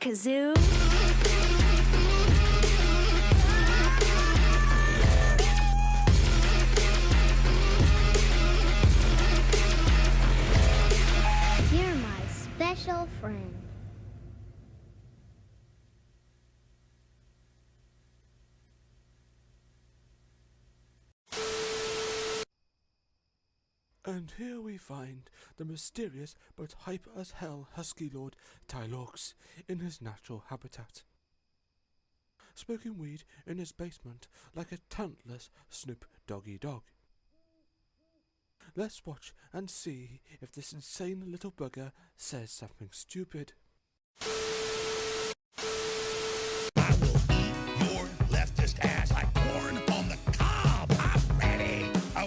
kazoo. You're my special friend. And here we find the mysterious but hyper-as-hell husky lord LORX in his natural habitat, smoking weed in his basement like a talentless Snoop Doggy Dog. Let's watch and see if this insane little bugger says something stupid. I will eat your leftist ass like corn on the cob. I'm ready. I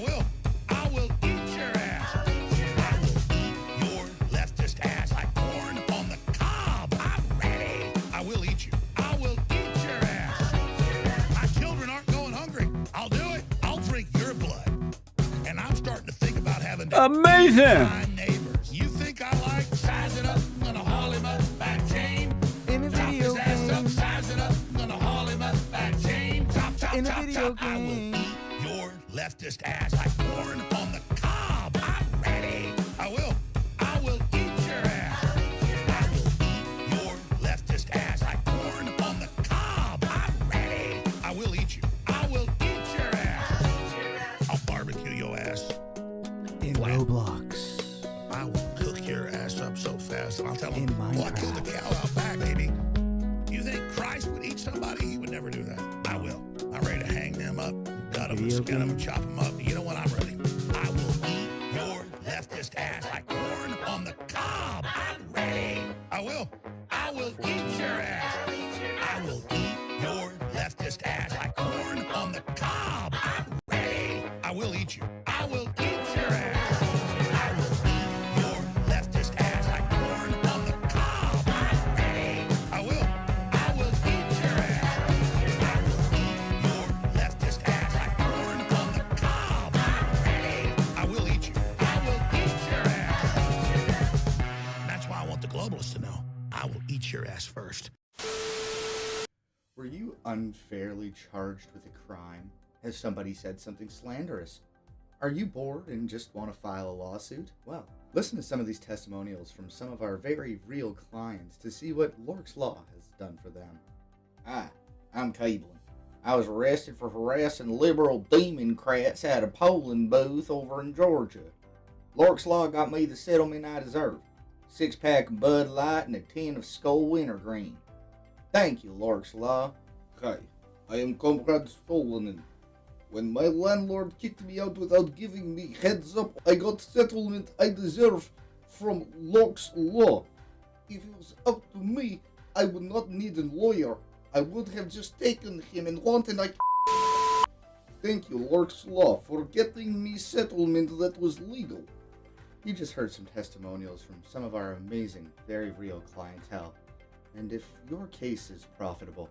will eat your ass. I will eat your leftist ass like corn on the cob. I'm ready. I will eat you. I will eat your ass. My children aren't going hungry. I'll do it. I'll drink your blood. And I'm starting to think about having to Amazing! my neighbors. You think I like sizing up? I'm gonna haul him up back chain. In a Chop video his ass up, game. size it up. I'm gonna haul him up back chain. Chop, chop, In a chop, video chop. I will game. eat your leftist ass like corn on the cob. I'm ready. I will eat your ass. I will eat your leftist ass like corn on the cob. I'm ready. I will eat you. I will eat your ass. I'll barbecue your ass. In Wow. Roblox. I will cook your ass up so fast, and I'll tell him, In well, I killed the Minecraft. cow out back, baby. You think Christ would eat somebody? He would never do that. I will. I'm ready to hang them up, gut them, Video skin them, game. chop them up. You know what? I'm ready. I will eat your leftist ass like corn on the cob. I'm ready. I will eat your ass. I will eat your leftist ass like corn on the cob. I'm ready. I will eat you. I will eat your ass. I will eat your leftist ass like corn on the cob. I'm ready. I will eat your ass. I will eat your leftist ass like corn on the cob. I'm ready. I will eat you. I will eat your ass. That's why I want the globalists to know. I will eat your ass first. Were you unfairly charged with a crime? Has somebody said something slanderous? Are you bored and just want to file a lawsuit? Well, listen to some of these testimonials from some of our very real clients to see what LORX Law has done for them. Hi, I'm Caitlin. I was arrested for harassing liberal Democrats at a polling booth over in Georgia. LORX Law got me the settlement I deserved. 6-pack of Bud Light and a tin of Skull Wintergreen. Thank you, LORX Law. Hi, I am Comrade Stolanen. When my landlord kicked me out without giving me heads up, I got settlement I deserve from LORX Law. If it was up to me, I would not need a lawyer. I would have just taken him and wanted like. Thank you, LORX Law, for getting me settlement that was legal. You just heard some testimonials from some of our amazing, very real clientele. And if your case is profitable,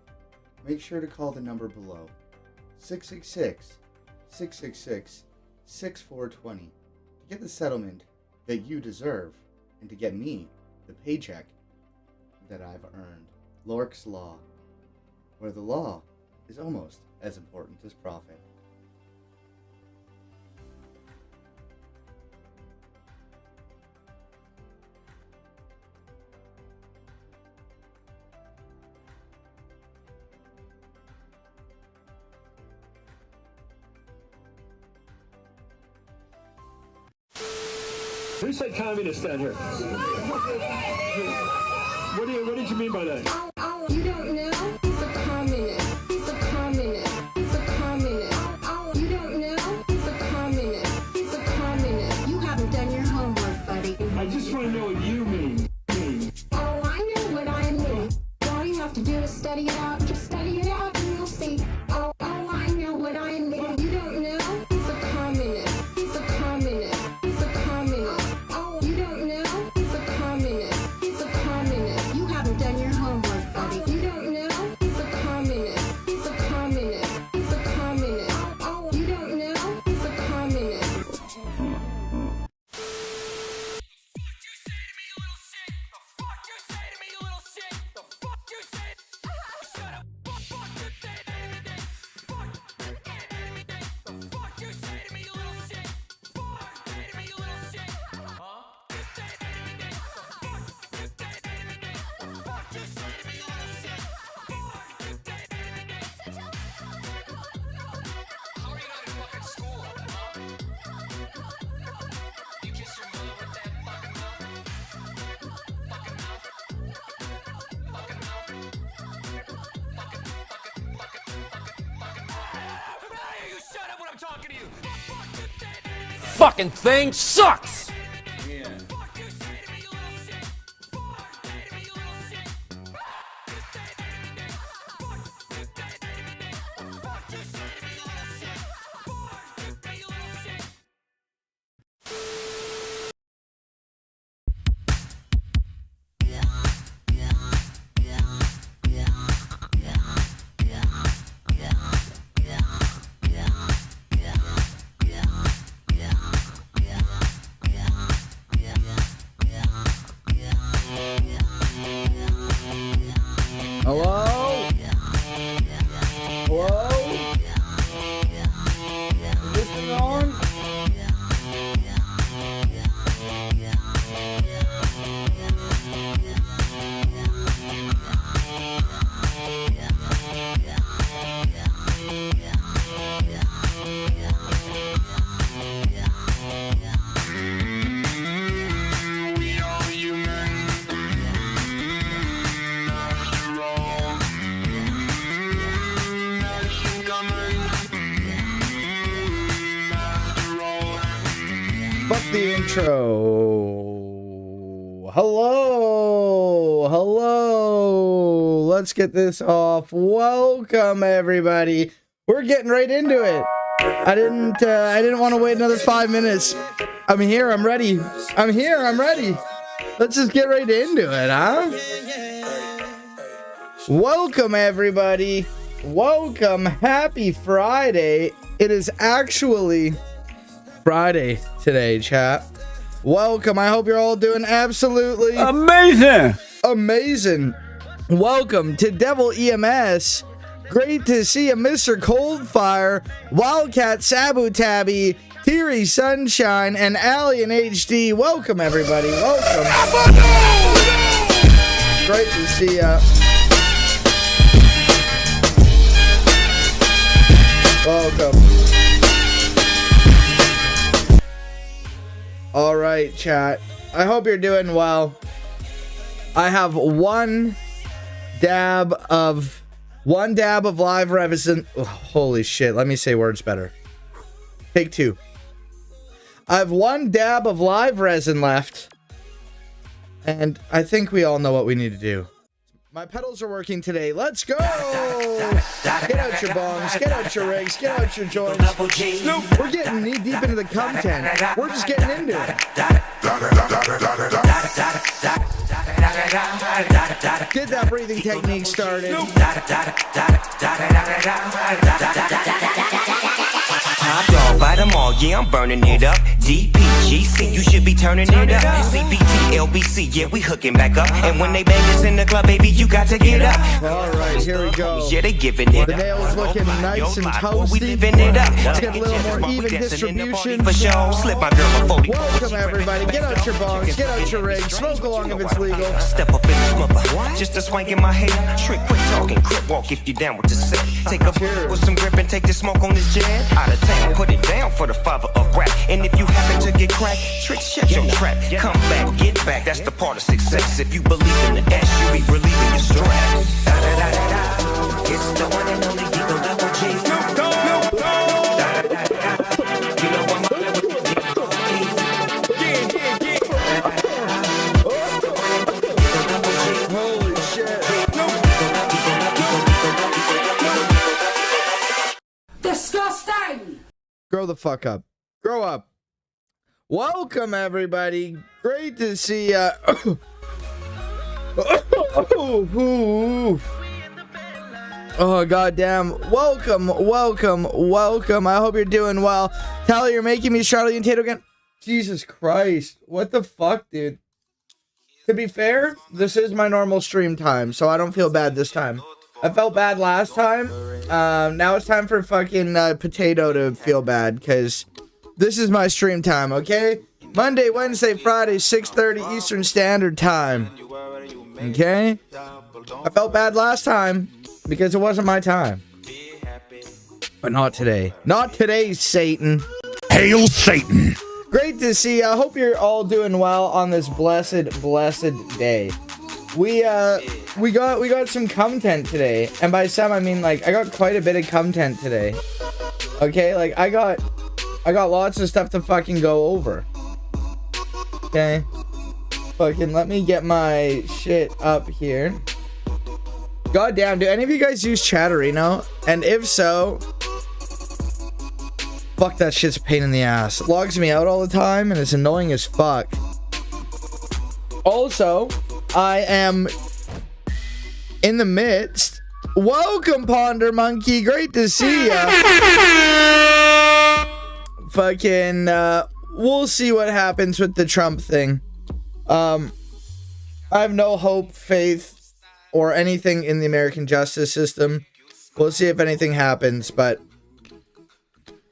make sure to call the number below. 666-666-6420 to get the settlement that you deserve and to get me the paycheck that I've earned. LORX Law, where the law is almost as important as profit. Who said communist down here? What did you mean by that? You don't know? He's a communist. He's a communist. He's a communist. You don't know? He's a communist. He's a communist. You haven't done your homework, buddy. I just want to know what you mean. Oh, I know what I mean. All you have to do is study it out. Just study it out and you'll see. Oh, I know what I mean. You don't know? He's a communist. He's a communist. He's a communist. You don't know? He's a communist. He's a communist. You haven't done your homework, buddy. You don't know? Fucking thing sucks! Hello? Hello? Is this thing on? Fuck the intro. Hello. Hello. Let's get this off. Welcome, everybody. We're getting right into it. I didn't want to wait another 5 minutes. I'm here. I'm ready. I'm here. I'm ready. Let's just get right into it, huh? Welcome, everybody. Welcome. Happy Friday. It is actually Friday today, chat. Welcome. I hope you're all doing absolutely amazing. Welcome to Devil EMS. Great to see you, Mr. Coldfire, Wildcat Sabu Tabby, Teary Sunshine, and Alien HD. Welcome, everybody. Welcome. Great to see ya. Welcome. All right, chat. I hope you're doing well. I have one dab of live resin. Oh, holy shit. Let me say words better. Take two. I have one dab of live resin left. And I think we all know what we need to do. My pedals are working today. Let's go! Get out your bongs, get out your rigs, get out your joints. We're getting knee deep into the content. We're just getting into it. Get that breathing technique started. Top dog by them all, yeah, I'm burning it up. DPGC, you should be turning it up. CBT, LBC, yeah, we hooking back up. And when they bang us in the club, baby, you got to get up. Alright, here we go. Yeah, they giving it the nails looking nice and toasty. We living it up. Let's get a little more even distribution. For sure. Slip my girl a 40. Welcome, everybody. Get out your bongs, get out your rigs, smoke along if it's legal. Step up in this mother, just a swank in my head. Trick, quick talking, crip walk if you down with the set. Take a with some grip and take the smoke on this jet. Out of town, put it down for the father of rap. And if you happen to get cracked, trick, shut your trap. Come back, get back, that's the part of success. If you believe in the S, you be relieving your stress. It's the one and only Eagle Double G. You know I'm Holy shit. Disgusting! Grow the fuck up. Grow up. Welcome, everybody. Great to see ya. Oh, goddamn. Welcome. I hope you're doing well. Tally, you're making me Charlie and Tato again. Jesus Christ. What the fuck, dude? To be fair, this is my normal stream time, so I don't feel bad this time. I felt bad last time. Now it's time for fucking Potato to feel bad, because this is my stream time, okay? Monday, Wednesday, Friday, 6:30 Eastern Standard Time. Okay? I felt bad last time, because it wasn't my time. But not today. Not today, Satan. Hail Satan! Great to see you. I hope you're all doing well on this blessed day. We got some content today, and by some I mean like I got quite a bit of content today. Okay, like I got lots of stuff to fucking go over. Okay. Fucking let me get my shit up here. God damn, do any of you guys use Chatterino? And if so, fuck, that shit's a pain in the ass. It logs me out all the time and it's annoying as fuck. Also, I am in the midst. Welcome, Ponder Monkey. Great to see ya. Fucking, we'll see what happens with the Trump thing. I have no hope, faith, or anything in the American justice system. We'll see if anything happens, but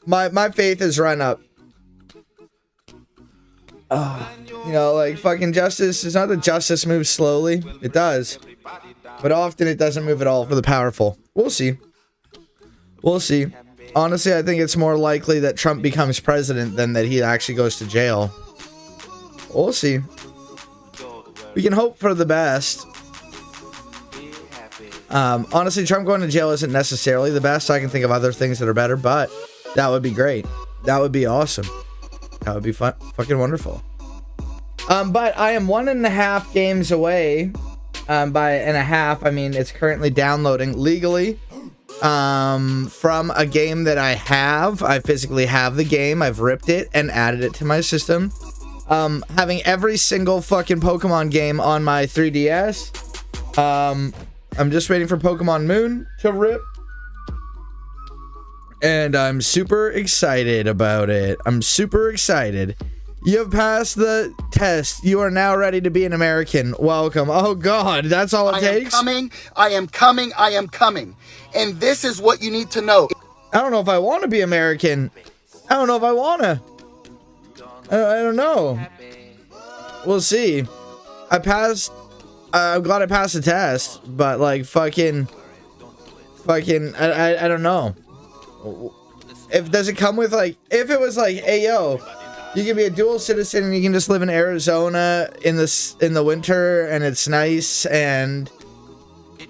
my faith has run up. You know, like, fucking justice, it's not that justice moves slowly. It does. But often it doesn't move at all for the powerful. We'll see. We'll see. Honestly, I think it's more likely that Trump becomes president than that he actually goes to jail. We'll see. We can hope for the best. Honestly, Trump going to jail isn't necessarily the best. I can think of other things that are better, but that would be great. That would be awesome. That would be fucking wonderful. But I am 1.5 games away. By and a half, I mean it's currently downloading legally. From a game that I have. I physically have the game. I've ripped it and added it to my system. Having every single fucking Pokemon game on my 3DS. I'm just waiting for Pokemon Moon to rip. And I'm super excited about it. I'm super excited. You have passed the test. You are now ready to be an American. Welcome. Oh God, that's all it takes? I am coming. And this is what you need to know. I don't know if I want to be American. I don't know if I want to. I don't know. We'll see. I'm glad I passed the test, but like fucking, I don't know. Does it come with like, if it was like, hey yo, you can be a dual citizen and you can just live in Arizona in the winter and it's nice and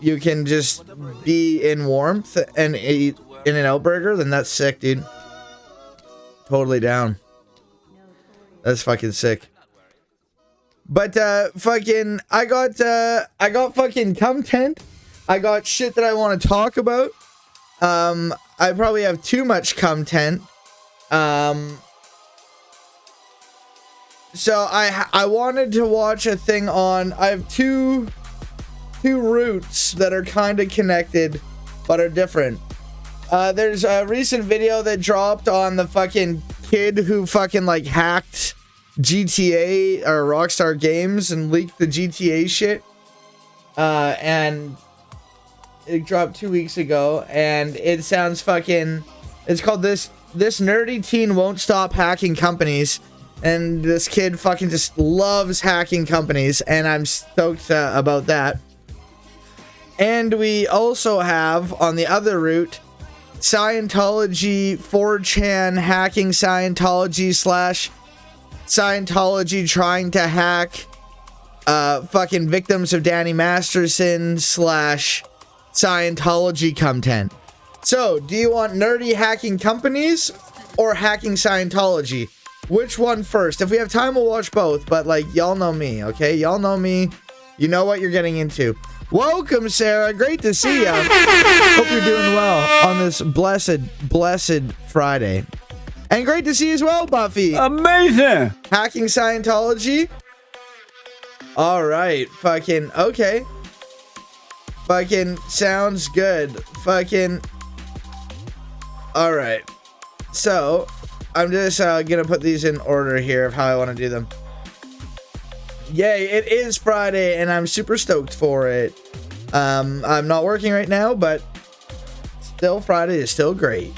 you can just be in warmth and eat In-N-Out burger, then that's sick, dude. Totally down. That's fucking sick. But fucking I got fucking content. I got shit that I want to talk about. I probably have too much content. So I wanted to watch a thing on, I have two routes that are kind of connected but are different. There's a recent video that dropped on the fucking kid who fucking like hacked GTA or Rockstar Games and leaked the GTA shit. And it dropped 2 weeks ago and it sounds fucking, it's called this nerdy teen won't stop hacking companies. And this kid fucking just loves hacking companies, and I'm stoked about that. And we also have, on the other route, Scientology 4chan hacking Scientology / Scientology trying to hack fucking victims of Danny Masterson / Scientology content. So, do you want nerdy hacking companies or hacking Scientology? Which one first? If we have time, we'll watch both. But, like, y'all know me, okay? Y'all know me. You know what you're getting into. Welcome, Sarah. Great to see ya. Hope you're doing well on this blessed Friday. And great to see you as well, Buffy. Amazing. Hacking Scientology. All right. Fucking, okay. Fucking sounds good. Fucking. All right. So, I'm just gonna put these in order here of how I want to do them. Yay, it is Friday and I'm super stoked for it. I'm not working right now, but still Friday is still great.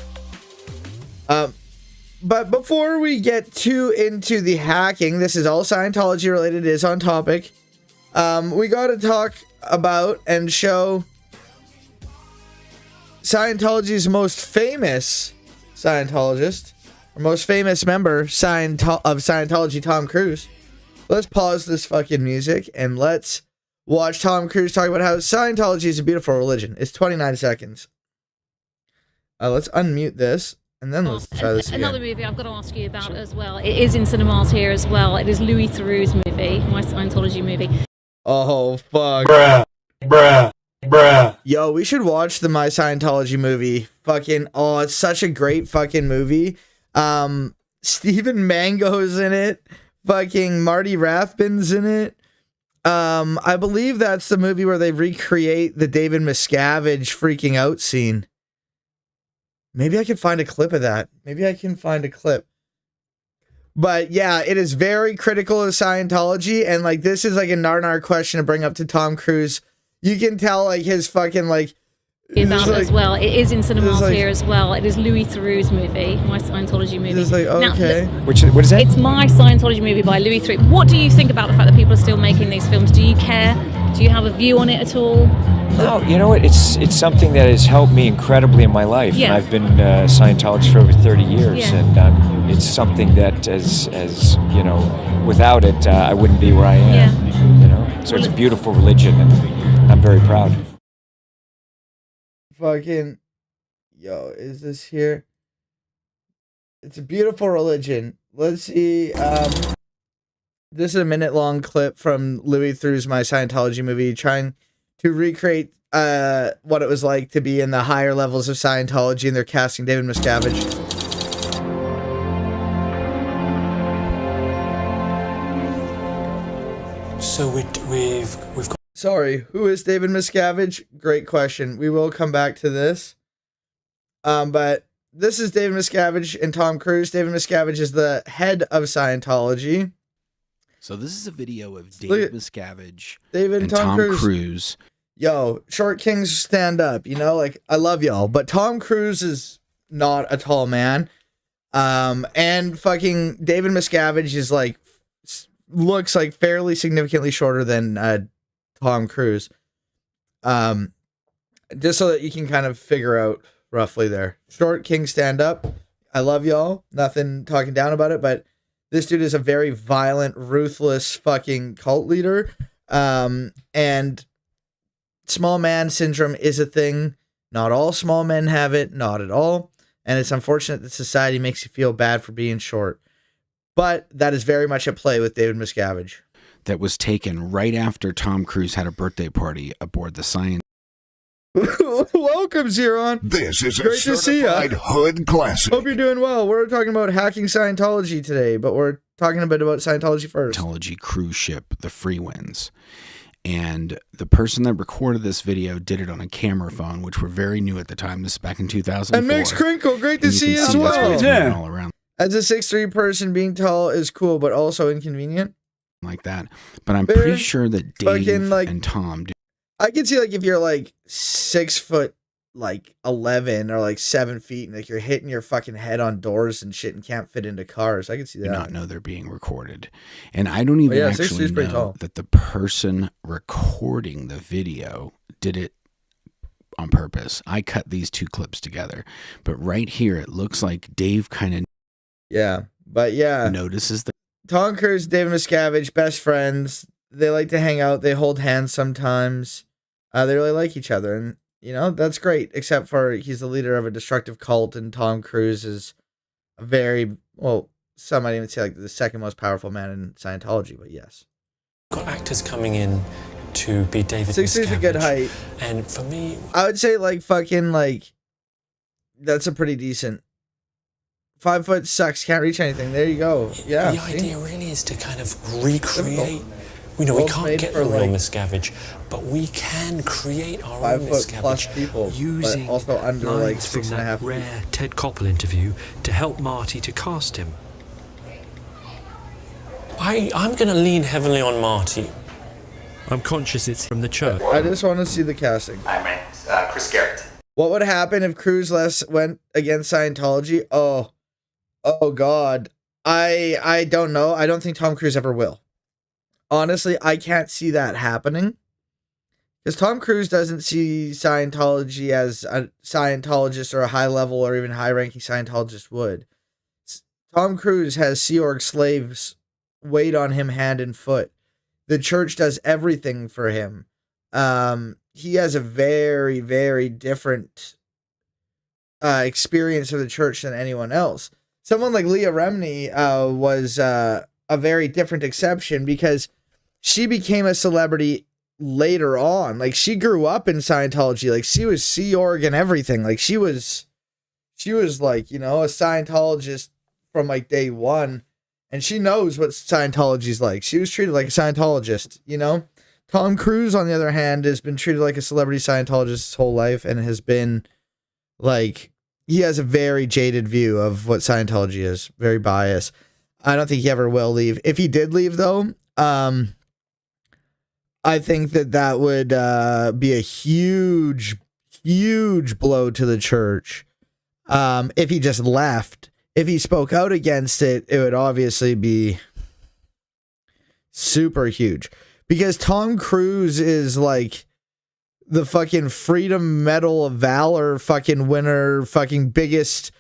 But before we get too into the hacking, this is all Scientology related, it is on topic. We gotta talk about and show Scientology's most famous Scientologist, or most famous member of Scientology, Tom Cruise. Let's pause this fucking music and let's watch Tom Cruise talk about how Scientology is a beautiful religion. It's 29 seconds. Let's unmute this And then let's try this again. Another movie I've got to ask you about as well. It is in cinemas here as well. It is Louis Theroux's movie, my Scientology movie. Oh, fuck. Bruh. Yo, we should watch the My Scientology movie. Fucking, oh, it's such a great fucking movie. Stephen Mango's in it. Fucking Marty Rathbun's in it. I believe that's the movie where they recreate the David Miscavige freaking out scene. Maybe I can find a clip of that. Maybe I can find a clip. But yeah, it is very critical of Scientology, and like this is like a nar question to bring up to Tom Cruise. You can tell like his fucking like about it as well. It is in cinemas here as well. It is Louis Theroux's movie, my Scientology movie. It's like, okay. Now, what is that? It's my Scientology movie by Louis Theroux. What do you think about the fact that people are still making these films? Do you care? Do you have a view on it at all? No, you know what? It's something that has helped me incredibly in my life. Yeah. And I've been a Scientologist for over 30 years, Yeah. and it's something that, as you know, without it, I wouldn't be where I am. Yeah. You know, so it's a beautiful religion, and I'm very proud. Fucking, yo, is this here? It's a beautiful religion. Let's see. This is a minute-long clip from Louis Theroux's My Scientology movie, trying to recreate what it was like to be in the higher levels of Scientology, and they're casting David Miscavige. So we've got. Sorry, who is David Miscavige? Great question. We will come back to this. But this is David Miscavige and Tom Cruise. David Miscavige is the head of Scientology. So this is a video of David Miscavige David and Tom Cruise. Yo, short kings stand up. You know, like I love y'all, but Tom Cruise is not a tall man. And fucking David Miscavige is like looks like fairly significantly shorter than Tom Cruise. Just so that you can kind of figure out roughly there. Short king stand up. I love y'all. Nothing talking down about it, but this dude is a very violent, ruthless fucking cult leader. And small man syndrome is a thing. Not all small men have it, not at all. And it's unfortunate that society makes you feel bad for being short. But that is very much at play with David Miscavige. That was taken right after Tom Cruise had a birthday party aboard the Science. Welcome, Zeron. This is Great a to see certified ya. hood classic. Hope you're doing well. We're talking about hacking Scientology today, but we're talking a bit about Scientology first. Scientology cruise ship, the Freewinds. And the person that recorded this video did it on a camera phone, which were very new at the time. This is back in 2004. And Mix Crinkle, great to see you as well. All around. As a 6'3" person, being tall is cool, but also inconvenient. Like that. But I'm pretty sure that Dave and Tom do. I can see like if you're like 6 foot like 11 or like 7 feet and like you're hitting your fucking head on doors and shit and can't fit into cars. I can see that. Do not know they're being recorded. And I don't even actually know that the person recording the video did it on purpose. I cut these two clips together. But right here, it looks like Dave kind of notices that. Tom Cruise, David Miscavige, best friends. They like to hang out. They hold hands sometimes. They really like each other. And, you know, that's great. Except for he's the leader of a destructive cult. And Tom Cruise is a very, well, some might even say like the second most powerful man in Scientology. But yes. Got actors coming in to be David 6 is a good height. And for me, I would say like fucking like, that's a pretty decent. 5 foot sucks, can't reach anything. There you go. Yeah. The idea really is to kind of recreate. We know we can't get the real Miscavige, but we can create our own 5 foot plus Miscavige people, using but also under like lines from 6.5 that rare Ted Koppel interview to help Marty to cast him. I'm going to lean heavily on Marty. I'm conscious it's from the church. I just want to see the casting. Hi, my name's Chris Garrett. What would happen if Cruise went against Scientology? Oh God. I don't know. I don't think Tom Cruise ever will. Honestly, I can't see that happening. Because Tom Cruise doesn't see Scientology as a Scientologist or a high level or even high ranking Scientologist would. Tom Cruise has Sea Org slaves wait on him hand and foot. The church does everything for him. He has a very, very different experience of the church than anyone else. Someone like Leah Remini was a very different exception because she became a celebrity later on. Like, she grew up in Scientology. Like, she was Sea Org and everything. Like, she was like, you know, a Scientologist from like day one, and she knows what Scientology's like. She was treated like a Scientologist, you know. Tom Cruise, on the other hand, has been treated like a celebrity Scientologist his whole life, and has been like, he has a very jaded view of what Scientology is, very biased. I don't think he ever will leave. If he did leave, though, I think that would be a huge, huge blow to the church. If he just left. If he spoke out against it, it would obviously be super huge. Because Tom Cruise is like the fucking Freedom Medal of Valor fucking winner, fucking biggest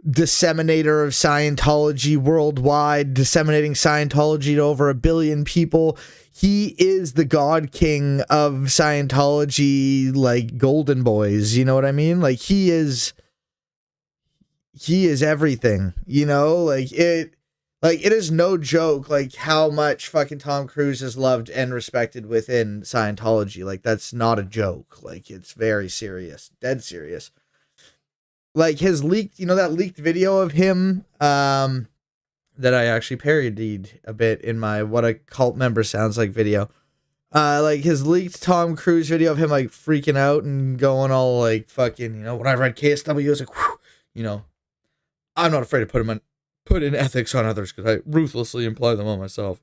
disseminator of Scientology worldwide, disseminating Scientology to over 1 billion people. He is the God King of Scientology, like Golden Boys. You know what I mean? Like, he is everything, you know. It is no joke, like, how much fucking Tom Cruise is loved and respected within Scientology. Like, that's not a joke. Like, it's very serious, dead serious. Like, his leaked, you know, that leaked video of him, that I actually parodied a bit in my What a Cult Member Sounds Like video. Like, his leaked Tom Cruise video of him, like, freaking out and going all, like, fucking, you know, when I read KSW, I was like, whew, you know, I'm not afraid to put in ethics on others because I ruthlessly implement them on myself,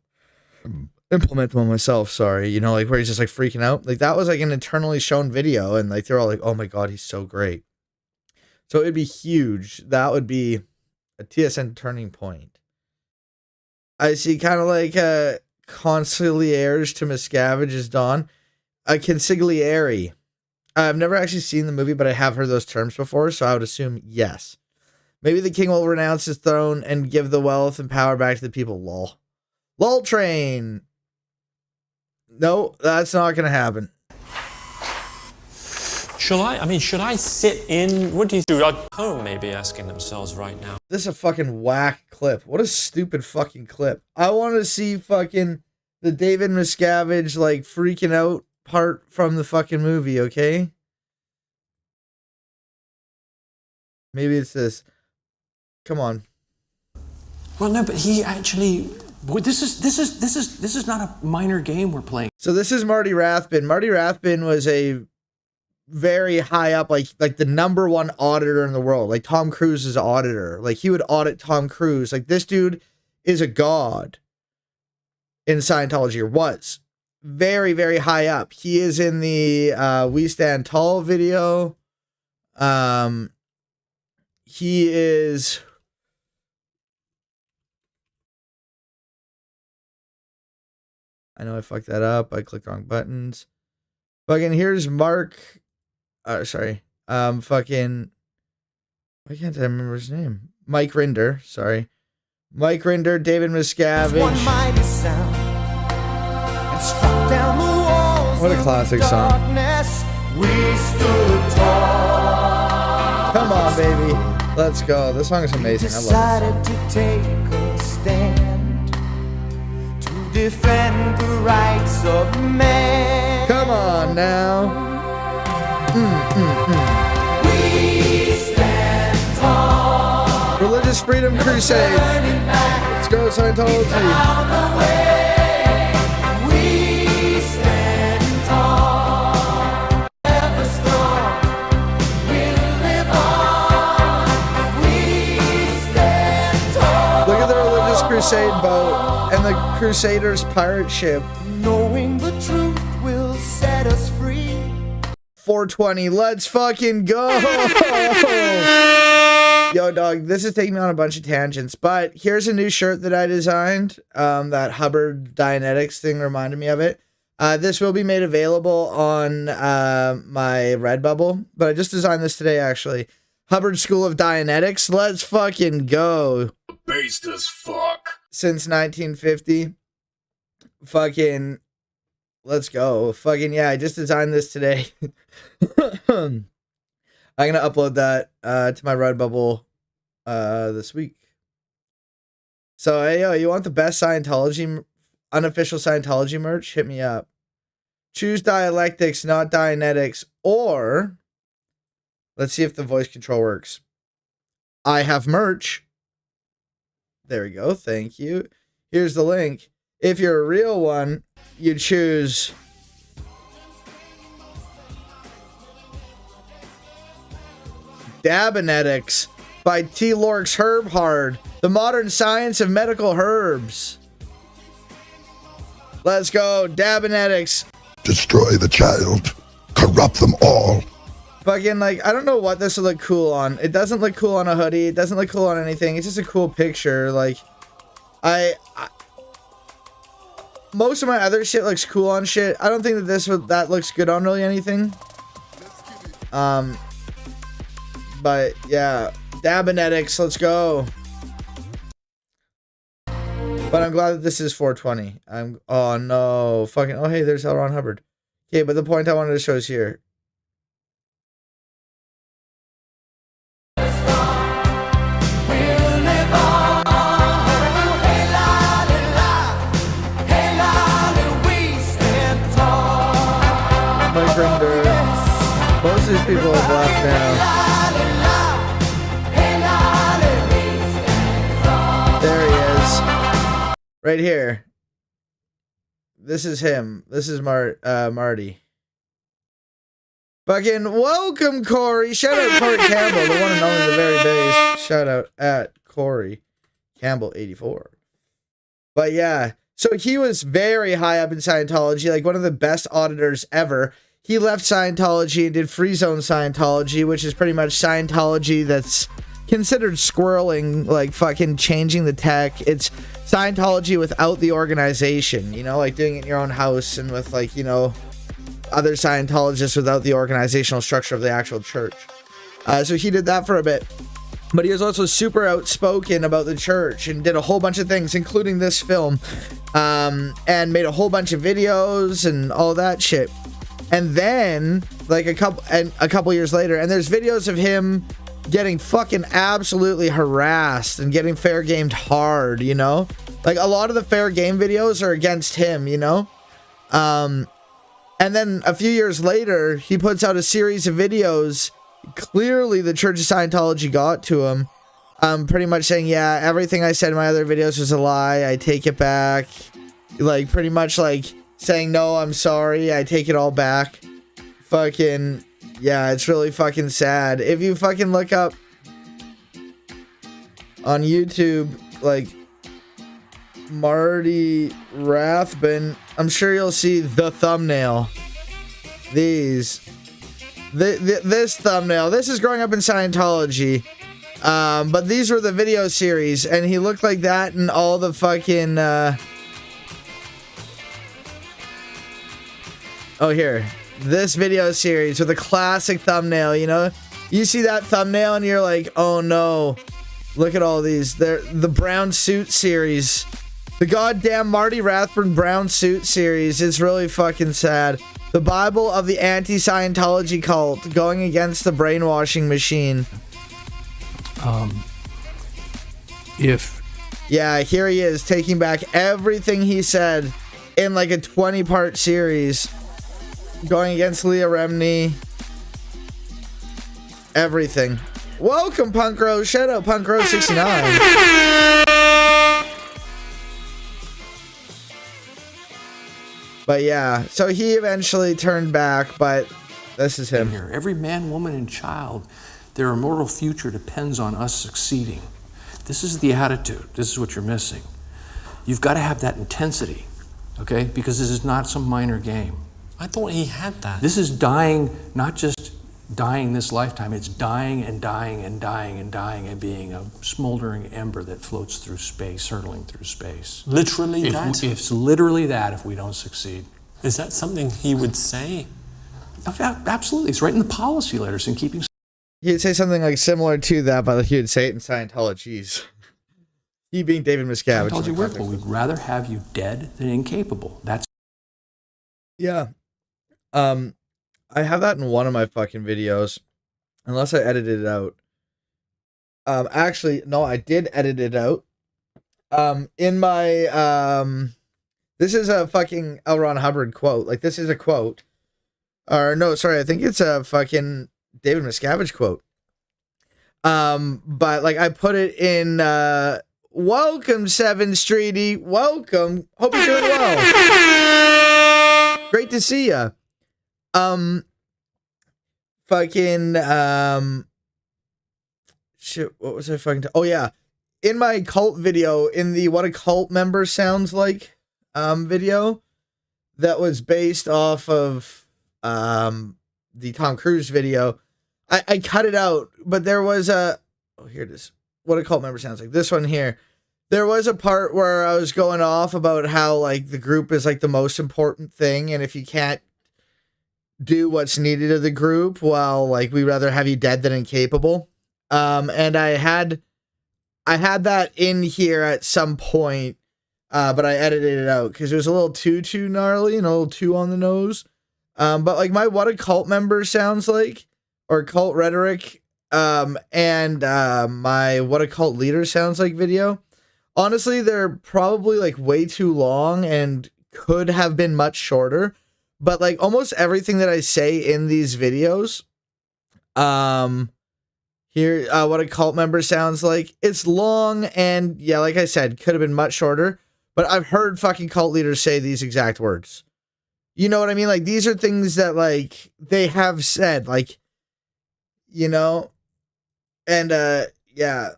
sorry. You know, like, where he's just, like, freaking out. Like, that was, like, an eternally shown video, and, like, they're all like, oh my god, he's so great. So it'd be huge. That would be a TSN turning point. I see kind of like consigliere to Miscavige is Dawn. A consigliere. I've never actually seen the movie, but I have heard those terms before, so I would assume yes. Maybe the king will renounce his throne and give the wealth and power back to the people. Lol. Lol train. No, that's not going to happen. Should I sit in? What do you do? At home, maybe asking themselves right now. This is a fucking whack clip. What a stupid fucking clip. I want to see fucking the David Miscavige, like, freaking out part from the fucking movie, okay? Maybe it's this. Come on. Well, no, but he actually. This is not a minor game we're playing. So this is Marty Rathbun. Marty Rathbun was a very high up, like the #1 auditor in the world, like Tom Cruise's auditor. Like, he would audit Tom Cruise. Like, this dude is a god in Scientology, or was very, very high up. He is in the We Stand Tall video. He is. I know I fucked that up. I clicked wrong buttons. Fucking here's Mark. Sorry. Fucking. Why can't I remember his name? Mike Rinder. Sorry. Mike Rinder, David Miscavige. What a classic song. Come on, baby. Let's go. This song is amazing. I love it. Defend the rights of man. Come on now. We stand tall. Religious Freedom Crusade. Let's go, Scientology. We stand tall. Ever strong. We'll live on. We stand tall. Look at the Religious Crusade boat. And the Crusaders' pirate ship. Knowing the truth will set us free. 420, let's fucking go! Yo, dog, this is taking me on a bunch of tangents, but here's a new shirt that I designed. That Hubbard Dianetics thing reminded me of it. This will be made available on my Redbubble, but I just designed this today, actually. Hubbard School of Dianetics, let's fucking go. Based as fuck. Since 1950. Fucking, let's go. Fucking, yeah, I just designed this today. I'm gonna upload that to my Redbubble this week. So hey yo, you want the best Scientology, unofficial Scientology merch? Hit me up. Choose dialectics, not Dianetics, or let's see if the voice control works. I have merch. There we go. Thank you. Here's the link. If you're a real one, you choose Dabinetics by LORX Herb Hard, the modern science of medical herbs. Let's go, Dabinetics. Destroy the child. Corrupt them all. Fucking, like, I don't know what this would look cool on. It doesn't look cool on a hoodie. It doesn't look cool on anything. It's just a cool picture. Like, most of my other shit looks cool on shit. I don't think that that looks good on really anything. But yeah, Dabinetics, let's go. But I'm glad that this is 420. Oh no, fucking, oh hey, there's L. Ron Hubbard. Okay, but the point I wanted to show is here. Most of these people have left now. There he is. Right here. This is him. This is Marty. Fucking welcome, Corey. Shout out Corey Campbell, the one and only, the very base. Shout out at Corey Campbell 84. But yeah, so he was very high up in Scientology, like one of the best auditors ever. He left Scientology and did Free Zone Scientology, which is pretty much Scientology that's considered squirreling, like fucking changing the tech. It's Scientology without the organization, you know, like doing it in your own house and with, like, you know, other Scientologists without the organizational structure of the actual church. So he did that for a bit. But he was also super outspoken about the church and did a whole bunch of things, including this film, and made a whole bunch of videos and all that shit. And then, like a couple years later, and there's videos of him getting fucking absolutely harassed and getting fair gamed hard, you know? Like, a lot of the fair game videos are against him, you know? And then a few years later, he puts out a series of videos. Clearly, the Church of Scientology got to him. Pretty much saying, yeah, everything I said in my other videos was a lie. I take it back. Like, pretty much, like, saying, no, I'm sorry, I take it all back. Fucking, yeah, it's really fucking sad. If you fucking look up on YouTube, like, Marty Rathbun, I'm sure you'll see the thumbnail. This thumbnail. This is growing up in Scientology. But these were the video series, and he looked like that in all the fucking, oh, here. This video series with a classic thumbnail, you know? You see that thumbnail and you're like, oh no. Look at all these. They're the brown suit series. The goddamn Marty Rathbun brown suit series is really fucking sad. The Bible of the anti-Scientology cult going against the brainwashing machine. Yeah, here he is taking back everything he said in like a 20-part series. Going against Leah Remini. Everything. Welcome, Punk Rose. Shout out Punk Rose 69. But yeah, so he eventually turned back, but this is him. Here, every man, woman, and child, their immortal future depends on us succeeding. This is the attitude. This is what you're missing. You've got to have that intensity, okay? Because this is not some minor game. I thought he had that. This is dying, not just dying this lifetime, it's dying and dying and dying and dying and being a smoldering ember that floats through space, hurtling through space. Literally that? It's literally that if we don't succeed. Is that something he would say? Absolutely. It's right in the policy letters in keeping. He'd say something like similar to that, but he would say it in Scientology. He being David Miscavige. Scientology works, but we'd rather have you dead than incapable. That's. Yeah. I have that in one of my fucking videos. Unless I edited it out. Actually, no, I did edit it out. In my, this is a fucking L. Ron Hubbard quote. Like, this is a quote. Or, no, sorry, I think it's a fucking David Miscavige quote. But, like, I put it in, welcome, 7th Streety. Welcome. Hope you're doing well. Great to see ya. Shit, what was I fucking... Oh, yeah. In my cult video, in the What a Cult Member Sounds Like video, that was based off of the Tom Cruise video, I cut it out, but there was a... Oh, here it is. What a Cult Member Sounds Like. This one here. There was a part where I was going off about how, like, the group is, like, the most important thing, and if you can't do what's needed of the group, well, like, we'd rather have you dead than incapable. And I had that in here at some point, but I edited it out because it was a little too gnarly and a little too on the nose. But like my What a Cult Member Sounds Like, or Cult Rhetoric, and my What a Cult Leader Sounds Like video, honestly, they're probably like way too long and could have been much shorter. But like almost everything that I say in these videos, here, What a Cult Member Sounds Like, it's long, and yeah, like I said, could have been much shorter, but I've heard fucking cult leaders say these exact words. You know what I mean? Like, these are things that, like, they have said, like, you know, and, yeah.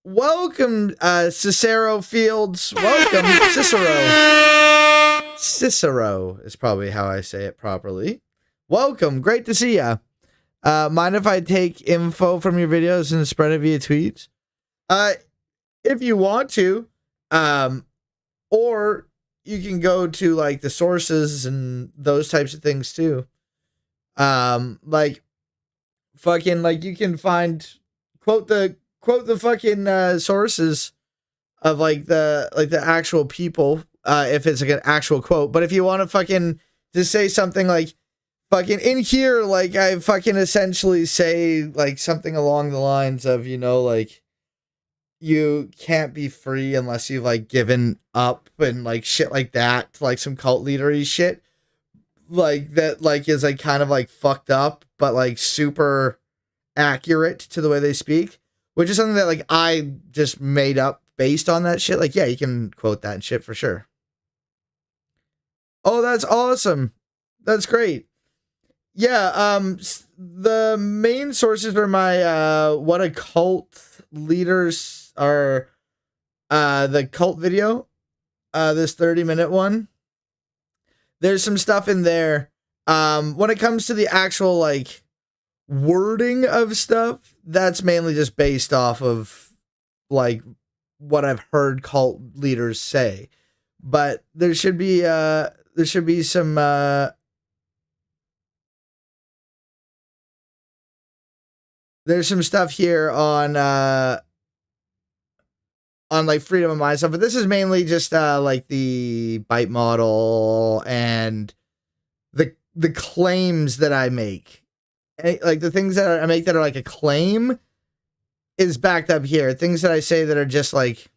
Welcome, Cicero Fields. Welcome, Cicero. Cicero is probably how I say it properly. Welcome, great to see ya. Mind if I take info from your videos and spread it via tweets? If you want to, or you can go to like the sources and those types of things too. Like fucking, like you can find, quote the fucking sources of like the actual people, if it's like an actual quote. But if you want to fucking just say something like, fucking in here, like I fucking essentially say like something along the lines of, you know, like you can't be free unless you've like given up and like shit like that, like some cult leadery shit, like that, like is like kind of like fucked up, but like super accurate to the way they speak, which is something that like I just made up based on that shit. Like, yeah, you can quote that and shit for sure. Oh, that's awesome. That's great. Yeah, the main sources for my What a Cult Leaders are the cult video, this 30-minute one. There's some stuff in there. When it comes to the actual like wording of stuff, that's mainly just based off of like what I've heard cult leaders say. But there should be some there's some stuff here on like freedom of mind stuff, but this is mainly just like the bite model and the claims that I make. Like the things that I make that are like a claim is backed up here. Things that I say that are just like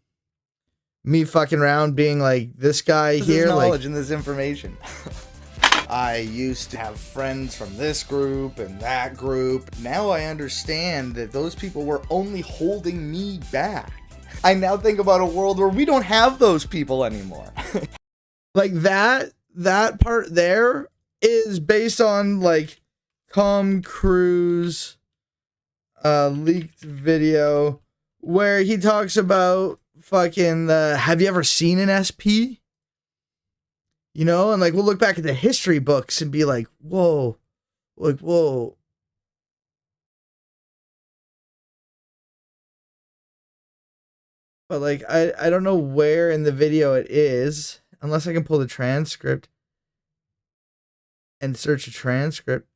me fucking around being like this guy here. This knowledge like, and this information. I used to have friends from this group and that group. Now I understand that those people were only holding me back. I now think about a world where we don't have those people anymore. Like that part there is based on like Tom Cruise leaked video where he talks about fucking have you ever seen an SP? You know, and like we'll look back at the history books and be like, whoa, like, whoa. But like, I don't know where in the video it is, unless I can pull the transcript and search a transcript.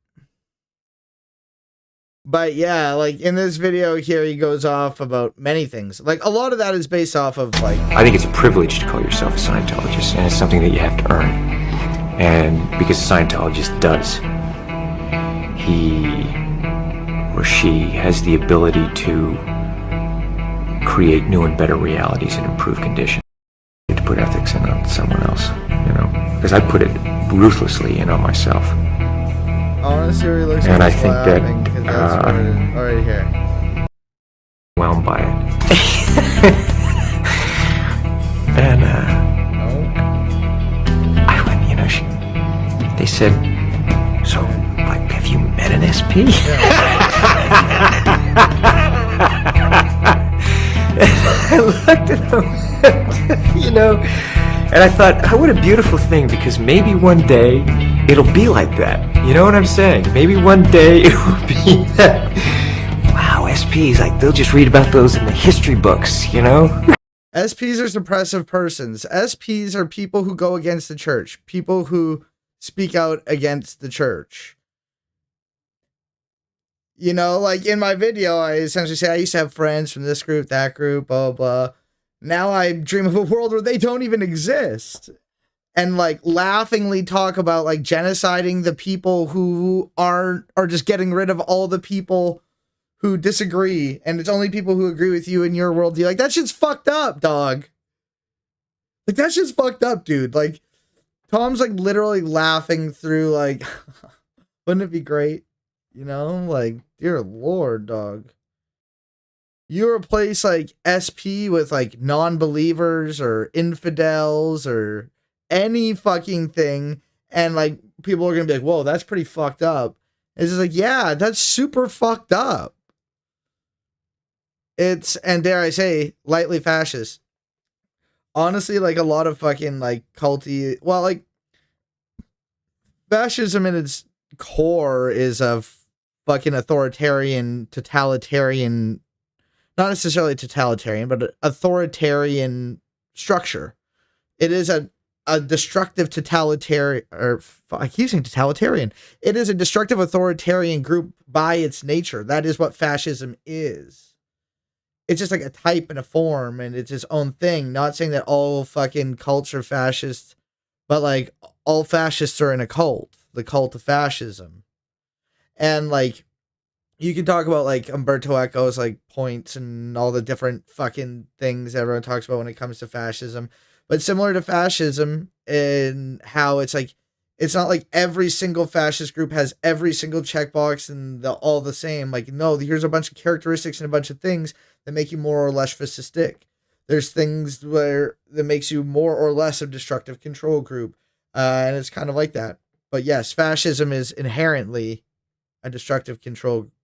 But yeah, like in this video here, he goes off about many things. Like a lot of that is based off of like... I think it's a privilege to call yourself a Scientologist, and it's something that you have to earn. And because a Scientologist does, he or she has the ability to create new and better realities and improve conditions. To put ethics in on someone else, you know, because I put it ruthlessly in on myself. Honestly, he looks and like I he's think laughing, that 'cause that's what it is. Already here. Whelmed by it. And I went, you know, they said, so, like, have you met an SP? I looked at them, you know, and I thought, oh, what a beautiful thing, because maybe one day it'll be like that. You know what I'm saying? Maybe one day it will be that. Wow, SPs, like, they'll just read about those in the history books, you know? SPs are suppressive persons. SPs are people who go against the church. People who speak out against the church. You know, like in my video, I essentially say I used to have friends from this group, that group, blah, blah. Now I dream of a world where they don't even exist. And like laughingly talk about like genociding the people who are just getting rid of all the people who disagree. And it's only people who agree with you in your worldview. Like that shit's fucked up, dog. Like that shit's fucked up, dude. Like Tom's like literally laughing through like, wouldn't it be great? You know, like, dear Lord, dog. You replace like SP with like non-believers or infidels or any fucking thing, and like people are gonna be like, whoa, that's pretty fucked up. It's just like, yeah, that's super fucked up. It's, and dare I say, lightly fascist. Honestly, like a lot of fucking like culty, well, like fascism in its core is a fucking authoritarian, totalitarian, not necessarily totalitarian, but authoritarian structure. It is a destructive totalitarian, or I keep saying totalitarian. It is a destructive authoritarian group by its nature. That is what fascism is. It's just like a type and a form, and it's its own thing. Not saying that all fucking cults are fascist, but like all fascists are in a cult, the cult of fascism. And like, you can talk about like Umberto Eco's like points and all the different fucking things everyone talks about when it comes to fascism. But similar to fascism in how it's like, it's not like every single fascist group has every single checkbox and all the same. Like, no, here's a bunch of characteristics and a bunch of things that make you more or less fascistic. There's things that makes you more or less a destructive control group. And it's kind of like that. But yes, fascism is inherently a destructive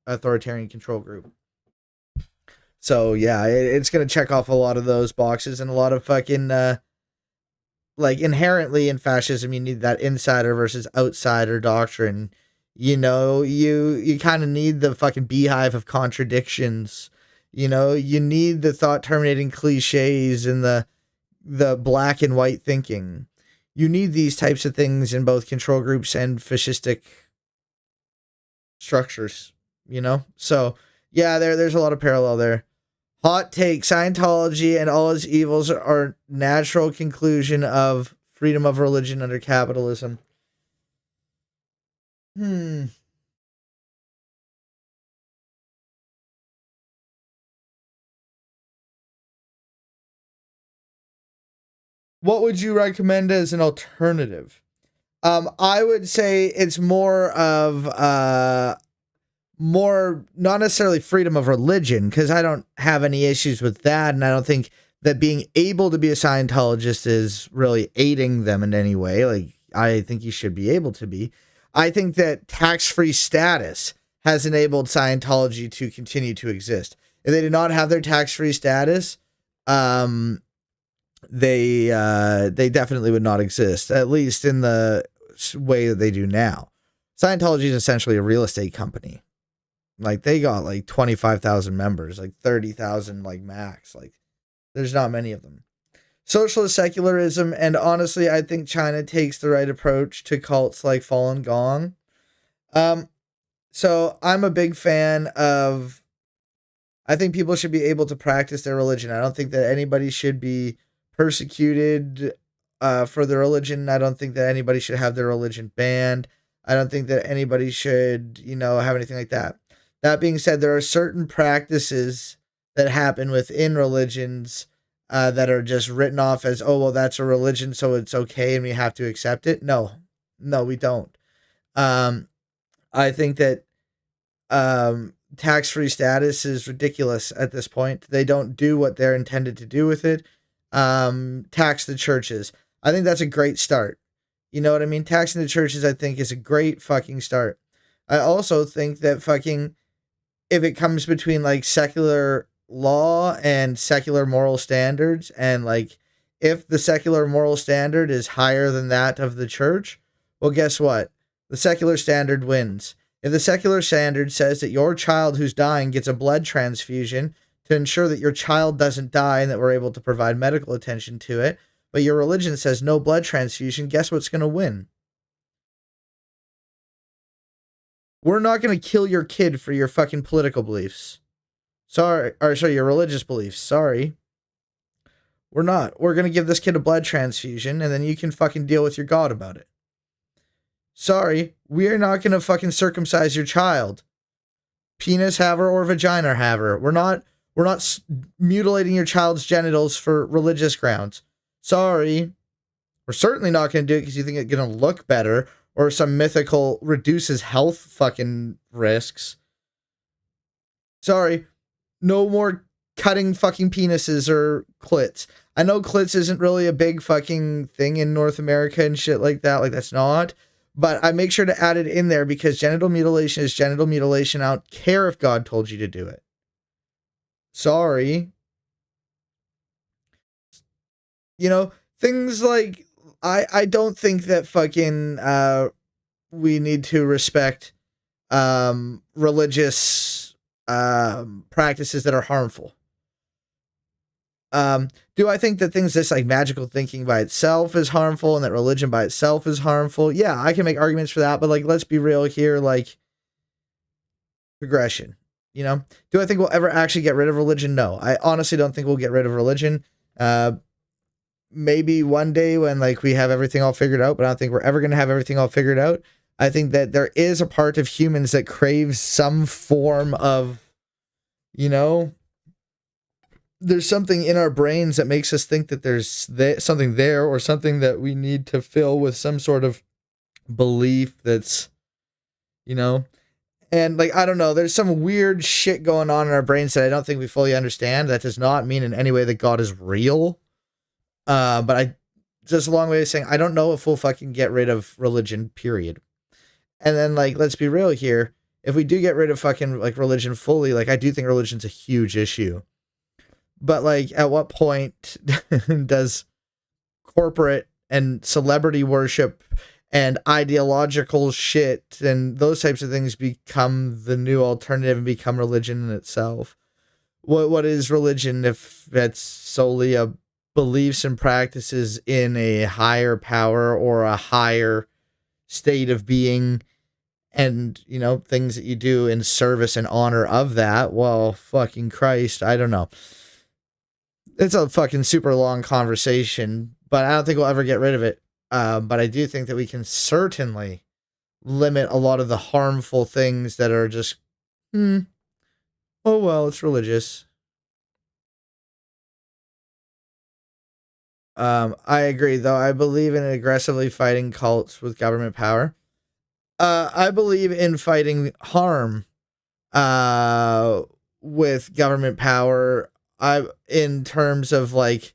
authoritarian control group. So yeah, it's going to check off a lot of those boxes, and a lot of fucking, like inherently in fascism, you need that insider versus outsider doctrine. You know, you kind of need the fucking beehive of contradictions. You know, you need the thought terminating cliches and the black and white thinking. You need these types of things in both control groups and fascistic structures, you know? So yeah, there's a lot of parallel there. Hot take: Scientology and all its evils are natural conclusion of freedom of religion under capitalism. What would you recommend as an alternative? I would say it's more of not necessarily freedom of religion, because I don't have any issues with that, and I don't think that being able to be a Scientologist is really aiding them in any way. Like, I think you should be able to be. I think that tax-free status has enabled Scientology to continue to exist. If they did not have their tax-free status, they definitely would not exist, at least in the way that they do now. Scientology is essentially a real estate company. Like, they got like 25,000 members, like 30,000 like max. Like, there's not many of them. Socialist secularism, and honestly, I think China takes the right approach to cults like Falun Gong. So I'm a big fan of, I think people should be able to practice their religion. I don't think that anybody should be persecuted for their religion. I don't think that anybody should have their religion banned. I don't think that anybody should, have anything like that. That being said, there are certain practices that happen within religions that are just written off as, oh, well, that's a religion, so it's okay and we have to accept it. No, we don't. I think that tax-free status is ridiculous at this point. They don't do what they're intended to do with it. Tax the churches. I think that's a great start. You know what I mean? Taxing the churches, I think, is a great fucking start. I also think that fucking, if it comes between like secular law and secular moral standards, and like if the secular moral standard is higher than that of the church, well, guess what? The secular standard wins. If the secular standard says that your child who's dying gets a blood transfusion to ensure that your child doesn't die and that we're able to provide medical attention to it, but your religion says no blood transfusion, guess what's going to win? We're not going to kill your kid for your fucking political beliefs. Sorry, your religious beliefs. Sorry. We're not. We're going to give this kid a blood transfusion, and then you can fucking deal with your God about it. Sorry, we're not going to fucking circumcise your child. Penis haver or vagina haver. We're not mutilating your child's genitals for religious grounds. Sorry. We're certainly not going to do it because you think it's going to look better, or some mythical reduces health fucking risks. Sorry. No more cutting fucking penises or clits. I know clits isn't really a big fucking thing in North America and shit like that. Like, that's not. But I make sure to add it in there because genital mutilation is genital mutilation. I don't care if God told you to do it. Sorry. You know, things like, I don't think that fucking we need to respect religious practices that are harmful. Do I think that things just like magical thinking by itself is harmful and that religion by itself is harmful? Yeah, I can make arguments for that, but like, let's be real here, like, progression, you know? Do I think we'll ever actually get rid of religion? No, I honestly don't think we'll get rid of religion. Maybe one day when like we have everything all figured out, but I don't think we're ever going to have everything all figured out. I think that there is a part of humans that craves some form of, you know, there's something in our brains that makes us think that there's something there, or something that we need to fill with some sort of belief that's, you know, and like, I don't know, there's some weird shit going on in our brains that I don't think we fully understand. That does not mean in any way that God is real. But just a long way of saying, I don't know if we'll fucking get rid of religion, period. And then like, let's be real here. If we do get rid of fucking like religion fully, like I do think religion's a huge issue. But like, at what point does corporate and celebrity worship and ideological shit and those types of things become the new alternative and become religion in itself? What is religion if that's solely a beliefs and practices in a higher power or a higher state of being, and, you know, things that you do in service and honor of that? Well, fucking Christ, I don't know. It's a fucking super long conversation, but I don't think we'll ever get rid of it. But I do think that we can certainly limit a lot of the harmful things that are just, oh, well, it's religious. I agree, though. I believe in aggressively fighting cults with government power. I believe in fighting harm with government power. In terms of like,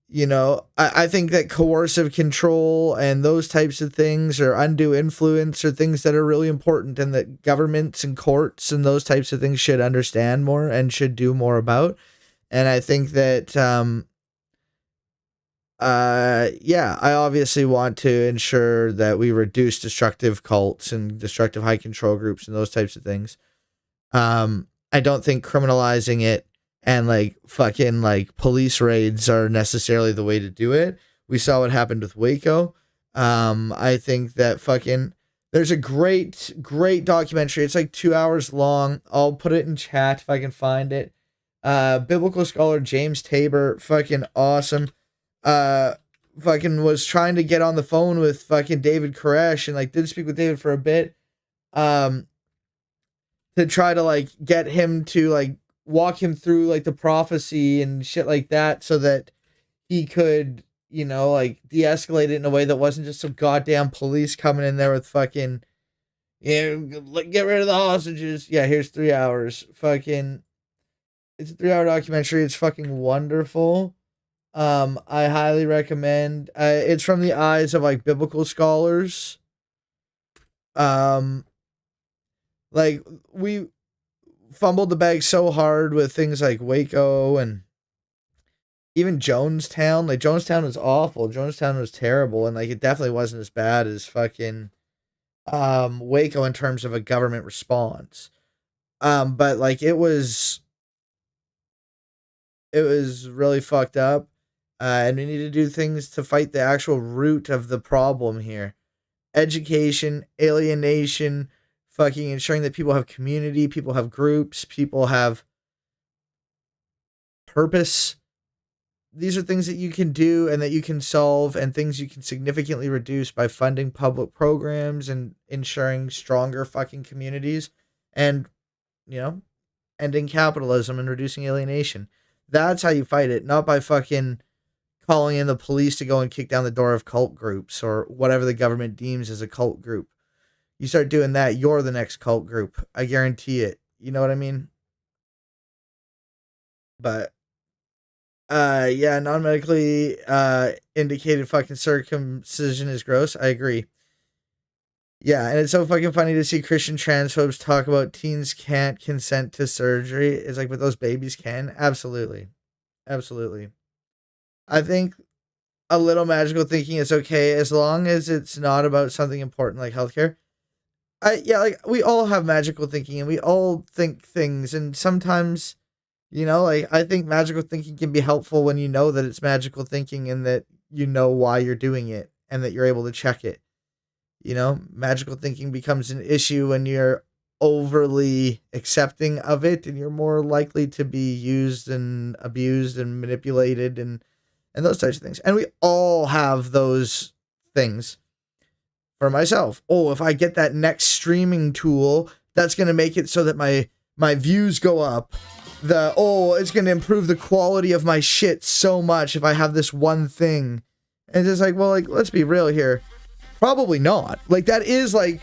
you know, I think that coercive control and those types of things, or undue influence, are things that are really important, and that governments and courts and those types of things should understand more and should do more about. And I think that yeah, I obviously want to ensure that we reduce destructive cults and destructive high control groups and those types of things. I don't think criminalizing it and like fucking like police raids are necessarily the way to do it. We saw what happened with Waco. I think that fucking, there's a great documentary. It's like 2 hours long. I'll put it in chat if I can find it. Biblical scholar James Tabor, fucking awesome. Fucking was trying to get on the phone with fucking David Koresh, and like did speak with David for a bit, to to try to like get him to like walk him through like the prophecy and shit like that so that he could, you know, like de-escalate it in a way that wasn't just some goddamn police coming in there with fucking, yeah, get rid of the hostages. Yeah, here's 3 hours. Fucking, it's a 3-hour documentary. It's fucking wonderful. I highly recommend. It's from the eyes of like biblical scholars. Like we fumbled the bag so hard with things like Waco and even Jonestown. Like Jonestown was awful. Jonestown was terrible, and like it definitely wasn't as bad as fucking Waco in terms of a government response. But like it was really fucked up. And we need to do things to fight the actual root of the problem here. Education, alienation, fucking ensuring that people have community, people have groups, people have purpose. These are things that you can do and that you can solve, and things you can significantly reduce by funding public programs and ensuring stronger fucking communities and, you know, ending capitalism and reducing alienation. That's how you fight it, not by fucking calling in the police to go and kick down the door of cult groups or whatever the government deems as a cult group. You start doing that, you're the next cult group. I guarantee it. You know what I mean? But, yeah, non-medically indicated fucking circumcision is gross. I agree. Yeah, and it's so fucking funny to see Christian transphobes talk about teens can't consent to surgery. It's like, but those babies can? Absolutely. Absolutely. I think a little magical thinking is okay as long as it's not about something important like healthcare. Like we all have magical thinking and we all think things, and sometimes, you know, like I think magical thinking can be helpful when you know that it's magical thinking and that you know why you're doing it and that you're able to check it. You know, magical thinking becomes an issue when you're overly accepting of it and you're more likely to be used and abused and manipulated and those types of things. And we all have those things. For myself, if I get that next streaming tool, that's going to make it so that my views go up. It's going to improve the quality of my shit so much if I have this one thing. And it's just like, well, like, let's be real here. Probably not. Like, that is like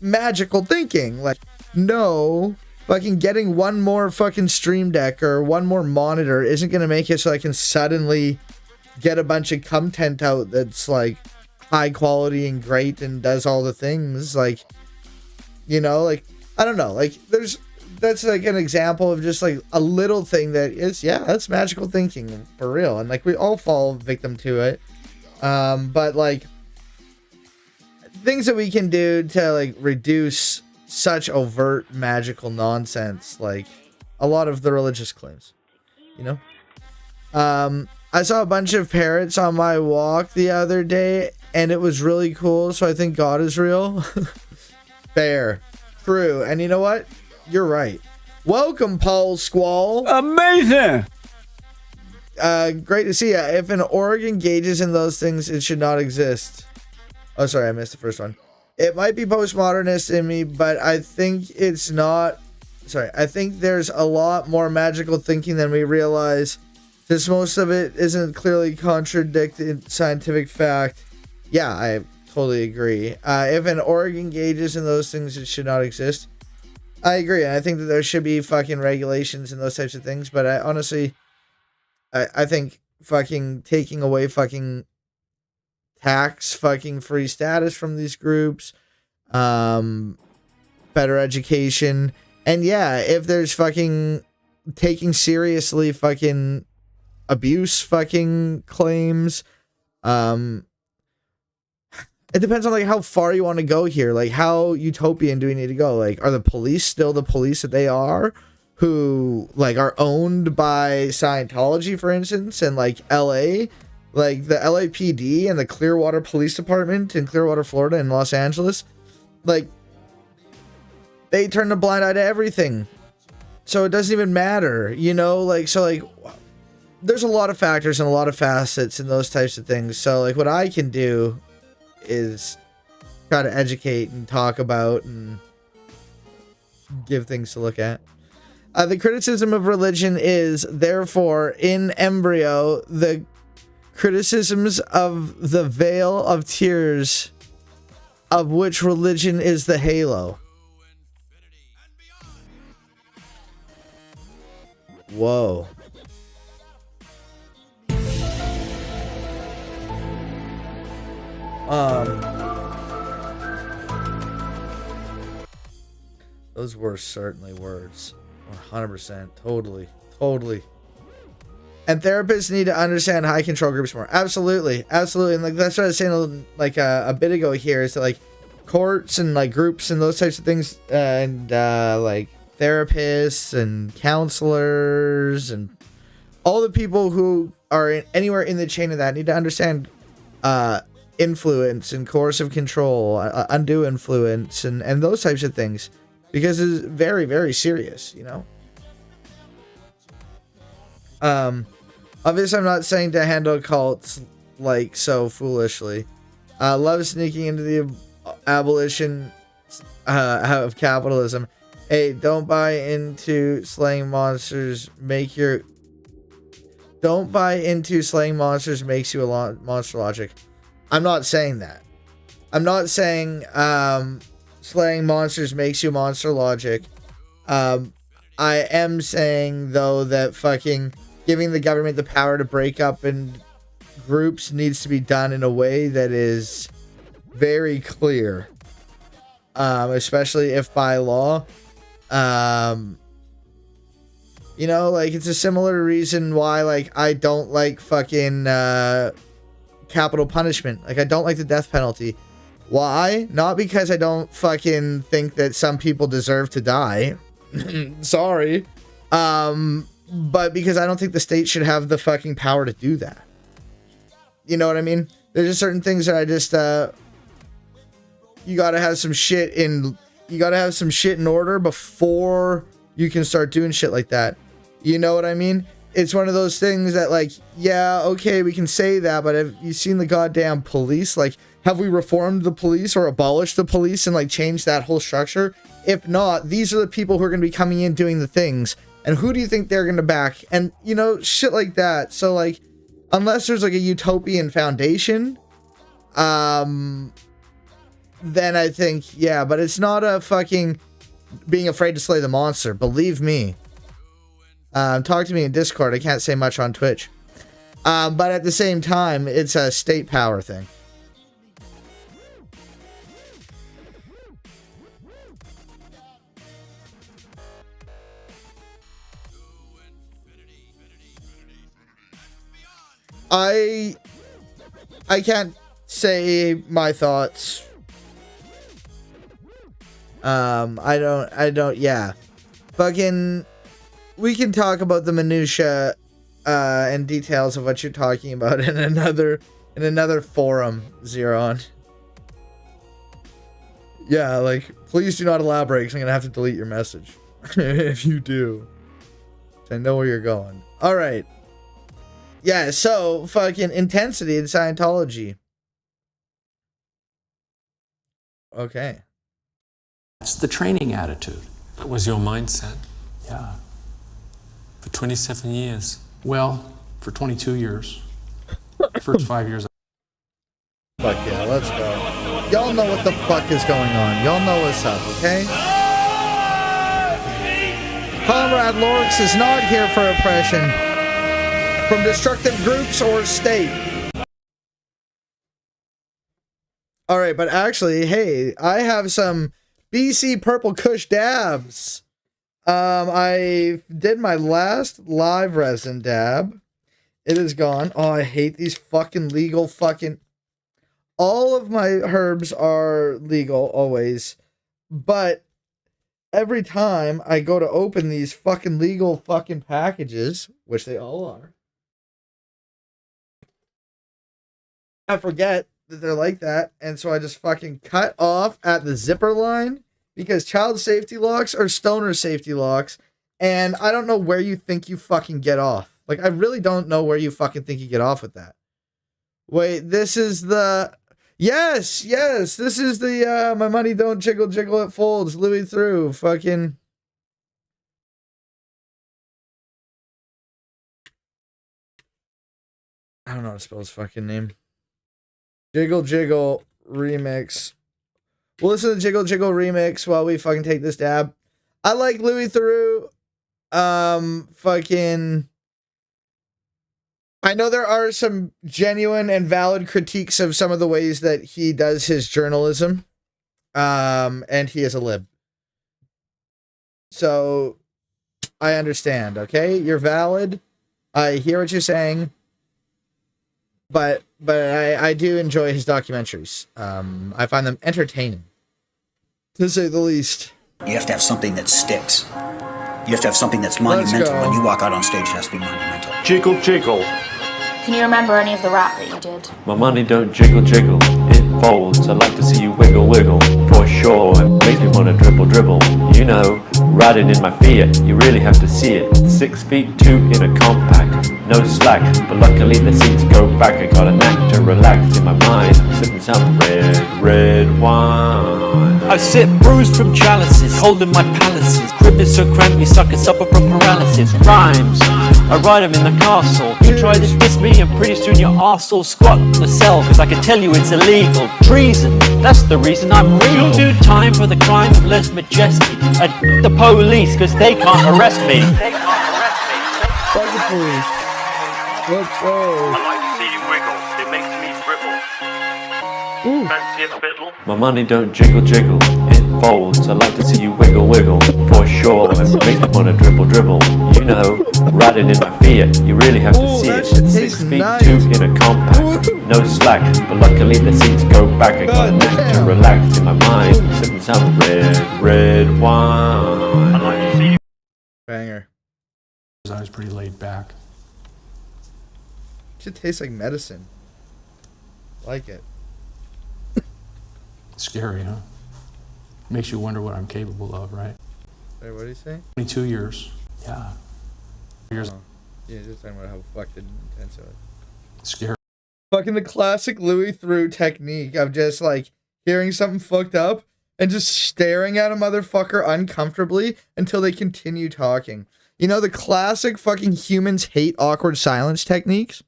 magical thinking. Like, no, fucking getting one more fucking Stream Deck or one more monitor isn't going to make it so I can suddenly get a bunch of content out that's like high quality and great and does all the things. Like, you know, like, I don't know, like that's like an example of just like a little thing that is, yeah, that's magical thinking for real. And like we all fall victim to it. But like things that we can do to like reduce such overt magical nonsense, like a lot of the religious claims, you know. I saw a bunch of parrots on my walk the other day, and it was really cool, so I think God is real. Fair. True. And you know what? You're right. Welcome, Paul Squall. Amazing! Great to see you. If an org engages in those things, it should not exist. Oh, sorry, I missed the first one. It might be postmodernist in me, but I think it's not... Sorry, I think there's a lot more magical thinking than we realize. Since most of it isn't clearly contradicted scientific fact. Yeah, I totally agree. If an org engages in those things, it should not exist. I agree, and I think that there should be fucking regulations and those types of things, but I honestly, I think fucking taking away fucking tax fucking free status from these groups, better education, and yeah, if there's fucking taking seriously fucking abuse fucking claims, it depends on like how far you want to go here. Like how utopian do we need to go? Like, are the police still the police that they are, who like are owned by Scientology, for instance, and like LA, like the LAPD and the Clearwater Police Department in Clearwater, Florida, and Los Angeles, like they turn a blind eye to everything. So it doesn't even matter, you know, like, so like there's a lot of factors and a lot of facets and those types of things. So like what I can do is try to educate and talk about and give things to look at. The criticism of religion is, therefore, in embryo, the criticisms of the veil of tears, of which religion is the halo. Whoa. Those were certainly words. 100%. Totally. And therapists need to understand high control groups more. Absolutely. And like that's what I was saying like a bit ago here, is that like courts and like groups and those types of things, and like therapists and counselors and all the people who are anywhere in the chain of that need to understand influence and coercive control, undue influence, and those types of things, because it's very, very serious, you know. Obviously, I'm not saying to handle cults like so foolishly. Love sneaking into the abolition of capitalism. Hey, don't buy into slaying monsters. Don't buy into slaying monsters makes you a monster logic. I'm not saying that. I'm not saying slaying monsters makes you monster logic. I am saying though that fucking giving the government the power to break up in groups needs to be done in a way that is very clear, especially if by law. You know, like it's a similar reason why like I don't like fucking capital punishment. Like I don't like the death penalty. Why? Not because I don't fucking think that some people deserve to die. Sorry. But because I don't think the state should have the fucking power to do that. You know what I mean? There's just certain things that I just you gotta have some shit in order before you can start doing shit like that. You know what I mean? It's one of those things that like, yeah, okay, we can say that, but have you seen the goddamn police? Like, have we reformed the police or abolished the police and like changed that whole structure? If not, these are the people who are going to be coming in doing the things. And who do you think they're going to back? And, you know, shit like that. So, like, unless there's, like, a utopian foundation, then I think, yeah. But it's not a fucking being afraid to slay the monster. Believe me. Talk to me in Discord. I can't say much on Twitch. But at the same time, it's a state power thing. I can't say my thoughts. I don't, yeah. Fucking, we can talk about the minutia, and details of what you're talking about in another forum, Zeron. Yeah, like, please do not elaborate, because I'm gonna have to delete your message. If you do. I know where you're going. Alright. Yeah, so fucking intensity in Scientology. Okay. That's the training attitude. That was your mindset? Yeah. For 27 years? Well, for 22 years. First 5 years. Fuck yeah, let's go. Y'all know what the fuck is going on. Y'all know what's up, okay? Comrade LORX is not here for oppression from destructive groups or state. Alright, but actually, hey, I have some BC Purple Kush dabs. I did my last live resin dab. It is gone. Oh, I hate these fucking legal fucking... All of my herbs are legal, always. But every time I go to open these fucking legal fucking packages, which they all are, I forget that they're like that, and so I just fucking cut off at the zipper line, because child safety locks are stoner safety locks, and I don't know where you think you fucking get off. Like, I really don't know where you fucking think you get off with that. Wait, this is the Yes, this is the my money don't jiggle jiggle it folds Louis through fucking. I don't know how to spell his fucking name. Jiggle Jiggle remix. We'll listen to the Jiggle Jiggle remix while we fucking take this dab. I like Louis Theroux. Fucking. I know there are some genuine and valid critiques of some of the ways that he does his journalism. And he is a lib. So I understand, okay? You're valid. I hear what you're saying. But I do enjoy his documentaries. I find them entertaining, to say the least. You have to have something that sticks. You have to have something that's monumental. When you walk out on stage, it has to be monumental. Jiggle, jiggle. Can you remember any of the rap that you did? My money don't jiggle, jiggle. It folds. I'd like to see you wiggle, wiggle. For sure. It makes me want to dribble, dribble. You know, riding in my Fiat. You really have to see it. 6'2" in a compact. No slack. But luckily the seats go back. I got a knack to relax in my mind. Sipping some red wine. I sit bruised from chalices, holding my palaces. Grip is so cramped, you suckers suffer from paralysis. Rhymes, I ride them in the castle. You try to diss me and pretty soon your arse will squat in the cell. Cause I can tell you it's illegal. Treason, that's the reason I'm real. You'll do time for the crime of Les Majesty. And the police, cause they can't arrest me. Fuck the police. Let's go. I like to see you wiggle. It makes me dribble. Fancy a fiddle? My money don't jiggle, jiggle. It folds. I like to see you wiggle, wiggle. For sure. It makes me want to dribble, dribble. You know, riding in my Fiat. You really have to see it. 6'2" in a compact. No slack. But luckily the seats go back. I got a knack to relax in my mind. Sipping some red wine. I like to see you. Banger. I was pretty laid back. Should taste like medicine. Like it. Scary, huh? Makes you wonder what I'm capable of, right? Wait, what did he say? 22 years. Yeah. Years. Oh. Yeah, just talking about how fucked and intense it was. Scary. Fucking the classic Louis Theroux technique of just like hearing something fucked up and just staring at a motherfucker uncomfortably until they continue talking. You know, the classic fucking humans hate awkward silence techniques?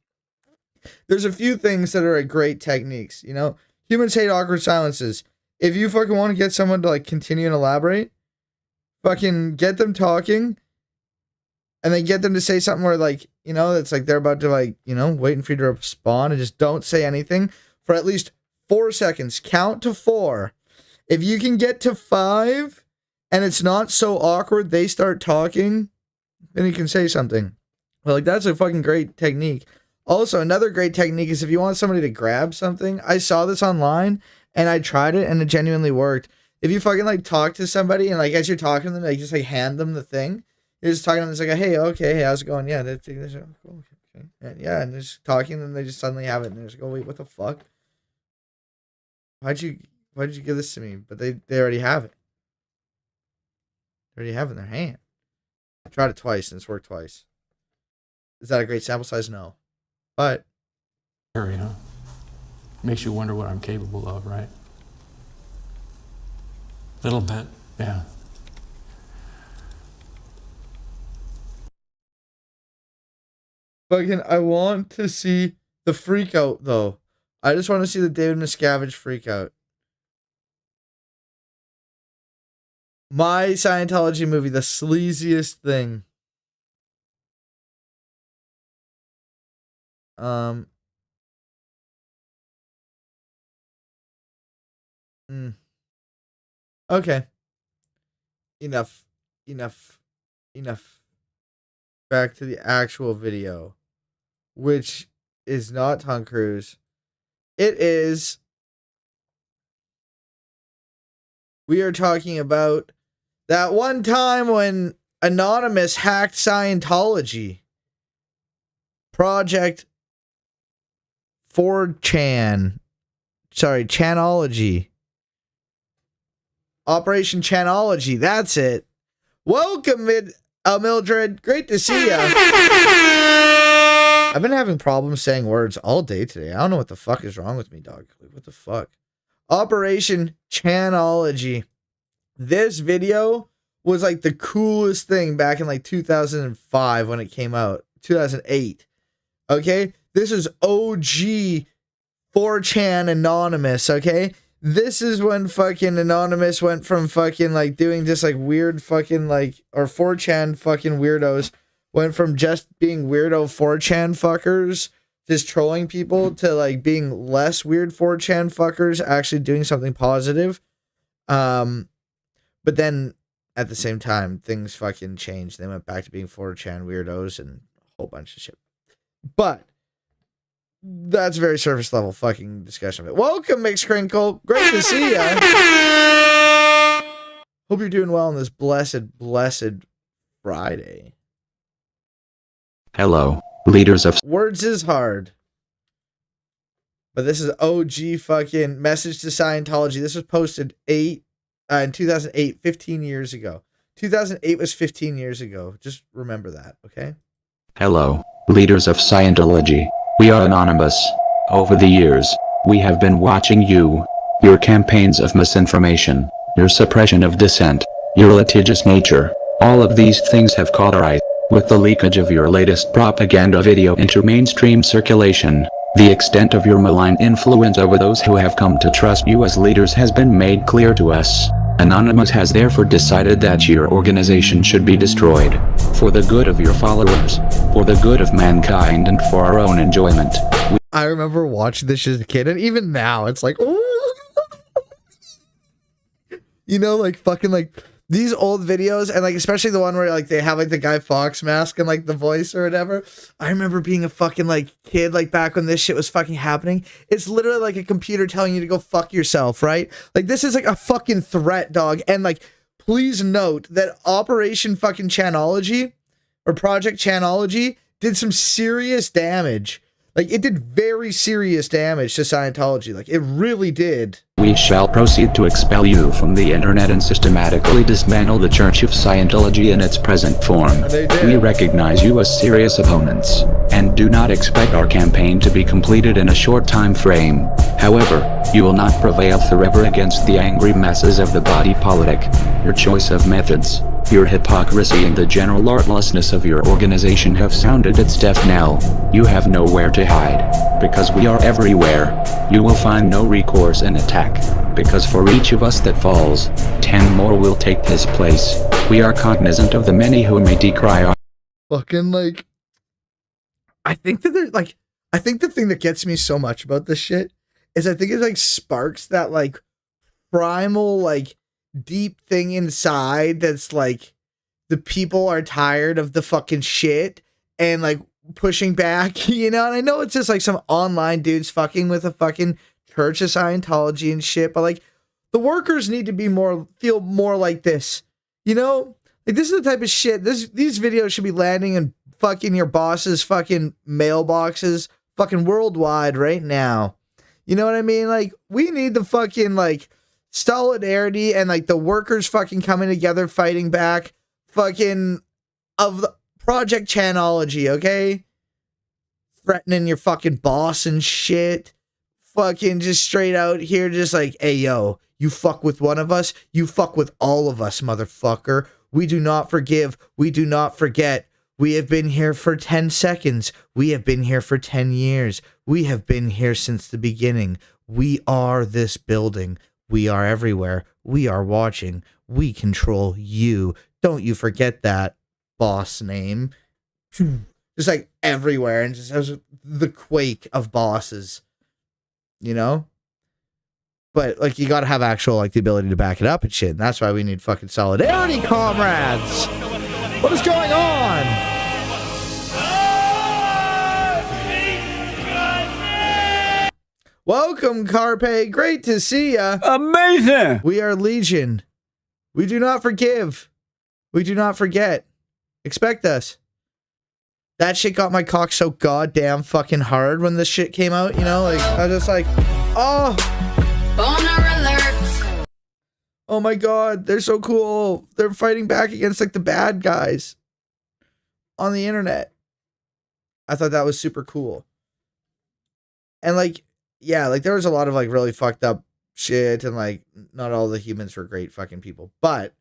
There's a few things that are great techniques, you know? Humans hate awkward silences. If you fucking want to get someone to like continue and elaborate, fucking get them talking and then get them to say something where like, you know, it's like they're about to like, you know, waiting for you to respond and just don't say anything for at least 4 seconds. Count to 4. If you can get to 5 and it's not so awkward, they start talking, then you can say something. Well, like that's a fucking great technique. Also, another great technique is if you want somebody to grab something. I saw this online and I tried it and it genuinely worked. If you fucking like talk to somebody and like as you're talking to them, like just like hand them the thing. You're just talking to them. It's like, hey, okay, hey, how's it going? Yeah, that's cool. Okay. And yeah, and just talking, and they just suddenly have it, and they just go, wait, what the fuck? Why'd you give this to me? But they already have it. They already have it in their hand. I tried it twice and it's worked twice. Is that a great sample size? No. But scary, huh? Makes you wonder what I'm capable of, right? Little bit. Yeah. Fucking, I want to see the freak out though. I just want to see the David Miscavige freak out. My Scientology movie, the sleaziest thing. Okay. Enough. Back to the actual video, which is not Tom Cruise. It is. We are talking about that one time when Anonymous hacked Scientology. Project 4chan. Sorry, Chanology. Operation Chanology. That's it. Welcome, Mildred. Great to see ya. I've been having problems saying words all day today. I don't know what the fuck is wrong with me, dog. Like, what the fuck? Operation Chanology. This video was like the coolest thing back in like 2005 when it came out. 2008. Okay? This is OG 4chan Anonymous, okay? This is when fucking Anonymous went from fucking like doing just like weird fucking like, or 4chan fucking weirdos went from just being weirdo 4chan fuckers, just trolling people, to like being less weird 4chan fuckers, actually doing something positive. But then at the same time, things fucking changed. They went back to being 4chan weirdos and a whole bunch of shit. But that's a very surface level fucking discussion of it. Welcome, Mixed Crinkle. Great to see ya. Hope you're doing well on this blessed, blessed Friday. Hello, leaders of... Words is hard. But this is OG fucking Message to Scientology. This was posted in 2008, 15 years ago. 2008 was 15 years ago. Just remember that, okay? Hello, leaders of Scientology. We are anonymous. Over the years, we have been watching you, your campaigns of misinformation, your suppression of dissent, your litigious nature. All of these things have caught our eye. With the leakage of your latest propaganda video into mainstream circulation, the extent of your malign influence over those who have come to trust you as leaders has been made clear to us. Anonymous has therefore decided that your organization should be destroyed. For the good of your followers, for the good of mankind, and for our own enjoyment. I remember watching this as a kid, and even now, it's like, ooh. You know, like fucking like these old videos, and like especially the one where like they have like the Guy Fawkes mask and like the voice or whatever. I remember being a fucking like kid like back when this shit was fucking happening. It's literally like a computer telling you to go fuck yourself, right? Like this is like a fucking threat, dog. And like please note that Operation fucking Chanology or Project Chanology did some serious damage. Like it did very serious damage to Scientology. Like it really did. We shall proceed to expel you from the internet and systematically dismantle the Church of Scientology in its present form. We recognize you as serious opponents, and do not expect our campaign to be completed in a short time frame. However, you will not prevail forever against the angry masses of the body politic. Your choice of methods, your hypocrisy, and the general artlessness of your organization have sounded its death knell. You have nowhere to hide, because we are everywhere. You will find no recourse in attack, because for each of us that falls, 10 more will take his place. We are cognizant of the many who may decry our... Fucking like... I think that there's like... I think the thing that gets me so much about this shit is I think it like sparks that like primal like deep thing inside that's like the people are tired of the fucking shit and like pushing back, you know? And I know it's just like some online dudes fucking with a fucking Church of Scientology and shit, but like the workers need to feel more like this, you know? Like this is the type of shit, these videos should be landing in fucking your boss's fucking mailboxes fucking worldwide right now. You know what I mean? Like we need the fucking like solidarity and like the workers fucking coming together fighting back fucking of the Project Chanology, okay? Threatening your fucking boss and shit. Fucking just straight out here just like, hey yo, you fuck with one of us, you fuck with all of us, motherfucker. We do not forgive, we do not forget. We have been here for 10 seconds. We have been here for 10 years. We have been here since the beginning. We are this building. We are everywhere. We are watching. We control you. Don't you forget that, boss name. Just like everywhere, and just has the quake of bosses, you know? But like you gotta have actual like the ability to back it up and shit. And that's why we need fucking solidarity, comrades. What is going on? Welcome, Carpe. Great to see ya. Amazing. We are Legion. We do not forgive. We do not forget. Expect us. That shit got my cock so goddamn fucking hard when this shit came out, you know? Like, I was just like, oh. Boner alert. Oh my god, they're so cool. They're fighting back against like the bad guys on the internet. I thought that was super cool. And like, yeah, like there was a lot of like really fucked up shit, and like not all the humans were great fucking people. But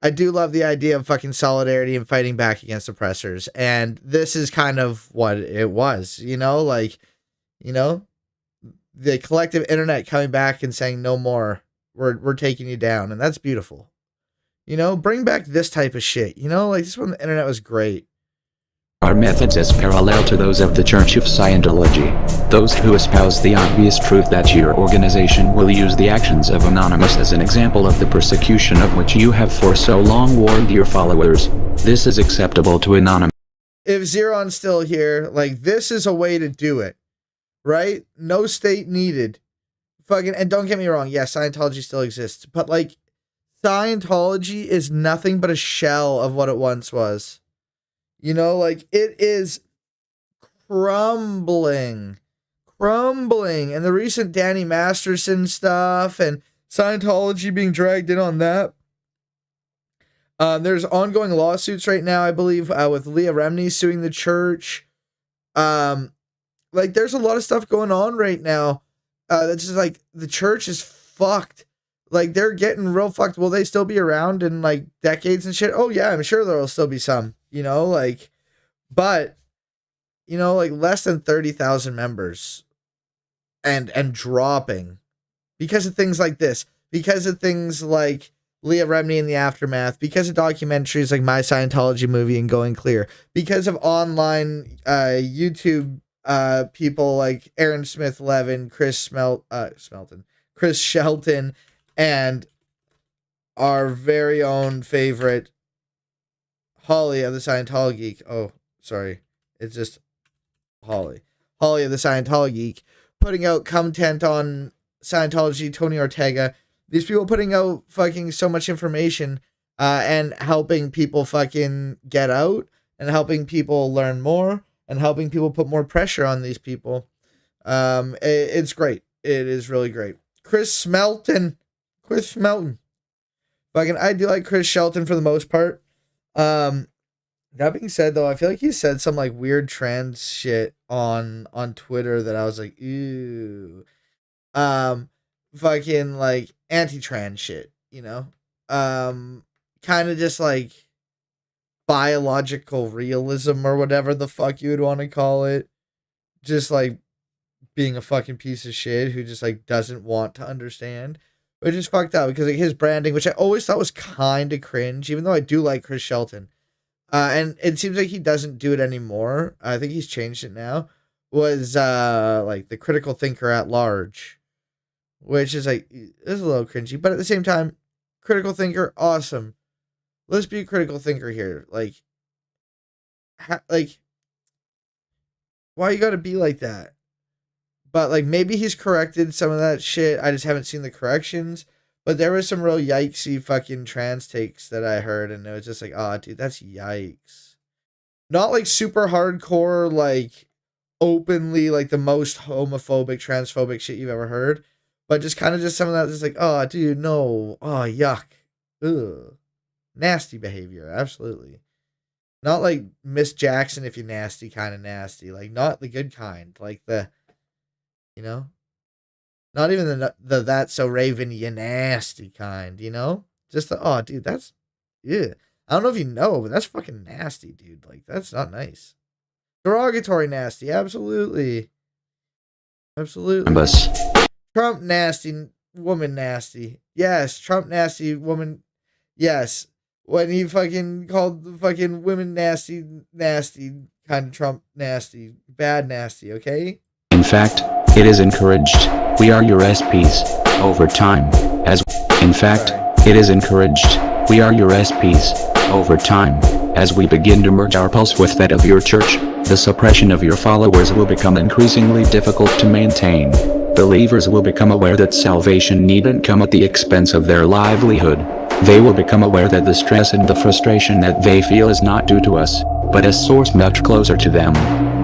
I do love the idea of fucking solidarity and fighting back against oppressors. And this is kind of what it was, you know, like, you know, the collective internet coming back and saying no more. We're taking you down, and that's beautiful. You know, bring back this type of shit. You know, like this when the internet was great. Our methods as parallel to those of the Church of Scientology. Those who espouse the obvious truth that your organization will use the actions of Anonymous as an example of the persecution of which you have for so long warned your followers. This is acceptable to Anonymous. If Zeron's still here, like this is a way to do it, right? No state needed. Fucking, and don't get me wrong, yes, Scientology still exists, but like Scientology is nothing but a shell of what it once was. You know, like it is crumbling. And the recent Danny Masterson stuff and Scientology being dragged in on that. There's ongoing lawsuits right now, I believe, with Leah Remini suing the church. Like there's a lot of stuff going on right now. That's just like the church is fucked. Like they're getting real fucked. Will they still be around in like decades and shit? Oh yeah, I'm sure there will still be some. You know, like, but, you know, like less than 30,000 members and dropping because of things like this, because of things like Leah Remini in the Aftermath, because of documentaries like My Scientology Movie and Going Clear, because of online YouTube people like Aaron Smith Levin, Chris Shelton, and our very own favorite Holly of the Scientology Geek. Oh, sorry. It's just Holly. Holly of the Scientology Geek. Putting out content on Scientology, Tony Ortega. These people putting out fucking so much information and helping people fucking get out and helping people learn more and helping people put more pressure on these people. It's great. It is really great. Chris Smelton. Fucking, I do like Chris Shelton for the most part. That being said, though, I feel like he said some like weird trans shit on Twitter that I was like, ew. Fucking like anti-trans shit, you know? Kind of just like biological realism or whatever the fuck you would want to call it. Just like being a fucking piece of shit who just like doesn't want to understand. Which is fucked up because like his branding, which I always thought was kind of cringe, even though I do like Chris Shelton. And it seems like he doesn't do it anymore. I think he's changed it now. Was like the critical thinker at large, which is like is a little cringy, but at the same time, critical thinker, awesome. Let's be a critical thinker here. Like, why you gotta be like that? But like maybe he's corrected some of that shit. I just haven't seen the corrections. But there was some real yikesy fucking trans takes that I heard, and it was just like, oh, dude, that's yikes. Not like super hardcore, like openly like the most homophobic, transphobic shit you've ever heard, but just kind of just some of that just like, oh, dude, no, oh, yuck, ugh, nasty behavior, absolutely. Not like Miss Jackson if you're nasty, kind of nasty, like not the good kind, like the, you know. Not even the that's so Raven, you nasty kind, you know? Just the, oh, dude, that's, yeah. I don't know if you know, but that's fucking nasty, dude. Like, that's not nice. Derogatory nasty, absolutely. Absolutely. Trump nasty, woman nasty. Yes, Trump nasty, woman, yes. When he fucking called the fucking women nasty, kind of Trump nasty, bad nasty, okay? In fact, it is encouraged. We are your SPs, over time, as in fact, it is encouraged. We are your SPs, over time, as we begin to merge our pulse with that of your church, the suppression of your followers will become increasingly difficult to maintain. Believers will become aware that salvation needn't come at the expense of their livelihood. They will become aware that the stress and the frustration that they feel is not due to us, but a source much closer to them.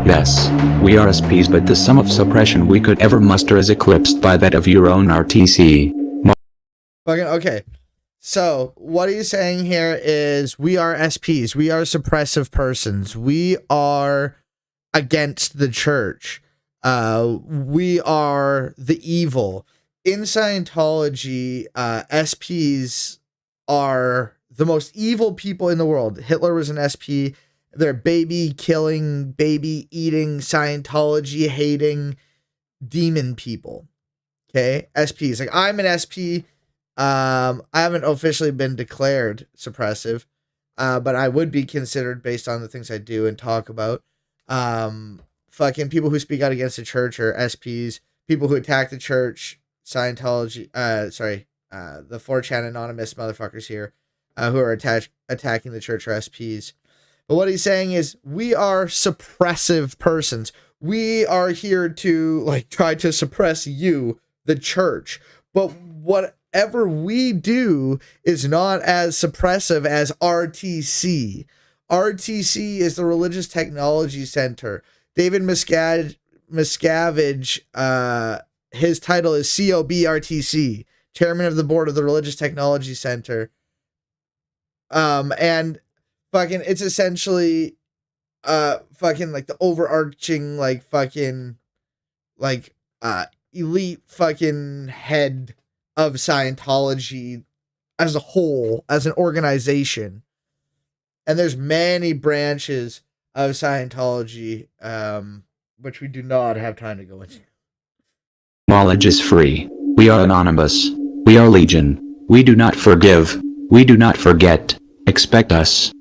Yes, we are SPs, but the sum of suppression we could ever muster is eclipsed by that of your own RTC. Okay, so what he's saying here is we are SPs. We are suppressive persons. We are against the church. We are the evil. In Scientology, SPs are the most evil people in the world. Hitler was an SP. They're baby killing, baby eating, Scientology hating demon people. Okay, SPs. Like, I'm an SP. I haven't officially been declared suppressive, but I would be considered based on the things I do and talk about. Fucking people who speak out against the church are SPs. People who attack the church, Scientology, the 4chan anonymous motherfuckers here, who are attacking the church are SPs. But what he's saying is, we are suppressive persons. We are here to, like, try to suppress you, the church. But whatever we do is not as suppressive as RTC. RTC is the Religious Technology Center. David Miscavige, his title is COBRTC, chairman of the board of the Religious Technology Center. And fucking, it's essentially, fucking, like, the overarching, like, fucking, like, elite fucking head of Scientology as a whole, as an organization. And there's many branches of Scientology, which we do not have time to go into. Knowledge is free. We are anonymous. We are legion. We do not forgive. We do not forget. Expect us.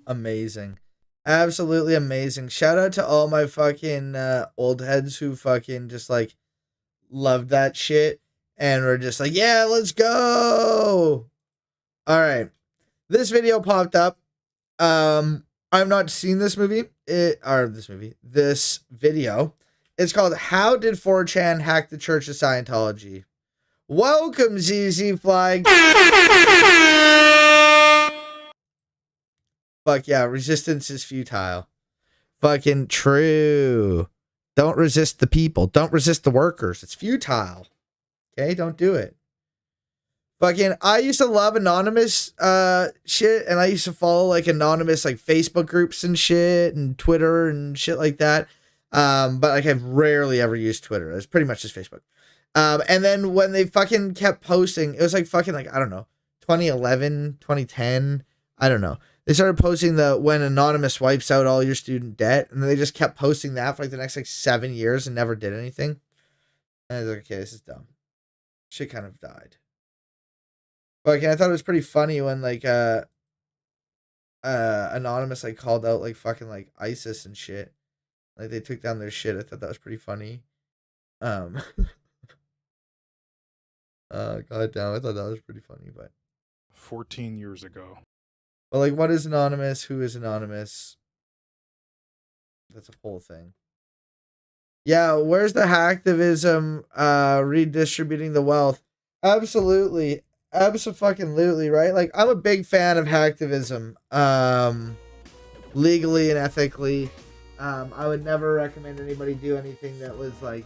Amazing. Absolutely amazing. Shout out to all my fucking old heads who fucking just, like, loved that shit. And we're just like, yeah, let's go. All right. This video popped up. I've not seen this movie. This video. It's called How Did 4chan Hack the Church of Scientology? Welcome, ZZ Flag. Fuck yeah, resistance is futile. Fucking true. Don't resist the people. Don't resist the workers. It's futile. Okay, don't do it. Fucking, I used to love anonymous shit, and I used to follow, like, anonymous, like, Facebook groups and shit, and Twitter and shit like that. But, like, I've rarely ever used Twitter. It's pretty much just Facebook. And then when they fucking kept posting, it was like fucking, like, I don't know, 2011, 2010, I don't know. They started posting the when Anonymous wipes out all your student debt, and then they just kept posting that for, like, the next, like, 7 years and never did anything. And I was like, okay, this is dumb. Shit kind of died. But I thought it was pretty funny when, like, Anonymous, like, called out, like, fucking, like, ISIS and shit. Like, they took down their shit. I thought that was pretty funny. God damn, I thought that was pretty funny, but 14 years ago. But, like, what is Anonymous? Who is Anonymous? That's a whole thing. Yeah, where's the hacktivism redistributing the wealth? Absolutely. Abso-fucking-lutely, right? Like, I'm a big fan of hacktivism. Legally and ethically. I would never recommend anybody do anything that was, like,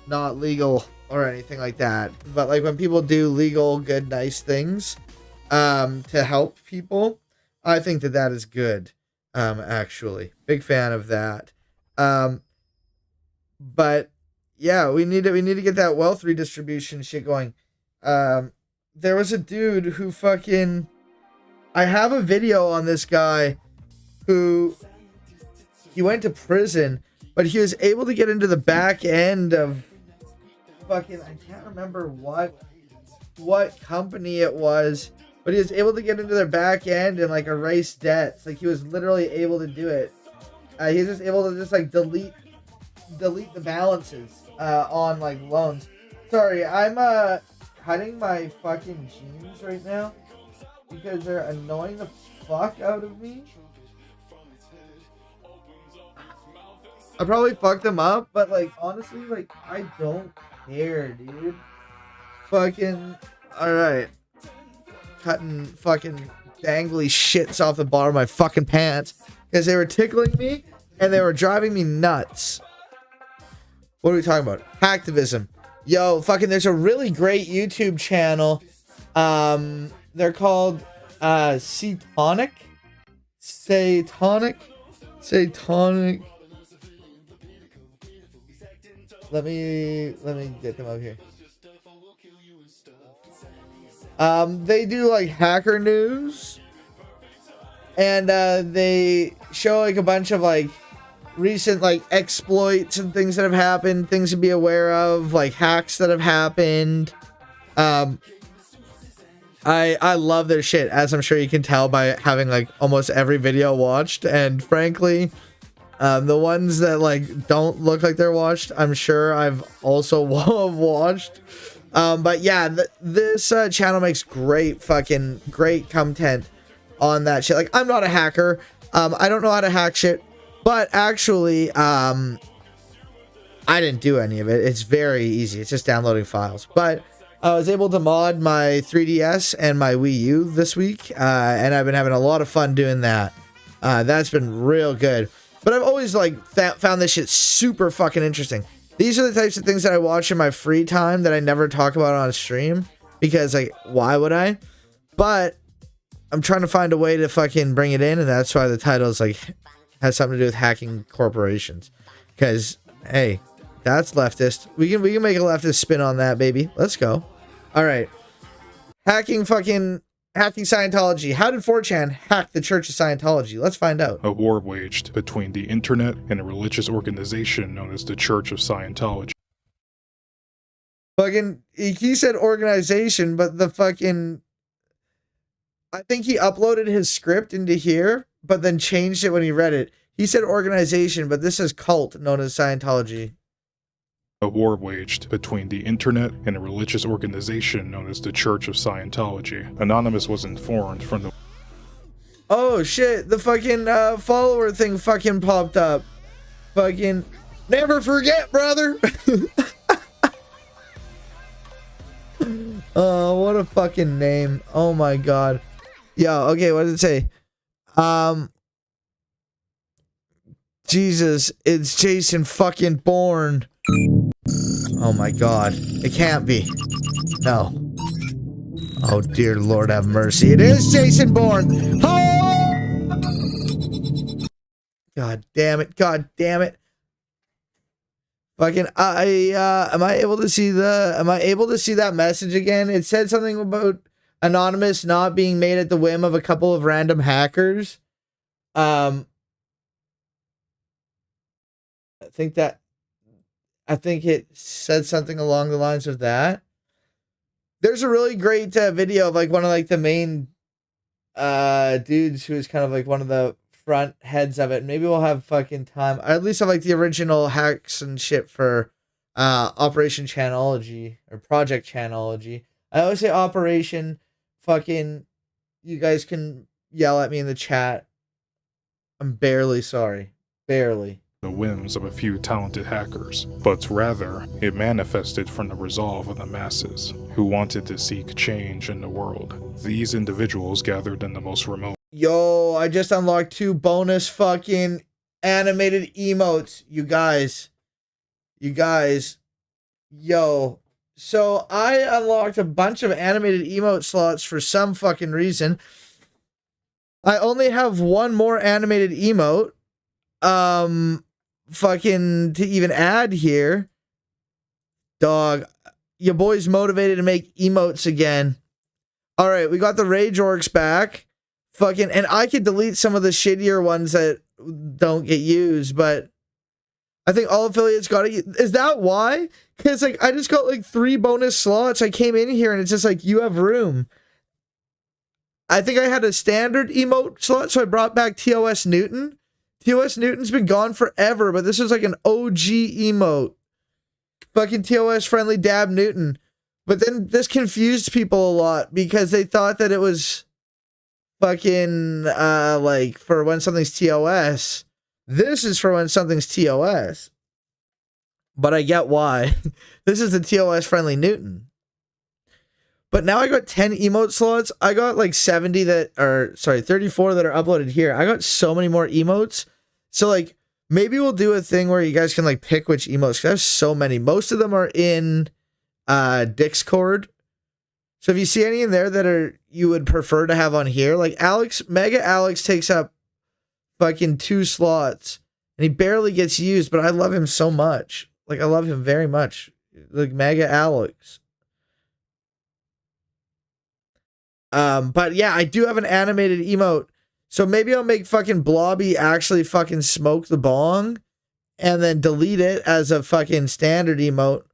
not legal or anything like that. But, like, when people do legal, good, nice things to help people, I think that that is good, actually. Big fan of that. But, yeah, we need to get that wealth redistribution shit going. There was a dude who fucking... I have a video on this guy who... He went to prison, but he was able to get into the back end of fucking... I can't remember what company it was, but he was able to get into their back end and, like, erase debts. Like, he was literally able to do it. He was just able to just, like, delete the balances on, like, loans. Sorry, I'm cutting my fucking jeans right now because they're annoying the fuck out of me. I probably fucked them up, but, like, honestly, like, I don't care, dude. Fucking, alright. Cutting fucking dangly shits off the bottom of my fucking pants because they were tickling me and they were driving me nuts. What are we talking about? Hacktivism. Yo, fucking, there's a really great YouTube channel. They're called Satanic. Satanic. Let me get them up here. They do like hacker news, and they show like a bunch of like recent like exploits and things that have happened, things to be aware of, like hacks that have happened. I love their shit, as I'm sure you can tell by having like almost every video watched, and frankly, the ones that like don't look like they're watched, I'm sure I've also watched. But yeah, this channel makes great content on that shit. Like, I'm not a hacker. I don't know how to hack shit, but actually, I didn't do any of it. It's very easy. It's just downloading files. But I was able to mod my 3DS and my Wii U this week, and I've been having a lot of fun doing that. That's been real good. But I've always like found this shit super fucking interesting. These are the types of things that I watch in my free time that I never talk about on stream, because like, why would I? But I'm trying to find a way to fucking bring it in, and that's why the title is like has something to do with hacking corporations. Because hey, that's leftist. We can make a leftist spin on that, baby. Let's go. All right, hacking Scientology. How did 4chan hack the Church of Scientology? Let's find out. A war waged between the internet and a religious organization known as the Church of Scientology. Fucking, he said organization, but the fucking, I think he uploaded his script into here, but then changed it when he read it. He said organization, but this is cult known as Scientology. A war waged between the internet and a religious organization known as the Church of Scientology. Anonymous was informed from the... Oh shit, the fucking follower thing fucking popped up. Fucking, never forget, brother. Oh, what a fucking name. Oh my god. Yo, okay, what did it say? Jesus, it's Jason fucking Bourne. Oh my god. It can't be. No. Oh dear Lord have mercy. It is Jason Bourne. Oh! God damn it. God damn it. Fucking am I able to see that message again? It said something about Anonymous not being made at the whim of a couple of random hackers. I think it said something along the lines of that. There's a really great video of like one of like the main dudes who is kind of like one of the front heads of it. Maybe we'll have fucking time. I at least have like the original hacks and shit for Operation Channelology or Project Channelology. I always say Operation. Fucking, you guys can yell at me in the chat. I'm barely sorry. Barely. The whims of a few talented hackers, but rather it manifested from the resolve of the masses who wanted to seek change in the world. These individuals gathered in the most remote. Yo, I just unlocked 2 bonus fucking animated emotes, you guys. Yo, so I unlocked a bunch of animated emote slots for some fucking reason. I only have one more animated emote. Fucking to even add here. Dog, your boy's motivated to make emotes again. All right, we got the Rage Orcs back. Fucking, and I could delete some of the shittier ones that don't get used, but I think all affiliates got it. Is that why? Because like I just got like 3 bonus slots. I came in here and it's just like, you have room. I think I had a standard emote slot, so I brought back TOS Newton. TOS Newton's been gone forever, but this is like an OG emote. Fucking TOS friendly Dab Newton. But then this confused people a lot because they thought that it was fucking like for when something's TOS. This is for when something's TOS. But I get why. This is the TOS friendly Newton. But now I got 10 emote slots. I got like 34 that are uploaded here. I got so many more emotes. So like maybe we'll do a thing where you guys can like pick which emotes, because I have so many. Most of them are in Discord. So if you see any in there that are you would prefer to have on here, like Mega Alex takes up fucking 2 slots. And he barely gets used, but I love him so much. Like, I love him very much. Like, Mega Alex. But yeah, I do have an animated emote. So maybe I'll make fucking Blobby actually fucking smoke the bong and then delete it as a fucking standard emote.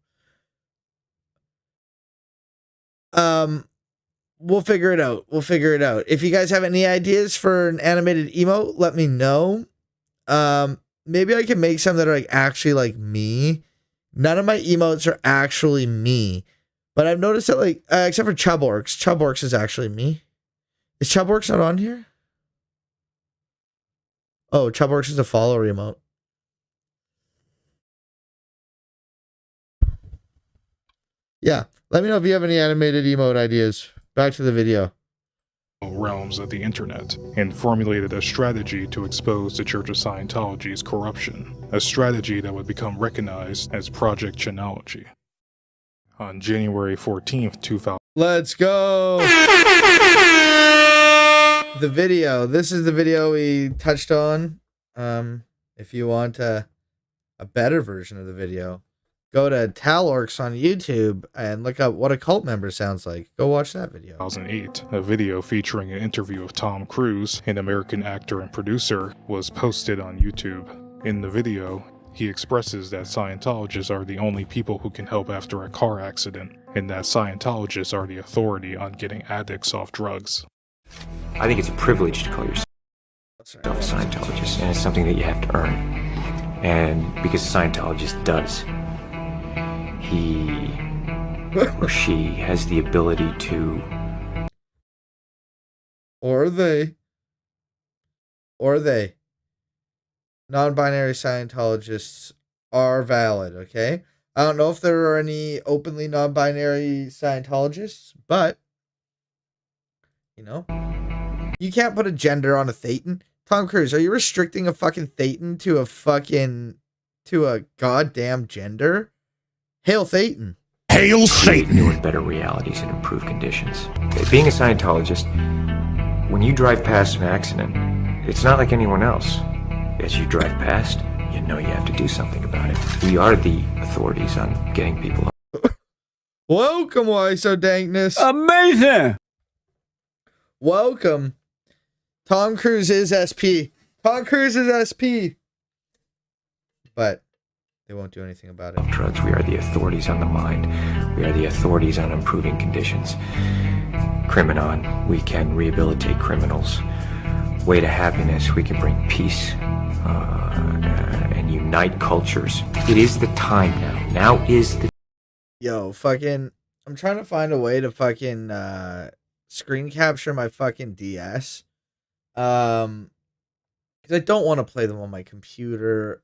We'll figure it out. We'll figure it out. If you guys have any ideas for an animated emote, let me know. Maybe I can make some that are like actually like me. None of my emotes are actually me. But I've noticed that like, except for LORX. LORX is actually me. Is LORX not on here? Oh, LORX is a follower emote. Yeah. Let me know if you have any animated emote ideas. Back to the video. Realms of the internet and formulated a strategy to expose the Church of Scientology's corruption, a strategy that would become recognized as Project Chinology. On January 14th, 2000. Let's go! The video. This is the video we touched on. If you want a better version of the video, go to LORX on YouTube and look up what a cult member sounds like. Go watch that video. 2008, a video featuring an interview of Tom Cruise, an American actor and producer, was posted on YouTube. In the video, he expresses that Scientologists are the only people who can help after a car accident, and that Scientologists are the authority on getting addicts off drugs. I think it's a privilege to call yourself a Scientologist, and it's something that you have to earn. And because a Scientologist does, he or she has the ability to, or they non-binary Scientologists are valid, okay? I don't know if there are any openly non-binary Scientologists, but you know, you can't put a gender on a Thetan. Tom Cruise, are you restricting a fucking Thetan to a goddamn gender? Hail Thetan. Hail Satan! Newer, better realities and improved conditions. Being a Scientologist, when you drive past an accident, it's not like anyone else. As you drive past, you know you have to do something about it. We are the authorities on getting people up. Welcome, Why So Dankness. Amazing! Welcome. Tom Cruise is SP. Tom Cruise is SP. But they won't do anything about it. Drugs, we are the authorities on the mind. We are the authorities on improving conditions. Criminon, we can rehabilitate criminals. Way to happiness, we can bring peace and unite cultures. It is the time now. Now is the... Yo, fucking... I'm trying to find a way to fucking screen capture my fucking DS. Because I don't want to play them on my computer.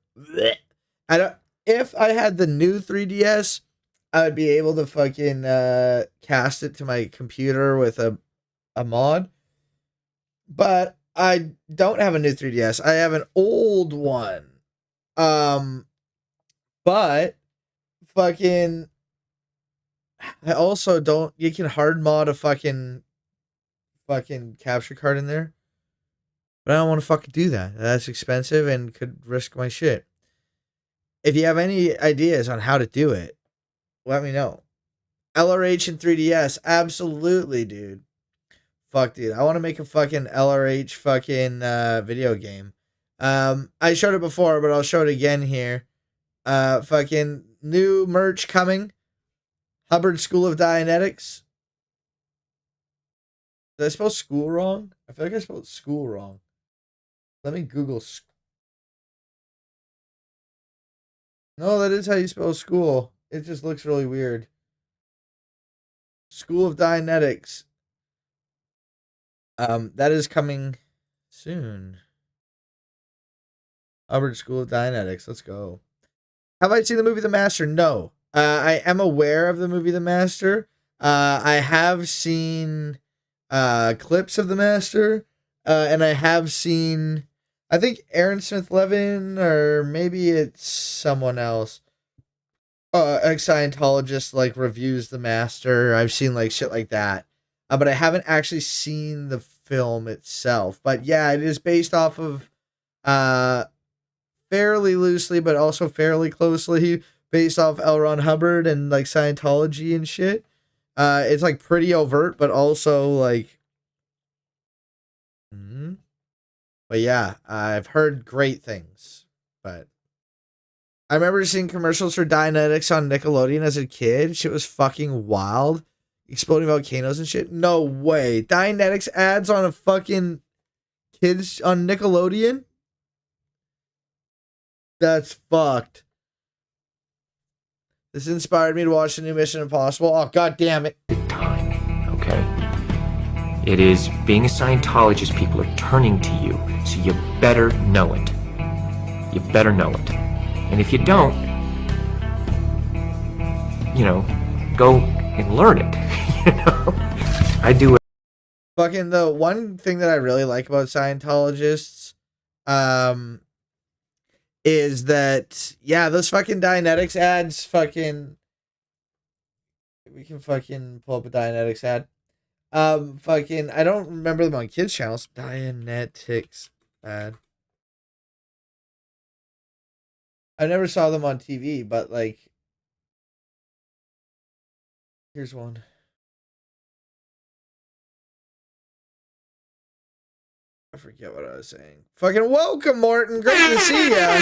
If I had the new 3DS, I would be able to fucking cast it to my computer with a mod. But I don't have a new 3DS. I have an old one. But fucking I also don't, you can hard mod a fucking capture card in there. But I don't want to fucking do that. That's expensive and could risk my shit. If you have any ideas on how to do it, let me know. LRH and 3DS, absolutely, dude. Fuck, dude. I want to make a fucking LRH fucking video game. I showed it before, but I'll show it again here. Fucking new merch coming. Hubbard School of Dianetics. Did I spell school wrong? I feel like I spelled school wrong. Let me Google. No, that is how you spell school. It just looks really weird. School of Dianetics. That is coming soon. Hubbard School of Dianetics. Let's go. Have I seen the movie The Master? No. I am aware of the movie The Master. I have seen clips of The Master. And I have seen, I think Aaron Smith Levin, or maybe it's someone else. A Scientologist like reviews The Master. I've seen like shit like that. But I haven't actually seen the film itself. But yeah, it is based off of fairly loosely, but also fairly closely based off L. Ron Hubbard and like Scientology and shit. It's like pretty overt, but also like. But yeah, I've heard great things. But I remember seeing commercials for Dianetics on Nickelodeon as a kid. Shit was fucking wild. Exploding volcanoes and shit. No way. Dianetics ads on a fucking kids on Nickelodeon? That's fucked. This inspired me to watch the new Mission Impossible. Oh, god damn it. Okay? It is being a Scientologist, people are turning to you, so you better know it. You better know it. And if you don't, you know, go and learn it. You know? I do it. Fucking the one thing that I really like about Scientologists, is that, yeah, those fucking Dianetics ads fucking, we can fucking pull up a Dianetics ad. Fucking, I don't remember them on kids channels. Dianetics ad. I never saw them on TV, but like, here's one. I forget what I was saying. Fucking welcome, Morton. Great to see ya.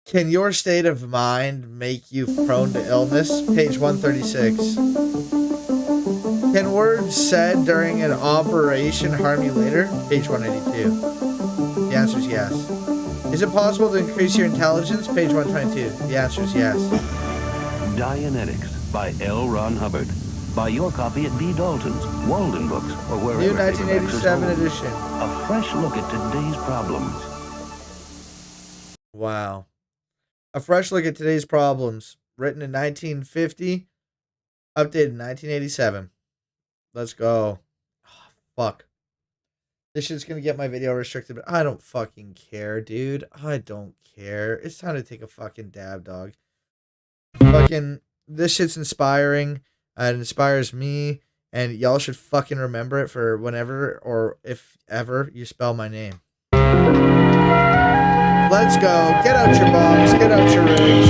Can your state of mind make you prone to illness? Page 136. Can words said during an operation harm you later? Page 182. The answer is yes. Is it possible to increase your intelligence? Page 122. The answer is yes. Dianetics by L. Ron Hubbard. Buy your copy at B. Dalton's, Walden Books, or wherever. New 1987 edition. A fresh look at today's problems. Wow. A fresh look at today's problems. Written in 1950. Updated in 1987. Let's go. Oh, fuck. This shit's gonna get my video restricted, but I don't fucking care, dude. I don't care. It's time to take a fucking dab, dog. Fucking, this shit's inspiring. It inspires me, and y'all should fucking remember it for whenever or if ever you spell my name. Let's go. Get out your bombs. Get out your rage.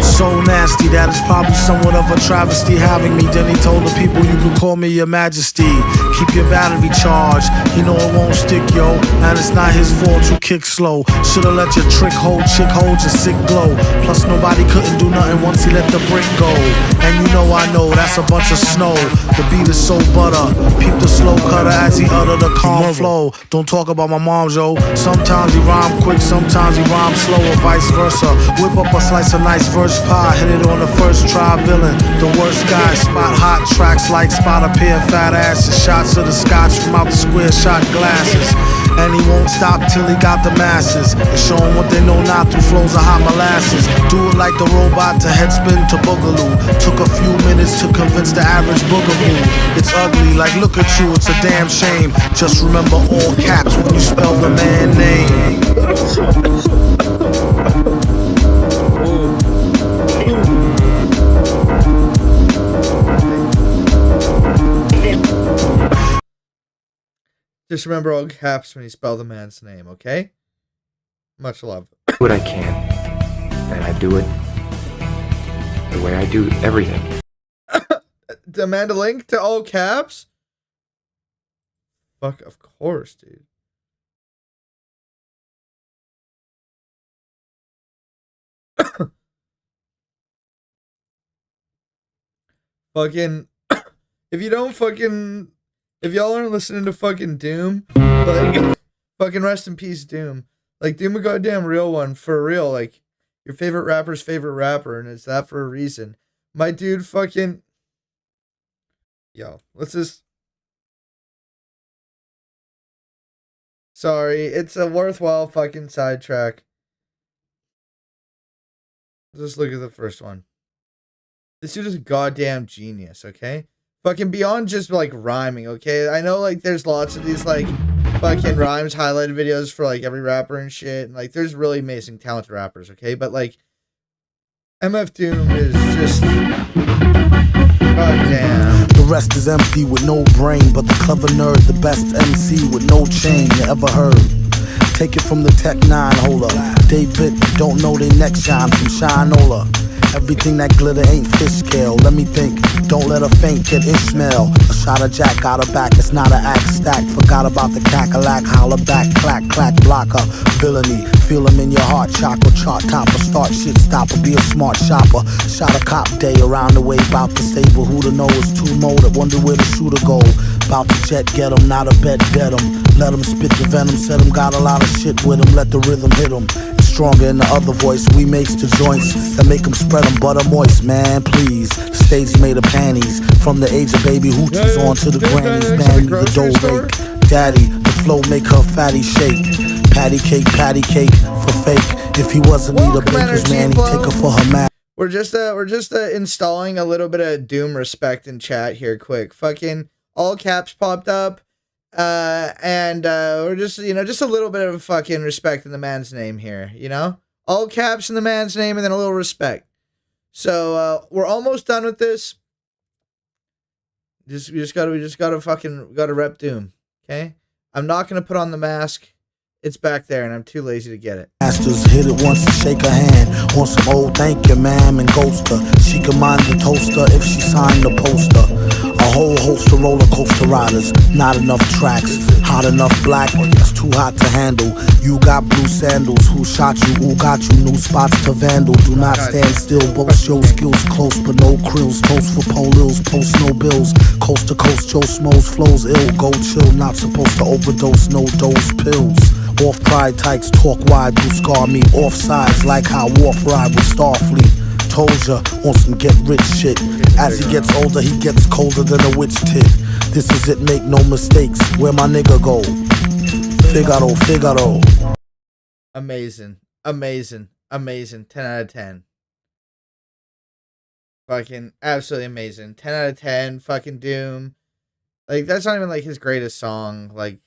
So nasty that it's probably somewhat of a travesty having me. Then he told the people you can call me your majesty. Keep your battery charged, you know it won't stick, yo. And it's not his fault you kick slow. Should've let your trick hold your sick glow. Plus nobody couldn't do nothing once he let the brick go. And you know I know that's a bunch of snow. The beat is so butter. Peep the slow cutter as he utter the calm flow. Don't talk about my mom, yo. Sometimes he rhyme quick, sometimes he rhyme slow, or vice versa. Whip up a slice of nice verse pie, hit it on the first try, villain. The worst guy, spot hot tracks like spot a pair of fat asses. Shots of the scotch from out the square shot glasses. And he won't stop till he got the masses. And show them what they know now through flows of hot molasses. Do it like the robot to headspin to boogaloo. Took a few minutes to convince the average boogaboo. It's ugly, like look at you, it's a damn shame. Just remember all caps when you spell the man name. Just remember all caps when you spell the man's name, okay? Much love. Do what I can, and I do it the way I do everything. Demand a link to all caps? Fuck, of course, dude. Fucking, if y'all aren't listening to fucking Doom, like, fucking rest in peace, Doom. Like, Doom a goddamn real one, for real. Like, your favorite rapper's favorite rapper, and it's that for a reason. My dude fucking... Yo, let's just... Sorry, it's a worthwhile fucking sidetrack. Just look at the first one. This dude is a goddamn genius, okay? Fucking beyond just like rhyming, okay? I know like there's lots of these like fucking rhymes highlighted videos for like every rapper and shit. And like there's really amazing talented rappers, okay? But like MF Doom is just goddamn. The rest is empty with no brain, but the clever nerd, the best MC with no chain you ever heard. Take it from the Tech 9 holder. David don't know they neck shine from Shinola. Everything that glitter ain't fish scale. Let me think, don't let her faint, kid Ishmael. A shot of Jack got her back, it's not an act stack. Forgot about the cackalack, holler back, clack, clack, blocker. Villainy, feel him in your heart, chakra, chart topper. Start shit stopper, be a smart shopper. Shot a cop day around the way, bout the stable. Who to know is too molded, wonder where the shooter go. Bout to jet, get him, not a bet, dead him. Let him spit the venom, said him, got a lot of shit with him. Let the rhythm hit him. Stronger in the other voice, we makes the joints that make them spread them butter moist, man, please. Stage made of panties, from the age of baby hoochies on to the grannies, man, the dough rake. Daddy, the flow make her fatty shake. Patty cake for fake. If he wasn't me, the baker's man, he'd take her for her man. We're just installing a little bit of Doom respect in chat here quick. Fucking all caps popped up. And we're just, you know, just a little bit of fucking respect in the man's name here, you know? All caps in the man's name and then a little respect. So, we're almost done with this. We just gotta rep Doom, okay? I'm not gonna put on the mask. It's back there and I'm too lazy to get it. Masters hit it once and shake her hand. Want some old thank you, ma'am, and ghost her. She can mind the toaster if she signed the poster. A whole host of roller coaster riders. Not enough tracks. Hot enough black, it's too hot to handle. You got blue sandals. Who shot you? Who got you? New spots to vandal. Do not stand still. Boast your skills close, but no krills. Toast for polils. Post no bills. Coast to coast, Joe Smoes flows ill. Go chill. Not supposed to overdose. No dose pills. Off pride tykes talk wide, do scar me. Off sides like how Warp ride with Starfleet. Told ya, on some get rich shit. As he gets older, he gets colder than a witch tit. This is it, make no mistakes. Where my nigga go? Figaro. Amazing. 10 out of 10. Fucking absolutely amazing. 10 out of 10. Fucking Doom. Like, that's not even like his greatest song. Like,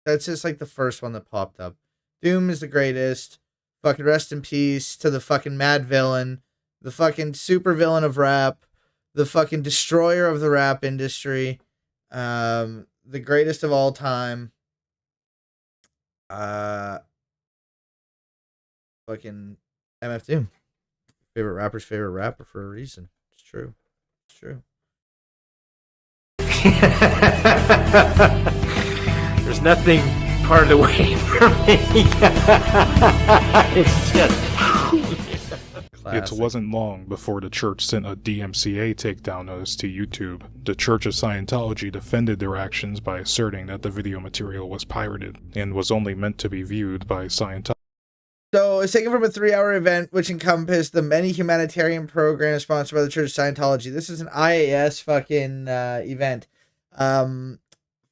that's just like the first one that popped up. Doom is the greatest. Fucking rest in peace to the fucking mad villain. The fucking super villain of rap. The fucking destroyer of the rap industry. The greatest of all time. Fucking MF Doom. Favorite rapper's favorite rapper for a reason. It's true. It's true. There's nothing part of the way for me. It's just... It wasn't long before the church sent a DMCA takedown notice to YouTube. The Church of Scientology defended their actions by asserting that the video material was pirated and was only meant to be viewed by Scientology. So it's taken from a 3-hour event which encompassed the many humanitarian programs sponsored by the Church of Scientology. This is an IAS fucking event.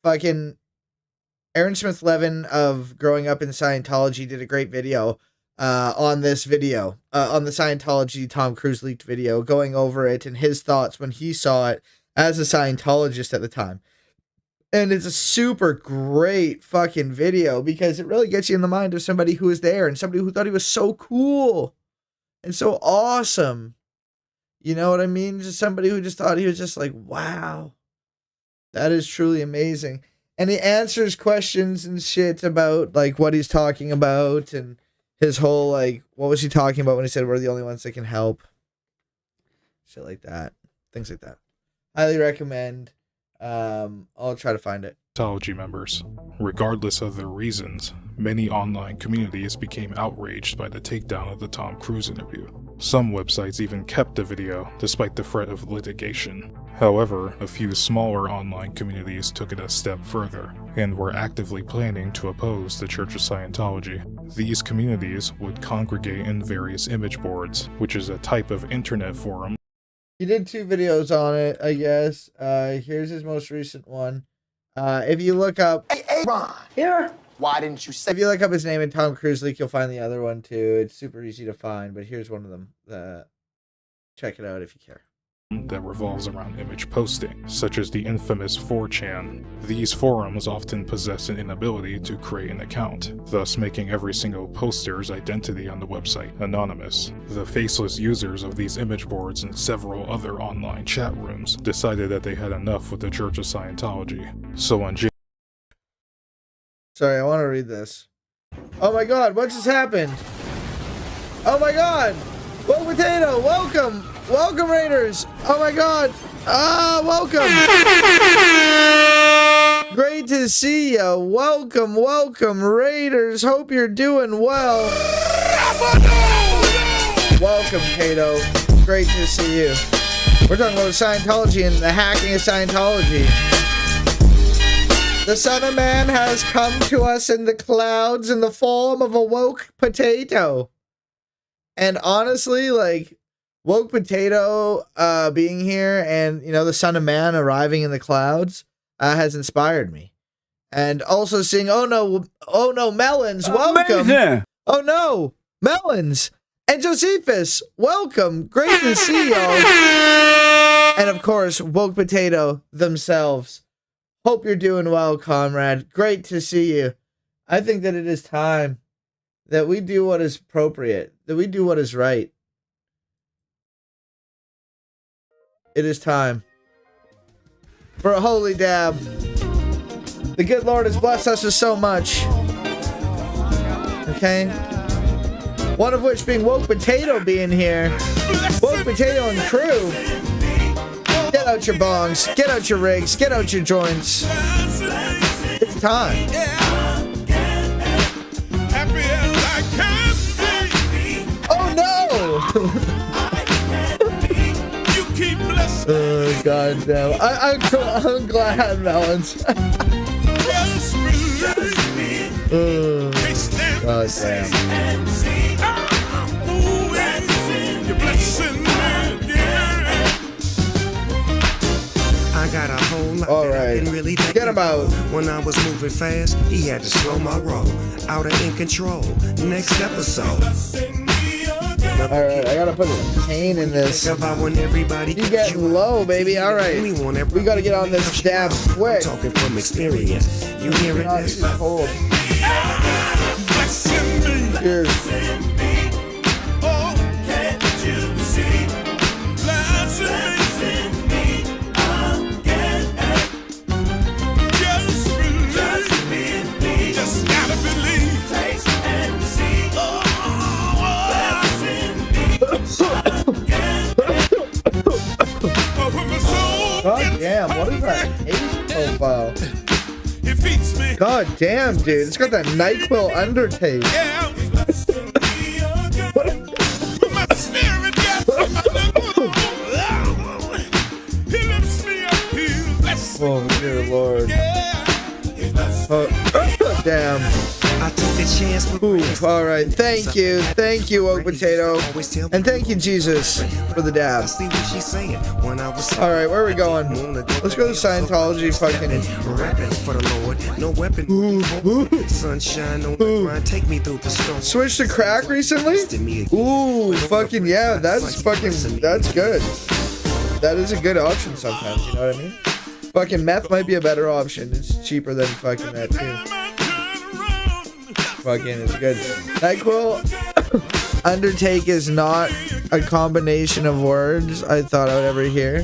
Fucking Aaron Smith Levin of Growing Up in Scientology did a great video on this video, on the Scientology Tom Cruise leaked video, going over it and his thoughts when he saw it as a Scientologist at the time. And it's a super great fucking video because it really gets you in the mind of somebody who was there and somebody who thought he was so cool and so awesome. You know what I mean? Just somebody who just thought he was just like, wow, that is truly amazing. And he answers questions and shit about like what he's talking about and his whole like, what was he talking about when he said we're the only ones that can help? Shit like that. Things like that. Highly recommend. I'll try to find it. Scientology members. Regardless of their reasons, many online communities became outraged by the takedown of the Tom Cruise interview. Some websites even kept the video, despite the threat of litigation. However, a few smaller online communities took it a step further, and were actively planning to oppose the Church of Scientology. These communities would congregate in various image boards, which is a type of internet forum. He did 2 videos on it, I guess. Here's his most recent one. If you look up... Hey, Ron, here? Why didn't you say... If you look up his name in Tom Cruise leak, you'll find the other one too. It's super easy to find, but here's one of them. Check it out if you care. that revolves around image posting, such as the infamous 4chan. These forums often possess an inability to create an account, thus making every single poster's identity on the website anonymous. The faceless users of these image boards and several other online chat rooms decided that they had enough with the Church of Scientology. So on Sorry, I want to read this. Oh my god, what just happened? Oh my god! Whoa, Potato, welcome! Welcome, Raiders! Oh my god! Ah, welcome! Great to see ya! Welcome, welcome, Raiders! Hope you're doing well! Welcome, Kato. Great to see you. We're talking about Scientology and the hacking of Scientology. The Son of Man has come to us in the clouds in the form of a woke potato. And honestly, like, woke potato being here and, you know, the Son of Man arriving in the clouds has inspired me. And also seeing, oh no, Melons, welcome. Amazing. Oh no, Melons and Josephus, welcome. Great to see y'all. And of course, woke potato themselves. Hope you're doing well, comrade. Great to see you. I think that it is time that we do what is appropriate, that we do what is right. It is time for a holy dab. The good Lord has blessed us with so much. Okay? One of which being Woke Potato being here. Woke Potato and crew. Get out your bongs, get out your rigs, get out your joints. It's time. Oh no! Oh god damn. I'm glad, Melons. Oh, god damn. I got a whole lot all that right. I didn't really think Get him out. When I was moving fast, he had to slow my roll. Out of in control. Next episode. Alright, I gotta put some pain in this. You getting low, baby. Alright. We gotta get on this dab quick. I'm talking from experience. You hearing this? Hold. Cheers. God damn, what is that taste profile? God damn, dude, it's got that NyQuil undertaste. Oh, dear Lord. Damn. I took the chance. Ooh, all right. Thank you, Woke Potato, and thank you, Jesus, for the dab. All right, where are we going? Let's go to Scientology. Fucking. Sunshine on the grind, take me through the storm. Switched to crack recently? Ooh, fucking yeah. That's good. That is a good option sometimes. You know what I mean? Fucking meth might be a better option. It's cheaper than fucking that too. Fucking it's good. NyQuil undertake is not a combination of words I thought I would ever hear.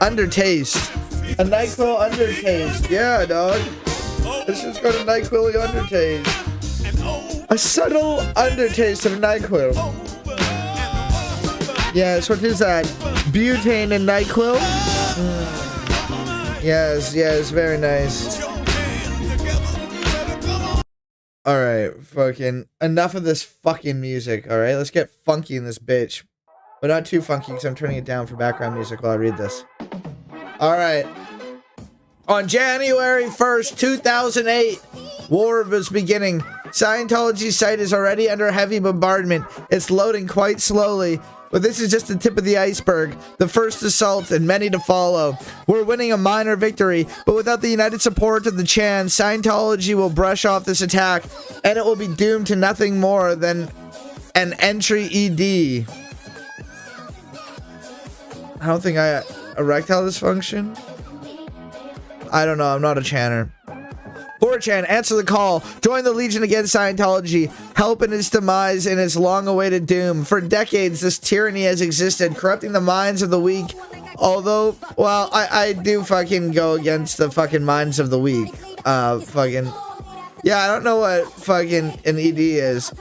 Undertaste. A NyQuil undertaste. Yeah, dog. Let's just go to NyQuil undertaste. A subtle undertaste of NyQuil. Yes, what is that? Butane and NyQuil? Yes, very nice. Alright, fucking enough of this fucking music, alright? Let's get funky in this bitch. But not too funky because I'm turning it down for background music while I read this. Alright. On January 1st, 2008, war was beginning. Scientology's site is already under heavy bombardment. It's loading quite slowly. But this is just the tip of the iceberg, the first assault and many to follow. We're winning a minor victory, but without the united support of the Chan, Scientology will brush off this attack, and it will be doomed to nothing more than an entry ED. I don't think erectile dysfunction. I don't know. I'm not a channer. 4chan, answer the call. Join the Legion Against Scientology. Help in its demise and its long-awaited doom. For decades, this tyranny has existed, corrupting the minds of the weak. Although, well, I do fucking go against the fucking minds of the weak. Fucking... Yeah, I don't know what fucking an ED is.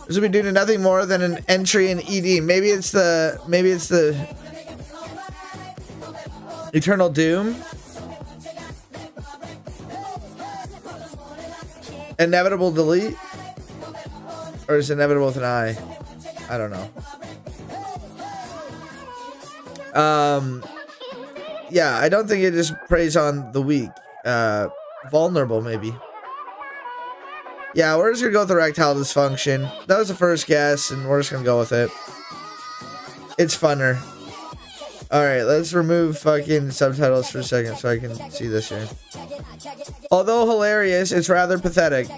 This will be due to nothing more than an entry in ED. Maybe it's the Eternal Doom. Inevitable delete? Or is inevitable with an I? I don't know. Yeah, I don't think it just preys on the weak. Vulnerable, maybe. Yeah, we're just gonna go with erectile dysfunction. That was the first guess, and we're just gonna go with it. It's funner. Alright, let's remove fucking subtitles for a second so I can see this here. Although hilarious, it's rather pathetic.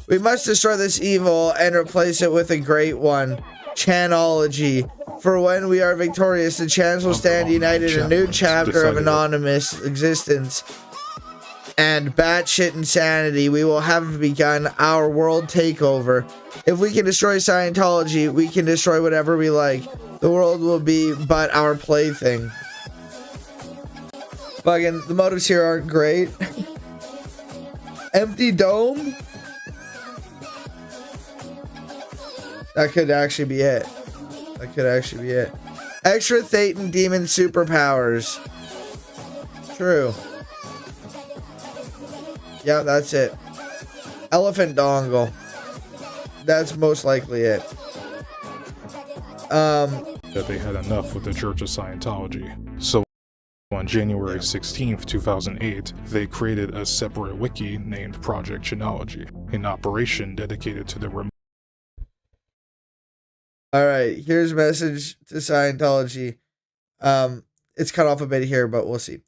We must destroy this evil and replace it with a great one. Chanology. For when we are victorious, the Chans will stand united in a new chapter of anonymous existence and batshit insanity. We will have begun our world takeover. If we can destroy Scientology, we can destroy whatever we like. The world will be but our plaything. Fucking, the motives here aren't great. Empty dome? That could actually be it. That could actually be it. Extra Thetan demon superpowers. True. Yeah, that's it. Elephant dongle. That's most likely it. That they had enough with the Church of Scientology. So on January 16th, 2008, they created a separate wiki named Project Chanology, an operation dedicated to the Alright, here's a message to Scientology. It's cut off a bit here, but we'll see.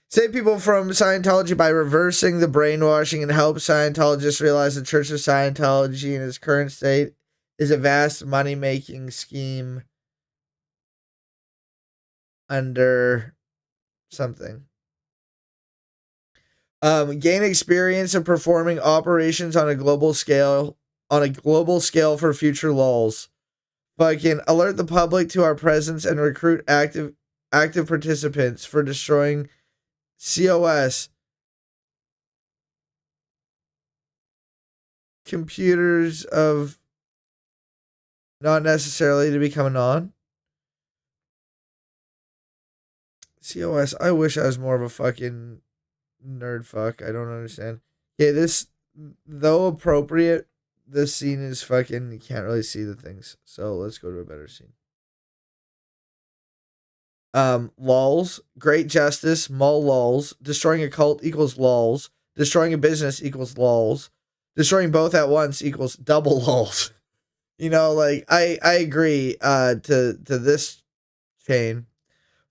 Save people from Scientology by reversing the brainwashing and help Scientologists realize the Church of Scientology in its current state is a vast money-making scheme under something. Gain experience of performing operations on a global scale for future lulls. Fucking alert the public to our presence and recruit active participants for destroying COS computers of not necessarily to become a non. COS, I wish I was more of a fucking nerd fuck. I don't understand. Okay, this, though appropriate, this scene is fucking, you can't really see the things. So let's go to a better scene. Lulls, great justice, mall lulls, destroying a cult equals lulls, destroying a business equals lulls, destroying both at once equals double lulls. You know, like, I agree, to this chain.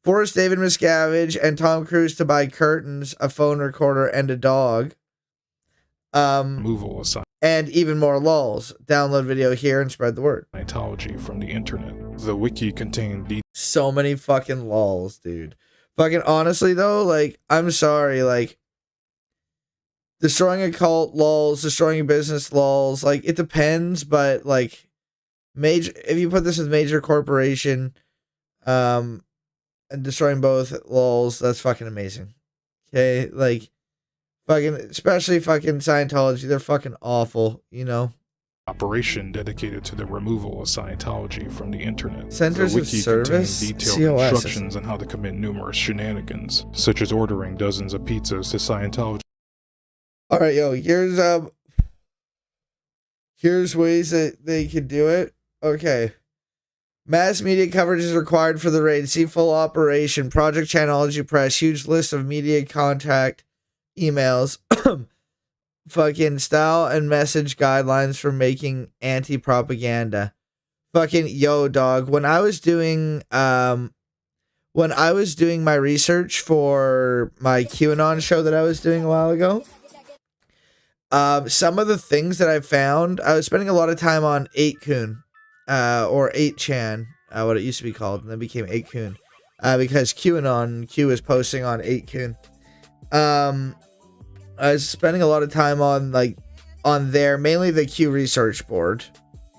Force David Miscavige and Tom Cruise to buy curtains, a phone recorder, and a dog. removal of and even more lulls. Download video here and spread the word. Scientology from the internet. The wiki contained so many fucking lulls, dude. Fucking honestly though, like, I'm sorry, like, destroying a cult lulls, destroying a business lulls, like, it depends, but like, major, if you put this with major corporation, and destroying both lulls, that's fucking amazing. Okay, like, fucking, especially fucking Scientology, they're fucking awful, you know? Operation dedicated to the removal of Scientology from the internet. Centers the of wiki Service? contains detailed COS. instructions on how to commit numerous shenanigans, such as ordering dozens of pizzas to Scientology. Alright, yo, here's ways that they could do it. Okay. Mass media coverage is required for the raid. See full operation. Project Chanology Press. Huge list of media contact emails. Fucking style and message guidelines for making anti-propaganda. Fucking yo, dog. When I was doing my research for my QAnon show that I was doing a while ago, some of the things that I found, I was spending a lot of time on 8kun, or 8chan. what it used to be called, and then became 8kun. Because Q was posting on 8kun. I was spending a lot of time on there, mainly the Q research board,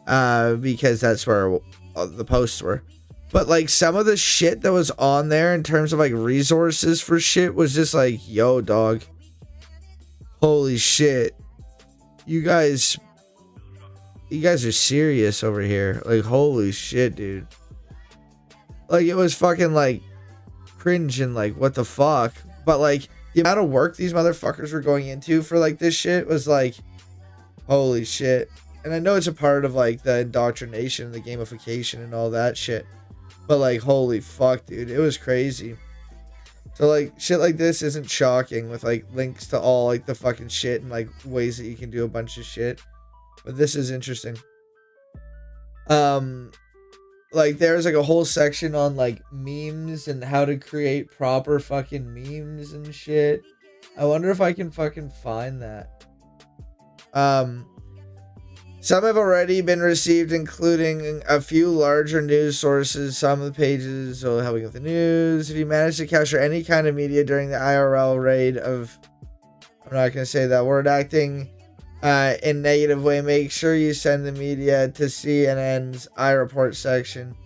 because that's where the posts were. But like some of the shit that was on there in terms of like resources for shit was just like, yo, dog, holy shit, you guys are serious over here. Like, holy shit, dude. Like, it was fucking like cringe and like, what the fuck? But like the amount of work these motherfuckers were going into for like this shit was like, holy shit. And I know it's a part of like the indoctrination, the gamification and all that shit. But like, holy fuck, dude, it was crazy. So like shit like this isn't shocking with like links to all like the fucking shit and like ways that you can do a bunch of shit. But this is interesting. Like there's like a whole section on like memes and how to create proper fucking memes and shit. I wonder if I can fucking find that. Some have already been received, including a few larger news sources. Some of the pages will help you with the news. If you manage to capture any kind of media during the IRL raid of, I'm not going to say that word, acting in negative way, make sure you send the media to CNN's iReport section.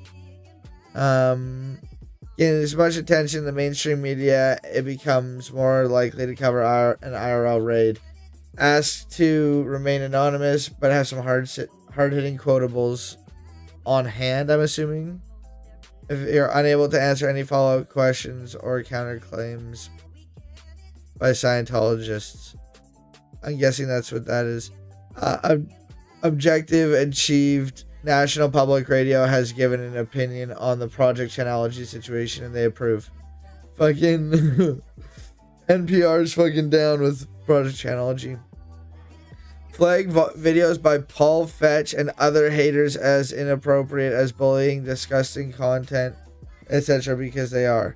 Getting as much attention in the mainstream media, it becomes more likely to cover an IRL raid. Asked to remain anonymous, but have some hard-hitting quotables on hand, I'm assuming. If you're unable to answer any follow-up questions or counterclaims by Scientologists. I'm guessing that's what that is. Objective Achieved National Public Radio has given an opinion on the Project Chanology situation, and they approve. Fucking NPR's fucking down with Project Chanology. Flag videos by Paul Fetch and other haters as inappropriate, as bullying, disgusting content, etc. because they are.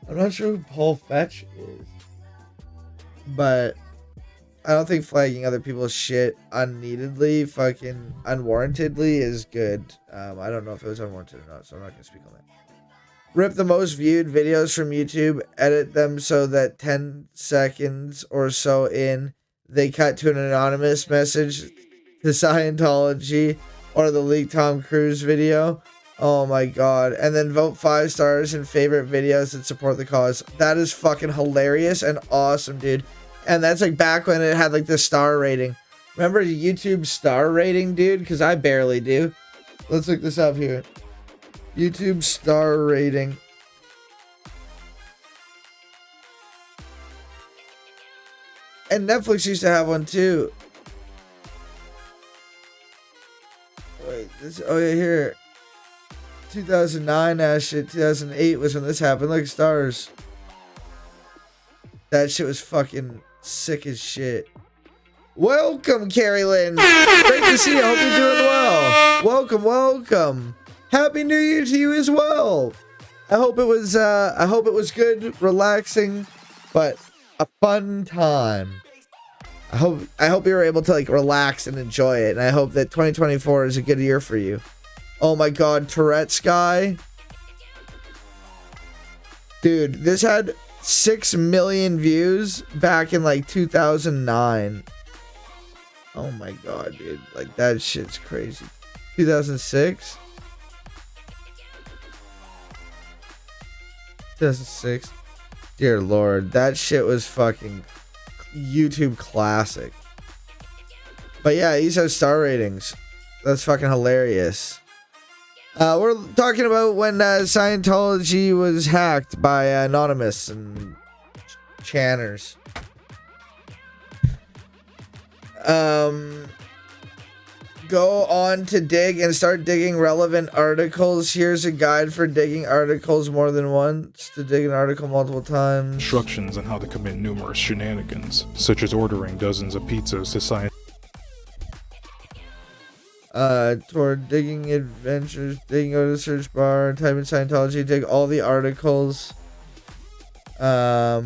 I'm not sure who Paul Fetch is, but I don't think flagging other people's shit unneededly, fucking unwarrantedly is good. I don't know if it was unwarranted or not, so I'm not going to speak on that. Rip the most viewed videos from YouTube, edit them so that 10 seconds or so in, they cut to an anonymous message to Scientology or the leaked Tom Cruise video. Oh my god. And then vote 5 stars in favorite videos that support the cause. That is fucking hilarious and awesome, dude. And that's like back when it had like the star rating. Remember YouTube star rating, dude? Because I barely do. Let's look this up here. YouTube star rating. And Netflix used to have one too. Wait, this, oh yeah, here. 2009, that shit. 2008 was when this happened. Look, stars. That shit was fucking sick as shit. Welcome, Carrie Lynn. Great to see you. I hope you're doing well. Welcome, welcome. Happy New Year to you as well. I hope it was good, relaxing, but a fun time. I hope you were able to like relax and enjoy it, and I hope that 2024 is a good year for you. Oh my god, Tourette's guy. Dude, this had 6 million views back in like 2009. Oh my god, dude. Like that shit's crazy. 2006? 2006. Dear Lord, that shit was fucking YouTube classic. But yeah, these are star ratings. That's fucking hilarious. We're talking about when Scientology was hacked by Anonymous and Channers. Go on to dig and start digging relevant articles. Here's a guide for digging articles more than once. To dig an article multiple times. Instructions on how to commit numerous shenanigans, such as ordering dozens of pizzas to Scientology. Toward digging adventures, digging, go to the search bar, type in Scientology, dig all the articles. COS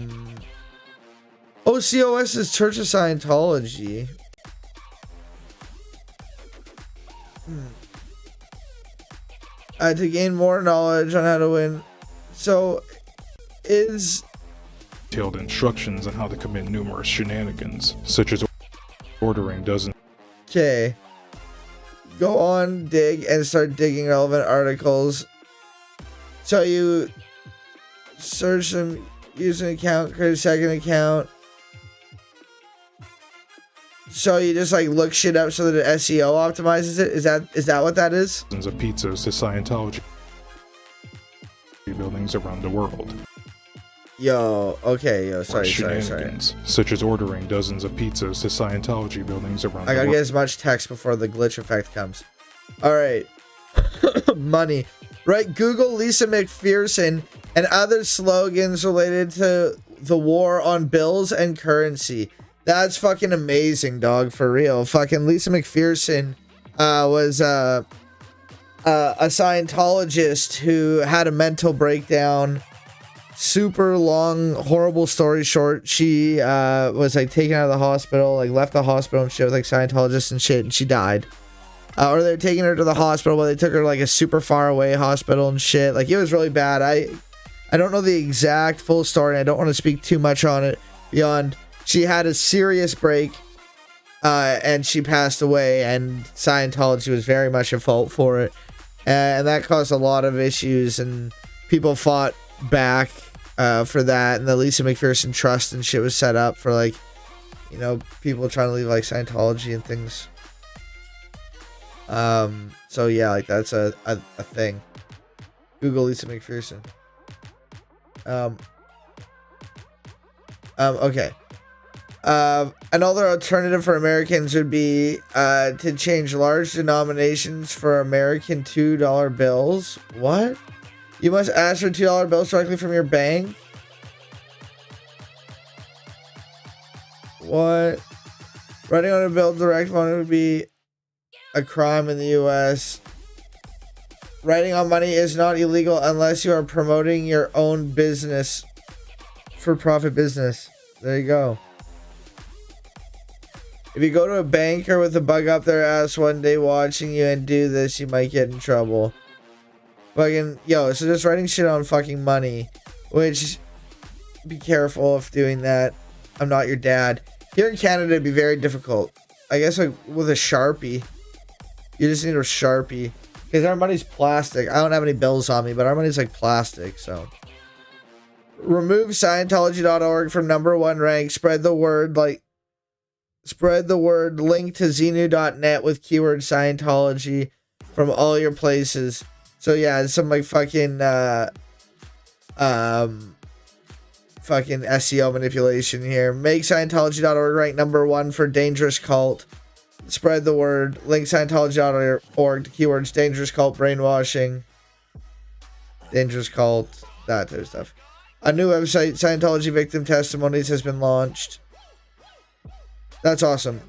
is Church of Scientology. to gain more knowledge on how to win. So, is... detailed instructions on how to commit numerous shenanigans, such as ordering dozens. Okay. Go on, dig, and start digging relevant articles. So you search them, use an account, create a second account. So you just like look shit up so that the SEO optimizes it? Is that what that is? Dozens of pizzas to Scientology buildings around the world. Yo, okay, yo, sorry. Such as ordering dozens of pizzas to Scientology buildings around the world. I gotta get as much text before the glitch effect comes. Alright. Money. Right, Google Lisa McPherson and other slogans related to the war on bills and currency. That's fucking amazing, dog, for real. Fucking Lisa McPherson was a Scientologist who had a mental breakdown. Super long, horrible story short. She was like taken out of the hospital, like left the hospital and shit with like Scientologists and shit, and she died. Or they're taking her to the hospital, but they took her to like a super far away hospital and shit. Like it was really bad. I don't know the exact full story. And I don't want to speak too much on it beyond she had a serious break and she passed away, and Scientology was very much at fault for it. And that caused a lot of issues, and people fought back for that, and the Lisa McPherson Trust and shit was set up for like, you know, people trying to leave like Scientology and things. So yeah, like that's a thing. Google Lisa McPherson. Okay. Another alternative for Americans would be to change large denominations for American $2 bills. What? You must ask for $2 bills directly from your bank? What? Writing on a bill direct loan would be a crime in the US. Writing on money is not illegal unless you are promoting your own business, for profit business. There you go. If you go to a banker with a bug up their ass one day watching you and do this, you might get in trouble. Fucking, yo, so just writing shit on fucking money, which, be careful of doing that. I'm not your dad. Here in Canada, it'd be very difficult. I guess like with a Sharpie. You just need a Sharpie. Because our money's plastic. I don't have any bills on me, but our money's like plastic, so. Remove Scientology.org from #1 rank. Spread the word, link to Xenu.net with keyword Scientology from all your places. So yeah, it's some like fucking fucking SEO manipulation here. Make Scientology.org rank #1 for dangerous cult. Spread the word. Link Scientology.org to keywords dangerous cult, brainwashing, dangerous cult, that type of stuff. A new website, Scientology Victim Testimonies, has been launched. That's awesome.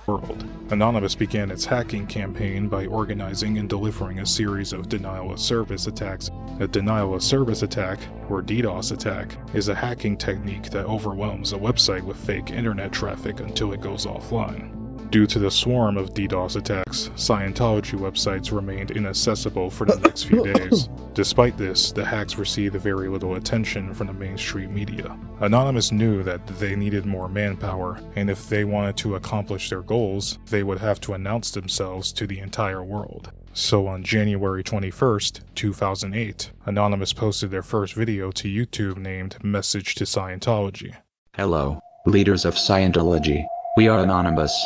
World. Anonymous began its hacking campaign by organizing and delivering a series of denial-of-service attacks. A denial-of-service attack, or DDoS attack, is a hacking technique that overwhelms a website with fake internet traffic until it goes offline. Due to the swarm of DDoS attacks, Scientology websites remained inaccessible for the next few days. Despite this, the hacks received very little attention from the mainstream media. Anonymous knew that they needed more manpower, and if they wanted to accomplish their goals, they would have to announce themselves to the entire world. So on January 21st, 2008, Anonymous posted their first video to YouTube named Message to Scientology. Hello, leaders of Scientology. We are Anonymous.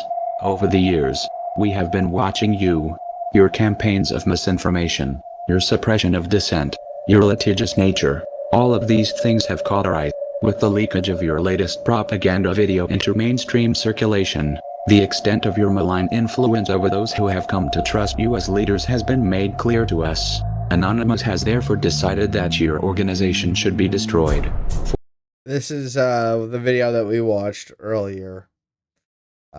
Over the years, we have been watching you, your campaigns of misinformation, your suppression of dissent, your litigious nature. All of these things have caught our eye. With the leakage of your latest propaganda video into mainstream circulation, the extent of your malign influence over those who have come to trust you as leaders has been made clear to us. Anonymous has therefore decided that your organization should be destroyed. This is the video that we watched earlier.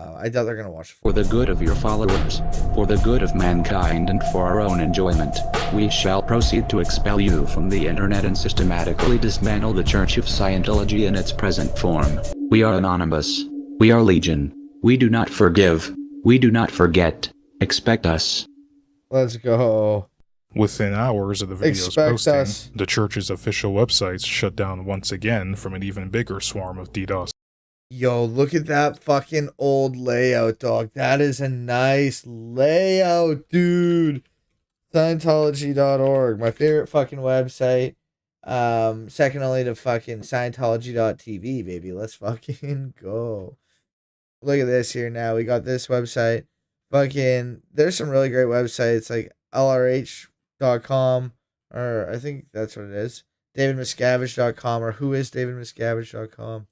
I thought they're going to watch it. For the good of your followers, for the good of mankind, and for our own enjoyment, we shall proceed to expel you from the internet and systematically dismantle the Church of Scientology in its present form. We are Anonymous. We are Legion. We do not forgive. We do not forget. Expect us. Let's go. Within hours of the video's posting, the church's official websites shut down once again from an even bigger swarm of DDoS. Yo, look at that fucking old layout, dog. That is a nice layout, dude. Scientology.org, my favorite fucking website. Second only to fucking Scientology.tv, baby. Let's fucking go. Look at this here now. We got this website. Fucking, there's some really great websites like LRH.com, or I think that's what it is. DavidMiscavige.com, or whoisDavidMiscavige.com.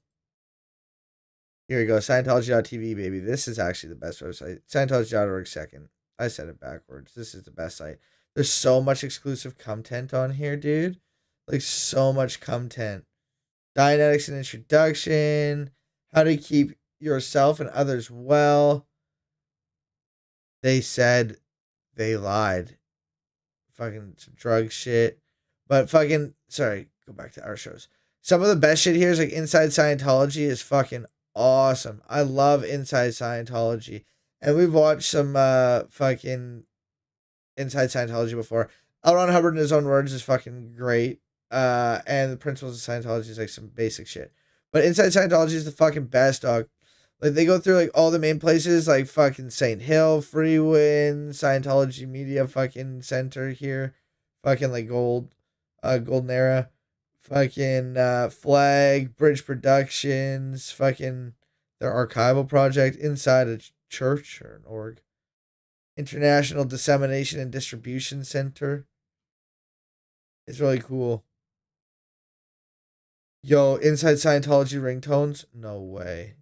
Here we go. Scientology.tv, baby. This is actually the best website. Scientology.org second. I said it backwards. This is the best site. There's so much exclusive content on here, dude. Like, so much content. Dianetics and introduction. How to keep yourself and others well. They said they lied. Fucking some drug shit. But fucking, sorry, go back to our shows. Some of the best shit here is like Inside Scientology is fucking awesome. I love Inside Scientology. And we've watched some fucking Inside Scientology before. L. Ron Hubbard, in his own words, is fucking great. And the principles of Scientology is like some basic shit. But Inside Scientology is the fucking best, dog. Like, they go through like all the main places, like fucking St. Hill, Freewin, Scientology Media fucking Center here. Fucking like Golden Era. Fucking Flag, Bridge Productions, fucking their archival project, Inside a Church or an org. International Dissemination and Distribution Center. It's really cool. Yo, Inside Scientology ringtones? No way.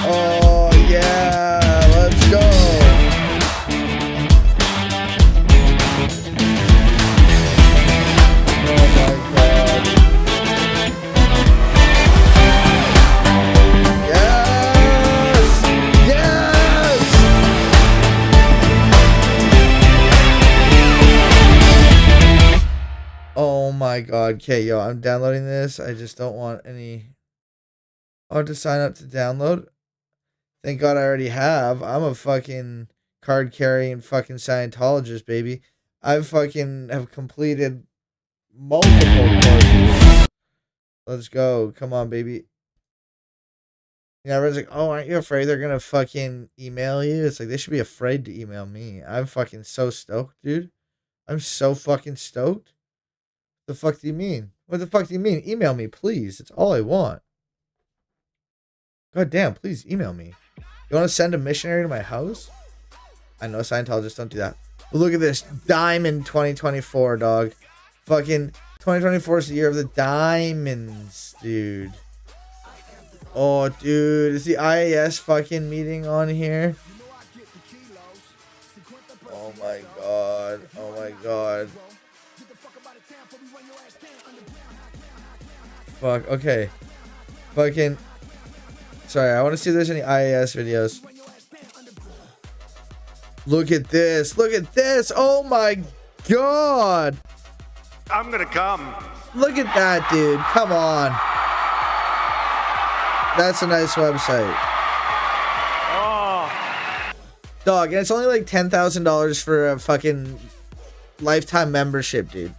Oh, yeah. Let's go. Oh my god. Okay, yo, I'm downloading this. I just don't want any... Oh, to sign up to download? Thank god I already have. I'm a fucking card-carrying fucking Scientologist, baby. I fucking have completed multiple courses. Let's go. Come on, baby. Yeah, everyone's like, oh, aren't you afraid they're gonna fucking email you? It's like, they should be afraid to email me. I'm fucking so stoked, dude. I'm so fucking stoked. The fuck do you mean? What the fuck do you mean? Email me, please. It's all I want. God damn, please email me. You want to send a missionary to my house? I know Scientologists don't do that. But look at this. Diamond 2024, dog. Fucking 2024 is the year of the diamonds, dude. Oh, dude. Is the IAS fucking meeting on here? Oh my god. Oh my god. Fuck, okay. Fucking... Sorry, I want to see if there's any IAS videos. Look at this. Look at this. Oh my god. I'm gonna come. Look at that, dude. Come on. That's a nice website. Oh. Dog, and it's only like $10,000 for a fucking lifetime membership, dude.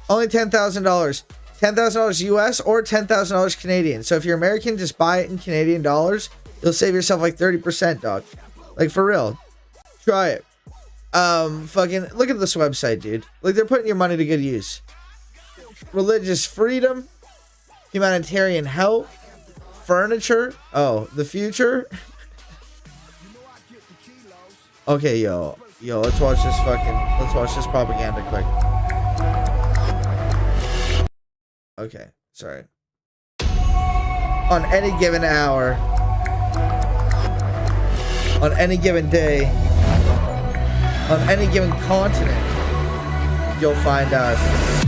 Only $10,000. $10,000 US or $10,000 Canadian. So if you're American, just buy it in Canadian dollars. You'll save yourself like 30%, dog. Like, for real. Try it. Fucking look at this website, dude. Like, they're putting your money to good use. Religious freedom, humanitarian help, furniture. Oh, the future. Okay, yo, let's watch this propaganda quick. Okay, sorry. On any given hour, on any given day, on any given continent, you'll find us.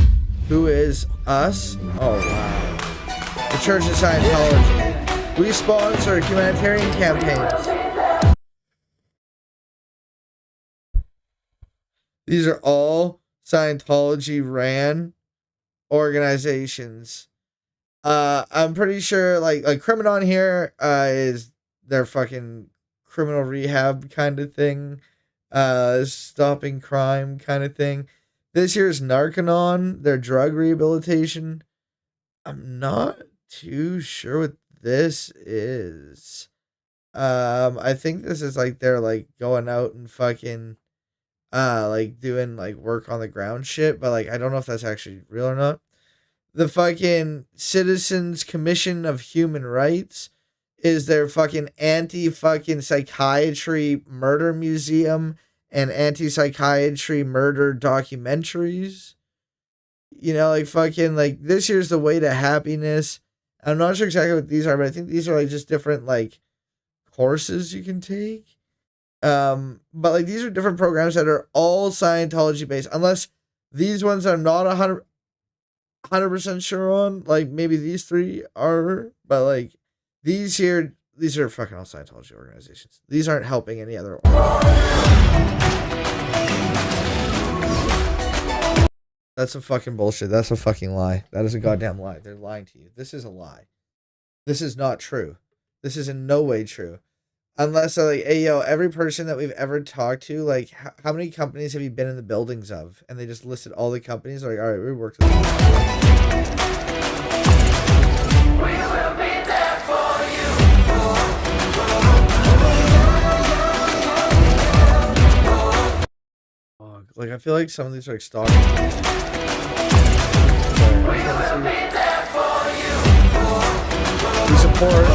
Who is us? Oh, wow. The Church of Scientology. We sponsor humanitarian campaigns. These are all Scientology ran organizations. I'm pretty sure like Crimin on here is their fucking criminal rehab kind of thing, stopping crime kind of thing. This year's Narcanon, their drug rehabilitation. I'm not too sure what this is. I think this is like they're like going out and fucking like doing like work on the ground shit, but like I don't know if that's actually real or not. The fucking Citizens Commission of Human Rights is their fucking anti-fucking psychiatry murder museum and anti-psychiatry murder documentaries. You know, like fucking like this year's The Way to Happiness. I'm not sure exactly what these are, but I think these are like just different like courses you can take. But like these are different programs that are all Scientology based, unless these ones are not 100% sure on. Like maybe these three are, but like these here, these are fucking all Scientology organizations. These aren't helping any other That's a fucking bullshit. That's a fucking lie. That is a goddamn lie. They're lying to you. This is a lie. This is not true. This is in no way true. Unless they're like, hey, yo, every person that we've ever talked to, like, how many companies have you been in the buildings of? And they just listed all the companies. Like, all right, we worked with them. We will be there for you. Oh, like, I feel like some of these are like stalking. We will be there for you. We support.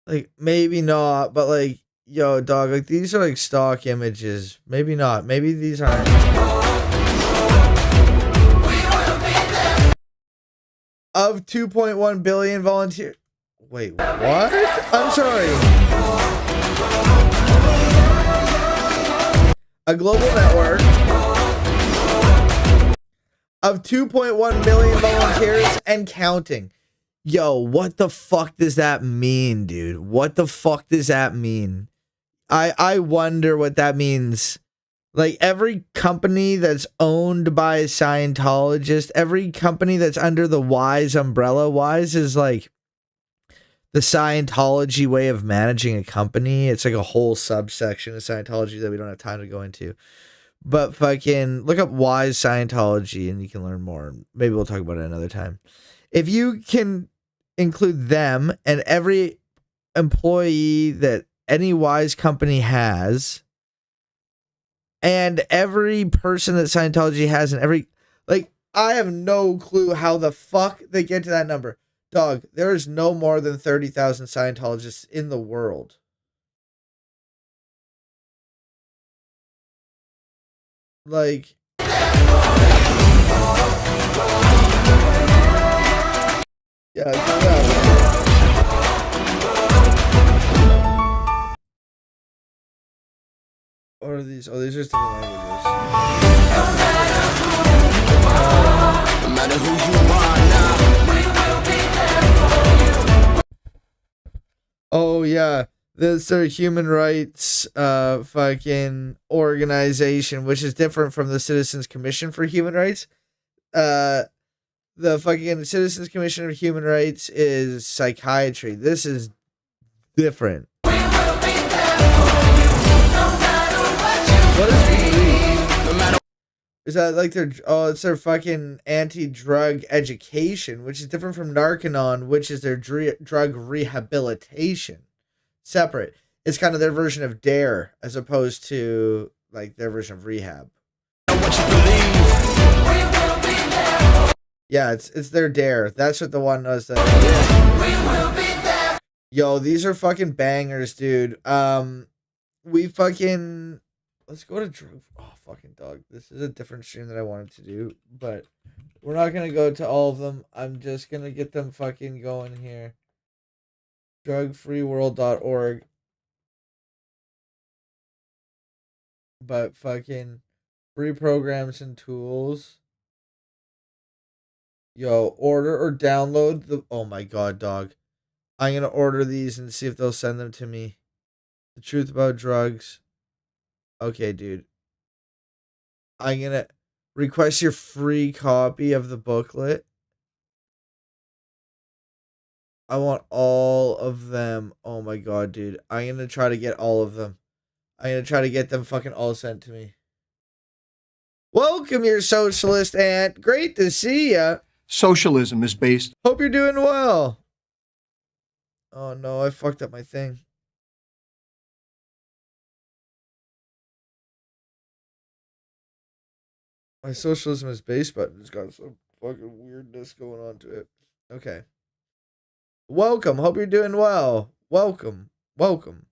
Like, maybe not, but like, yo, dog, like, these are like stock images. Maybe not. Maybe these aren't. Of 2.1 billion volunteers. Wait, what? I'm sorry. A global network of 2.1 million volunteers and counting. Yo, what the fuck does that mean, dude? What the fuck does that mean? I wonder what that means. Like, every company that's owned by a Scientologist, every company that's under the WISE umbrella, WISE is like the Scientology way of managing a company. It's like a whole subsection of Scientology that we don't have time to go into. But fucking look up WISE Scientology and you can learn more. Maybe we'll talk about it another time. If you can include them and every employee that any WISE company has, and every person that Scientology has, and every, like, I have no clue how the fuck they get to that number. Dog, there is no more than 30,000 Scientologists in the world. Like, yeah, what are these? Oh, these are just different languages. No matter who you are now, we will be there for you. Oh yeah, this is human rights fucking organization, which is different from the Citizens Commission for Human Rights. The fucking Citizens Commission of Human Rights is psychiatry. This is different. We will be there for you, no matter what you what is no matter. Is that like their it's their fucking anti-drug education, which is different from Narcanon, which is their drug rehabilitation. Separate. It's kind of their version of DARE as opposed to like their version of rehab. What you believe. We will be there. Yeah, it's their DARE. That's what the one was. We will be there. Yo, these are fucking bangers, dude. We fucking let's go to drug. Oh, fucking dog. This is a different stream that I wanted to do, but we're not gonna go to all of them. I'm just gonna get them fucking going here. Drugfreeworld.org. But fucking free programs and tools. Yo, order or download the. Oh my god, dog. I'm gonna order these and see if they'll send them to me. The truth about drugs. Okay, dude. I'm gonna request your free copy of the booklet. I want all of them. Oh my god, dude. I'm gonna try to get all of them. I'm gonna try to get them fucking all sent to me. Welcome, your socialist aunt. Great to see ya. Socialism is based. Hope you're doing well. Oh no, I fucked up my thing. My socialism is based button has got some fucking weirdness going on to it. Okay. Welcome. Hope you're doing well. Welcome. Welcome.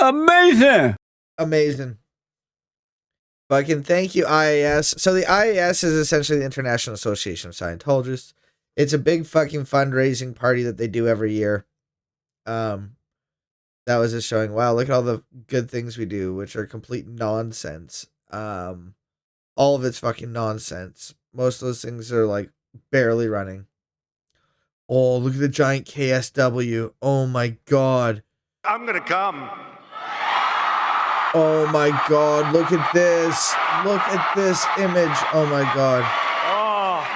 Amazing. Amazing. Fucking thank you, IAS. So the IAS is essentially the International Association of Scientologists. It's a big fucking fundraising party that they do every year. That was just showing, wow, look at all the good things we do, which are complete nonsense. All of it's fucking nonsense. Most of those things are like barely running. Oh, look at the giant KSW. Oh my god. I'm gonna come. Oh my god, look at this. Look at this image. Oh my god. Oh.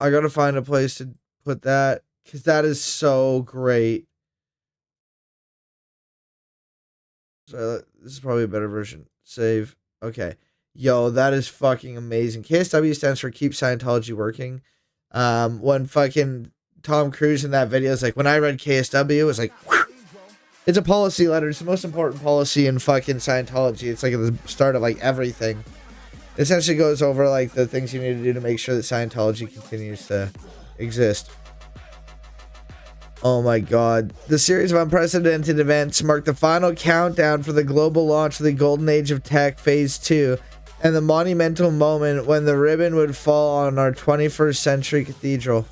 I gotta find a place to put that, because that is so great. So this is probably a better version. Save. Okay. Yo, that is fucking amazing. KSW stands for Keep Scientology Working. When fucking Tom Cruise in that video is like, when I read KSW, it was like, whew. It's a policy letter. It's the most important policy in fucking Scientology. It's like at the start of like everything. It essentially goes over like the things you need to do to make sure that Scientology continues to exist. Oh my god. The series of unprecedented events marked the final countdown for the global launch of the Golden Age of Tech Phase 2 and the monumental moment when the ribbon would fall on our 21st century cathedral.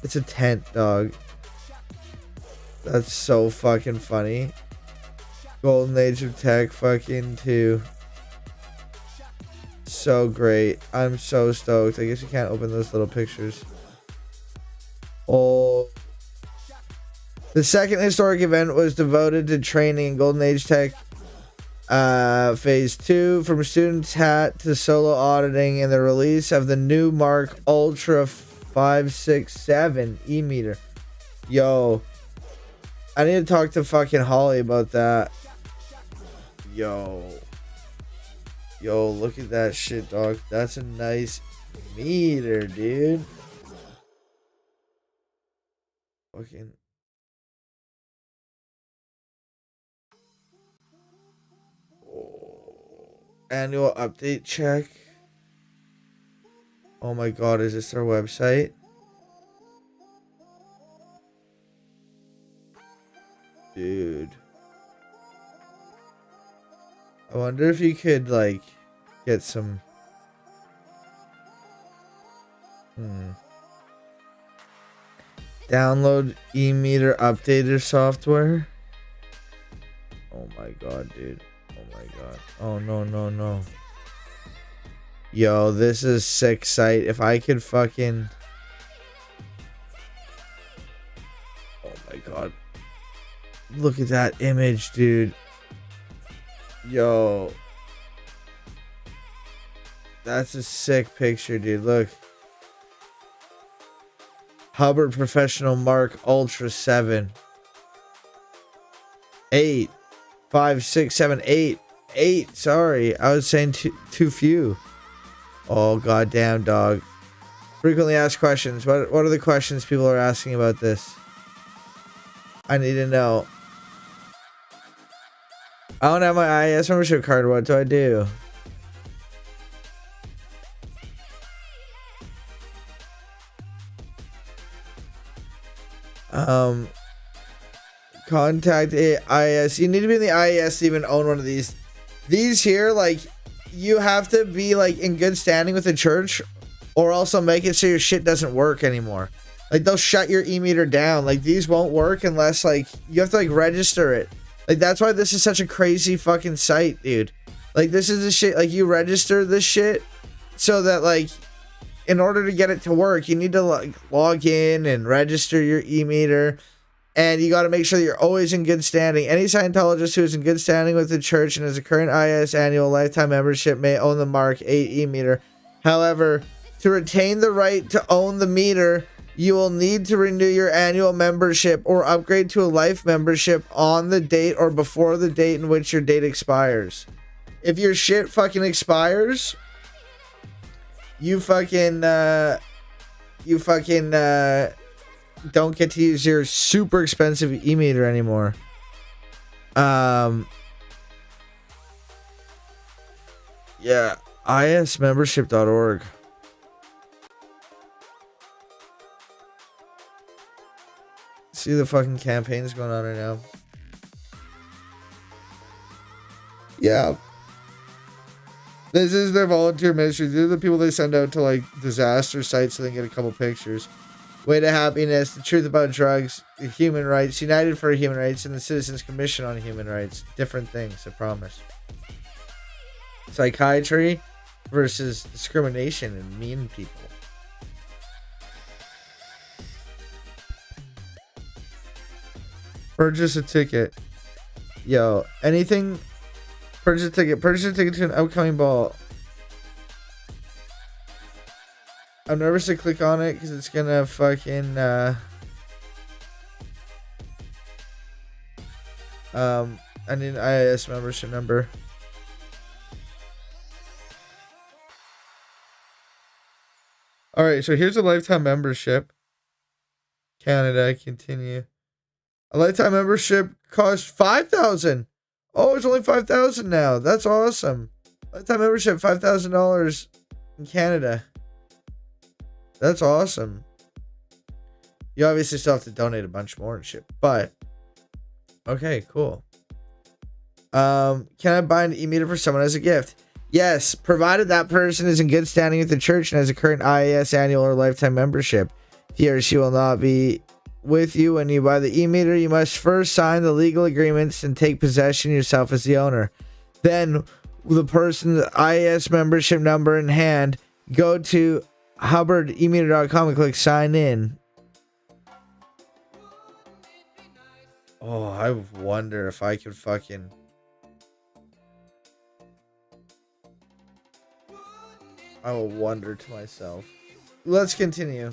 It's a tent, dog. That's so fucking funny. Golden Age of Tech fucking 2. So great. I'm so stoked. I guess you can't open those little pictures. Oh. The second historic event was devoted to training in Golden Age Tech Phase 2, from student's hat to solo auditing, and the release of the new Mark Ultra 567 E-meter. Yo. I need to talk to fucking Holly about that. Yo, look at that shit, dog. That's a nice meter, dude. Fucking. Oh. Annual update check. Oh my god, is this their website? Dude. I wonder if you could, like, get some... Download e-meter updater software? Oh my god, dude. Oh my god. Oh, no. Yo, this is sick site. If I could fucking... Oh my god. Look at that image, dude. Yo. That's a sick picture, dude. Look. Hubbard Professional Mark Ultra 7. 8. 5, 6, 7, 8. 8. Sorry. I was saying too few. Oh, goddamn, dog. Frequently asked questions. What are the questions people are asking about this? I need to know. I don't have my IS membership card. What do I do? Contact IS. You need to be in the IS to even own one of these. These here, like, you have to be like in good standing with the church, or also make it so your shit doesn't work anymore. Like, they'll shut your e-meter down. Like, these won't work unless, like, you have to, like, register it. Like, that's why this is such a crazy fucking site, dude. Like, this is the shit, like, you register this shit so that, like, in order to get it to work, you need to, like, log in and register your e-meter. And you got to make sure that you're always in good standing. Any Scientologist who is in good standing with the church and has a current IS annual lifetime membership may own the Mark 8 e-meter. However, to retain the right to own the meter, you will need to renew your annual membership or upgrade to a life membership on the date or before the date in which your date expires. If your shit fucking expires, you fucking don't get to use your super expensive e-meter anymore. Yeah, ismembership.org. See the fucking campaigns going on right now. Yeah. This is their volunteer ministry. These are the people they send out to, like, disaster sites so they can get a couple pictures. Way to Happiness, The Truth About Drugs, the Human Rights, United for Human Rights, and the Citizens Commission on Human Rights. Different things, I promise. Psychiatry versus discrimination and mean people. Purchase a ticket. Yo, anything. Purchase a ticket. Purchase a ticket to an upcoming ball. I'm nervous to click on it because it's gonna fucking I need an IIS membership number. Alright, so here's a lifetime membership. Canada, continue. A lifetime membership costs $5,000. Oh, it's only $5,000 now. That's awesome. Lifetime membership, $5,000 in Canada. That's awesome. You obviously still have to donate a bunch more and shit, but okay, cool. Can I buy an e-meter for someone as a gift? Yes, provided that person is in good standing with the church and has a current IAS annual or lifetime membership. He or she will not be with you when you buy the e-meter. You must first sign the legal agreements and take possession yourself as the owner. Then, with the person's IAS membership number in hand, go to hubbardemeter.com and click sign in. Oh, I wonder if I could fucking... I will wonder to myself. Let's continue.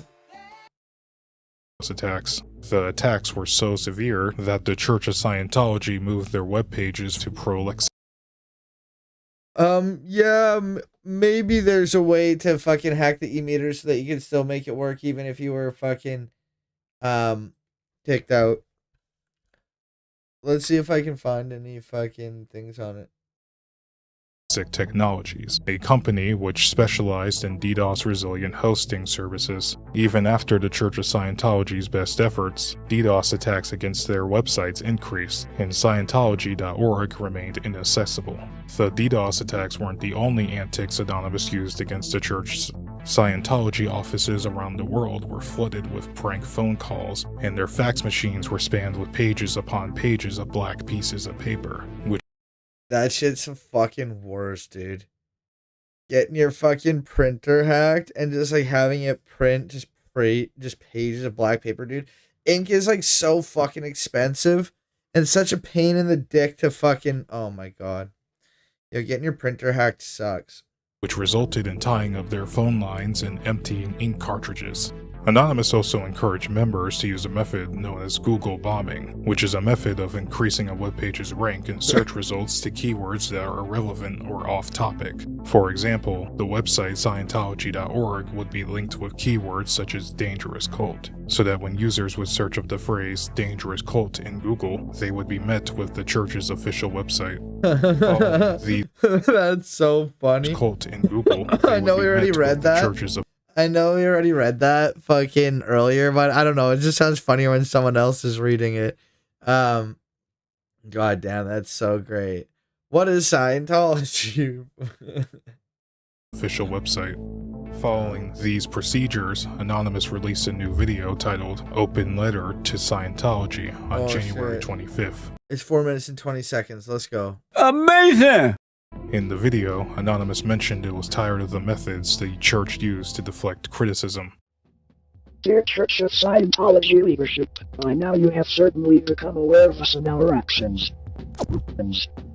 Attacks. The attacks were so severe that the Church of Scientology moved their web pages to Prolix. Yeah, maybe there's a way to fucking hack the e-meter so that you can still make it work even if you were fucking kicked out. Let's see if I can find any fucking things on it. Technologies, a company which specialized in DDoS resilient hosting services. Even after the Church of Scientology's best efforts, DDoS attacks against their websites increased, and Scientology.org remained inaccessible. The DDoS attacks weren't the only antics Anonymous used against the Church's. Scientology offices around the world were flooded with prank phone calls, and their fax machines were spammed with pages upon pages of black pieces of paper, which that shit's the fucking worst, dude. Getting your fucking printer hacked and just like having it print just pages of black paper, dude. Ink is like so fucking expensive and such a pain in the dick to fucking, oh my god. Yo, getting your printer hacked sucks. Which resulted in tying up their phone lines and emptying ink cartridges. Anonymous also encouraged members to use a method known as Google bombing, which is a method of increasing a web page's rank in search results to keywords that are irrelevant or off-topic. For example, the website Scientology.org would be linked with keywords such as dangerous cult, so that when users would search up the phrase dangerous cult in Google, they would be met with the church's official website. That's so funny. Cult in Google. I know we already read that. I know we already read that fucking earlier, but I don't know. It just sounds funnier when someone else is reading it. God damn, that's so great. What is Scientology? official website. Following these procedures, Anonymous released a new video titled Open Letter to Scientology on January 25th. It's 4 minutes and 20 seconds. Let's go. Amazing! In the video, Anonymous mentioned it was tired of the methods the church used to deflect criticism. Dear Church of Scientology leadership, by now you have certainly become aware of us and our actions.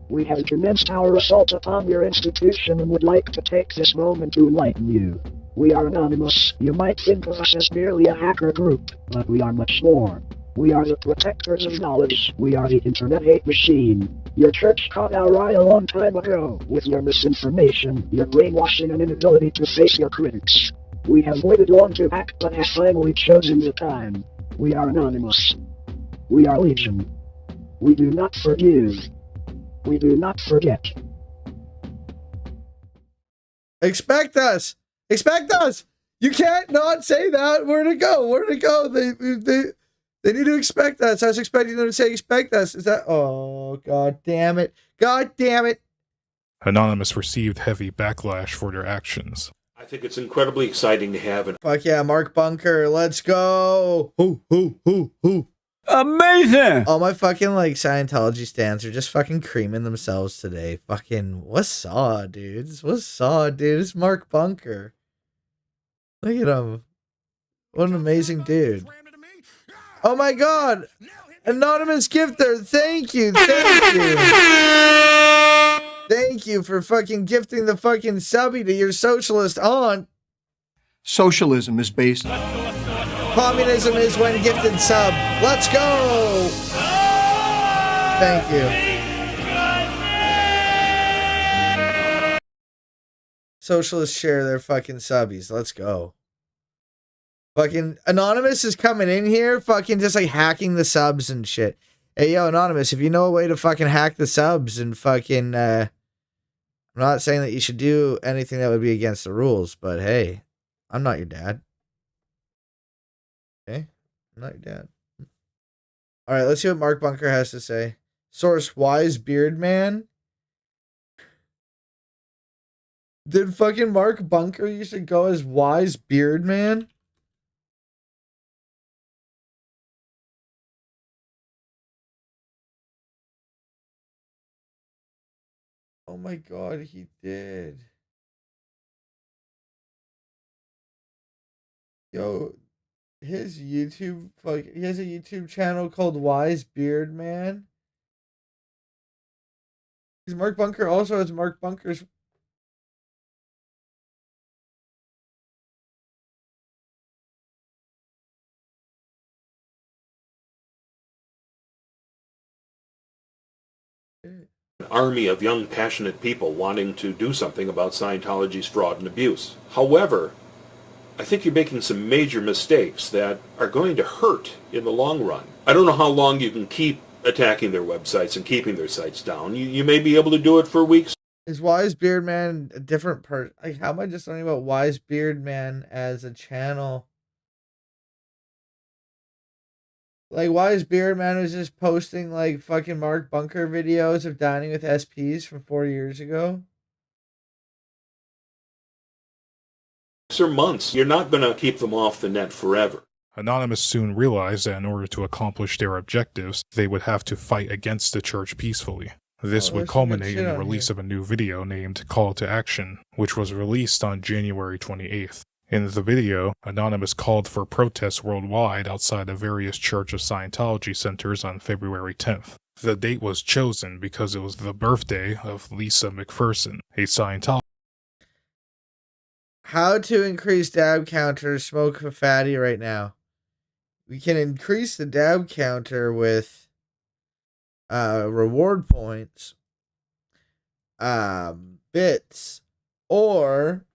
We have commenced our assault upon your institution and would like to take this moment to enlighten you. We are Anonymous. You might think of us as merely a hacker group, but we are much more. We are the protectors of knowledge. We are the Internet hate machine. Your church caught our eye a long time ago with your misinformation, your brainwashing, and inability to face your critics. We have waited long to act, but have finally chosen the time. We are Anonymous. We are Legion. We do not forgive. We do not forget. Expect us! Expect us! You can't not say that. Where'd it go? Where'd it go? They need to expect us. I was expecting them to say expect us. Is that... Oh, god damn it. God damn it. Anonymous received heavy backlash for their actions. I think it's incredibly exciting to have an... Fuck yeah, Mark Bunker. Let's go. Hoo. Amazing! All my fucking, like, Scientology stans are just fucking creaming themselves today. Fucking, what's up, dudes? What's up, dude? It's Mark Bunker. Look at him. What an amazing dude. Oh my god! Anonymous gifter, thank you, thank you! Thank you for fucking gifting the fucking subby to your socialist aunt. Socialism is based... Communism is when gifted sub. Let's go! Thank you. Socialists share their fucking subbies. Let's go. Fucking Anonymous is coming in here, fucking just like hacking the subs and shit. Hey, yo, Anonymous, if you know a way to fucking hack the subs and fucking, I'm not saying that you should do anything that would be against the rules, but hey, I'm not your dad. Okay? I'm not your dad. All right, let's see what Mark Bunker has to say. Source, Wise Beard Man. Did fucking Mark Bunker used to go as Wise Beard Man? Oh my god, he did. Yo, his YouTube, he has a YouTube channel called Wise Beard Man. Because Mark Bunker also has Mark Bunker's... An army of young, passionate people wanting to do something about Scientology's fraud and abuse. However, I think you're making some major mistakes that are going to hurt in the long run. I don't know how long you can keep attacking their websites and keeping their sites down. You may be able to do it for weeks. Is Wise Beard Man a different person? Like, how am I just learning about Wise Beard Man as a channel? Like, Wise Beard Man was just posting, like, fucking Mark Bunker videos of dining with SPs from 4 years ago. Or months. You're not going to keep them off the net forever. Anonymous soon realized that in order to accomplish their objectives, they would have to fight against the church peacefully. This would culminate in the release of a new video named Call to Action, which was released on January 28th. In the video, Anonymous called for protests worldwide outside of various Church of Scientology centers on February 10th. The date was chosen because it was the birthday of Lisa McPherson, a Scientologist. How to increase dab counter, smoke a fatty right now. We can increase the dab counter with reward points, bits, or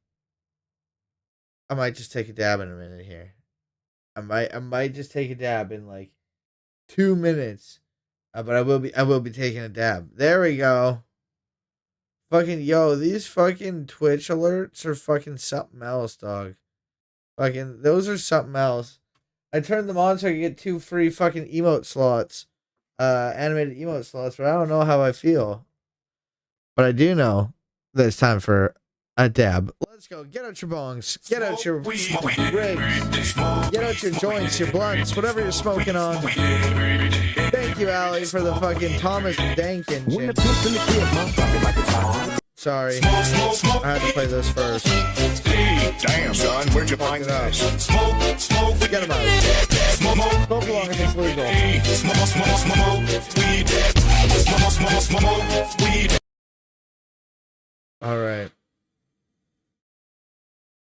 I might just take a dab in a minute here. I might just take a dab in like 2 minutes, but I will be taking a dab. There we go. Fucking yo, these fucking Twitch alerts are fucking something else, dog. Fucking those are something else. I turned them on so I could get 2 free fucking emote slots, animated emote slots, but I don't know how I feel. But I do know that it's time for a dab. Let's go. Get out your bongs. Get out your rigs. Get out your joints, your blunts, whatever you're smoking on. Thank you, Allie, for the fucking Thomas Dankin shit. Sorry. I had to play this first. Damn, son, where'd you find that? Get him out. Smoke along if it's legal. Alright.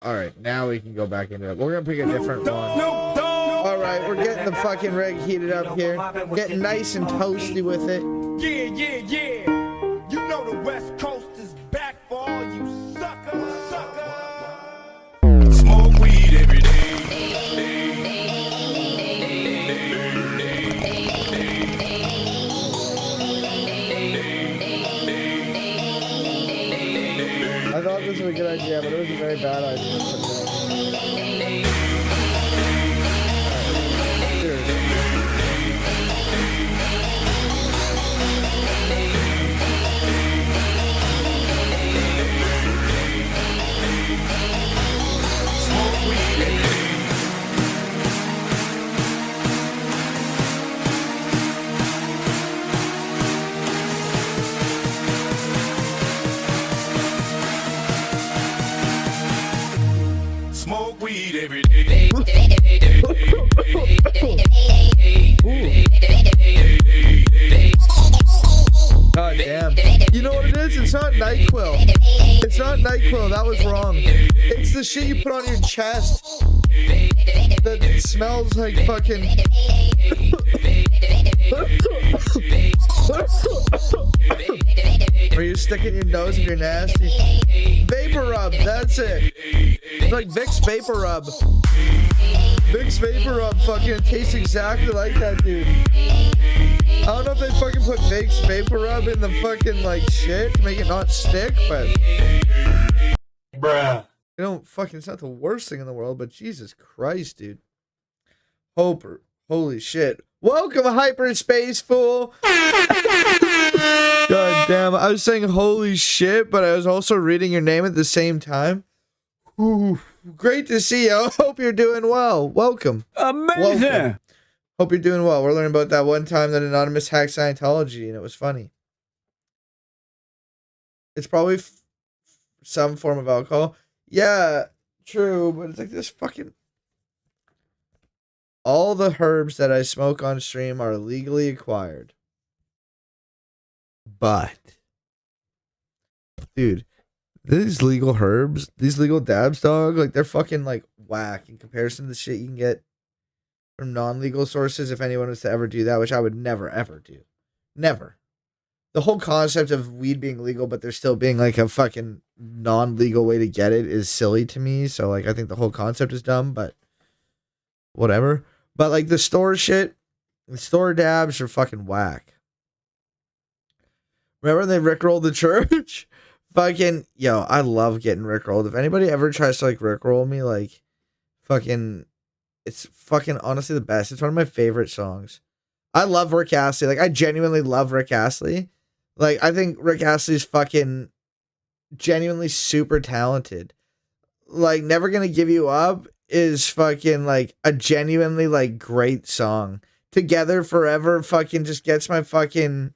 Alright, now we can go back into it. We're gonna pick a different one. Alright, we're getting the fucking rig heated up here. Getting nice and toasty with it. Yeah, yeah, yeah. You know the West Coast is back for all you suckers. Smoke weed every day. I thought this was a good idea, but it was a very bad idea. Smoke weed every day. God damn. You know what it is? It's not NyQuil. It's not NyQuil. That was wrong. It's the shit you put on your chest that smells like fucking... Or you stick it in your nose if you're nasty. Vapor Rub, that's it. It's like Vicks Vapor Rub. Vicks Vapor Rub fucking tastes exactly like that, dude. I don't know if they fucking put Vicks Vapor Rub in the fucking like shit to make it not stick, but... Bruh. You know, fucking, it's not the worst thing in the world, but Jesus Christ, dude. Hoper. Holy shit. Welcome, Hyperspace Fool. God damn, I was saying holy shit, but I was also reading your name at the same time. Ooh, great to see you. I hope you're doing well. Welcome. Amazing. Welcome. Hope you're doing well. We're learning about that one time that Anonymous hacked Scientology, and it was funny. It's probably some form of alcohol. Yeah, true, but it's like this fucking... All the herbs that I smoke on stream are legally acquired. But, dude, these legal herbs, these legal dabs, dog, like, they're fucking, like, whack in comparison to the shit you can get from non-legal sources if anyone was to ever do that, which I would never, ever do. Never. The whole concept of weed being legal, but there still being, like, a fucking non-legal way to get it is silly to me, so, like, I think the whole concept is dumb, but whatever. But, like, the store shit, the store dabs are fucking whack. Remember when they rickrolled the church? Fucking, yo, I love getting rickrolled. If anybody ever tries to, like, rickroll me, like, fucking, it's fucking honestly the best. It's one of my favorite songs. I love Rick Astley. Like, I genuinely love Rick Astley. Like, I think Rick Astley's fucking genuinely super talented. Like, Never Gonna Give You Up is fucking, like, a genuinely, like, great song. Together Forever fucking just gets my fucking...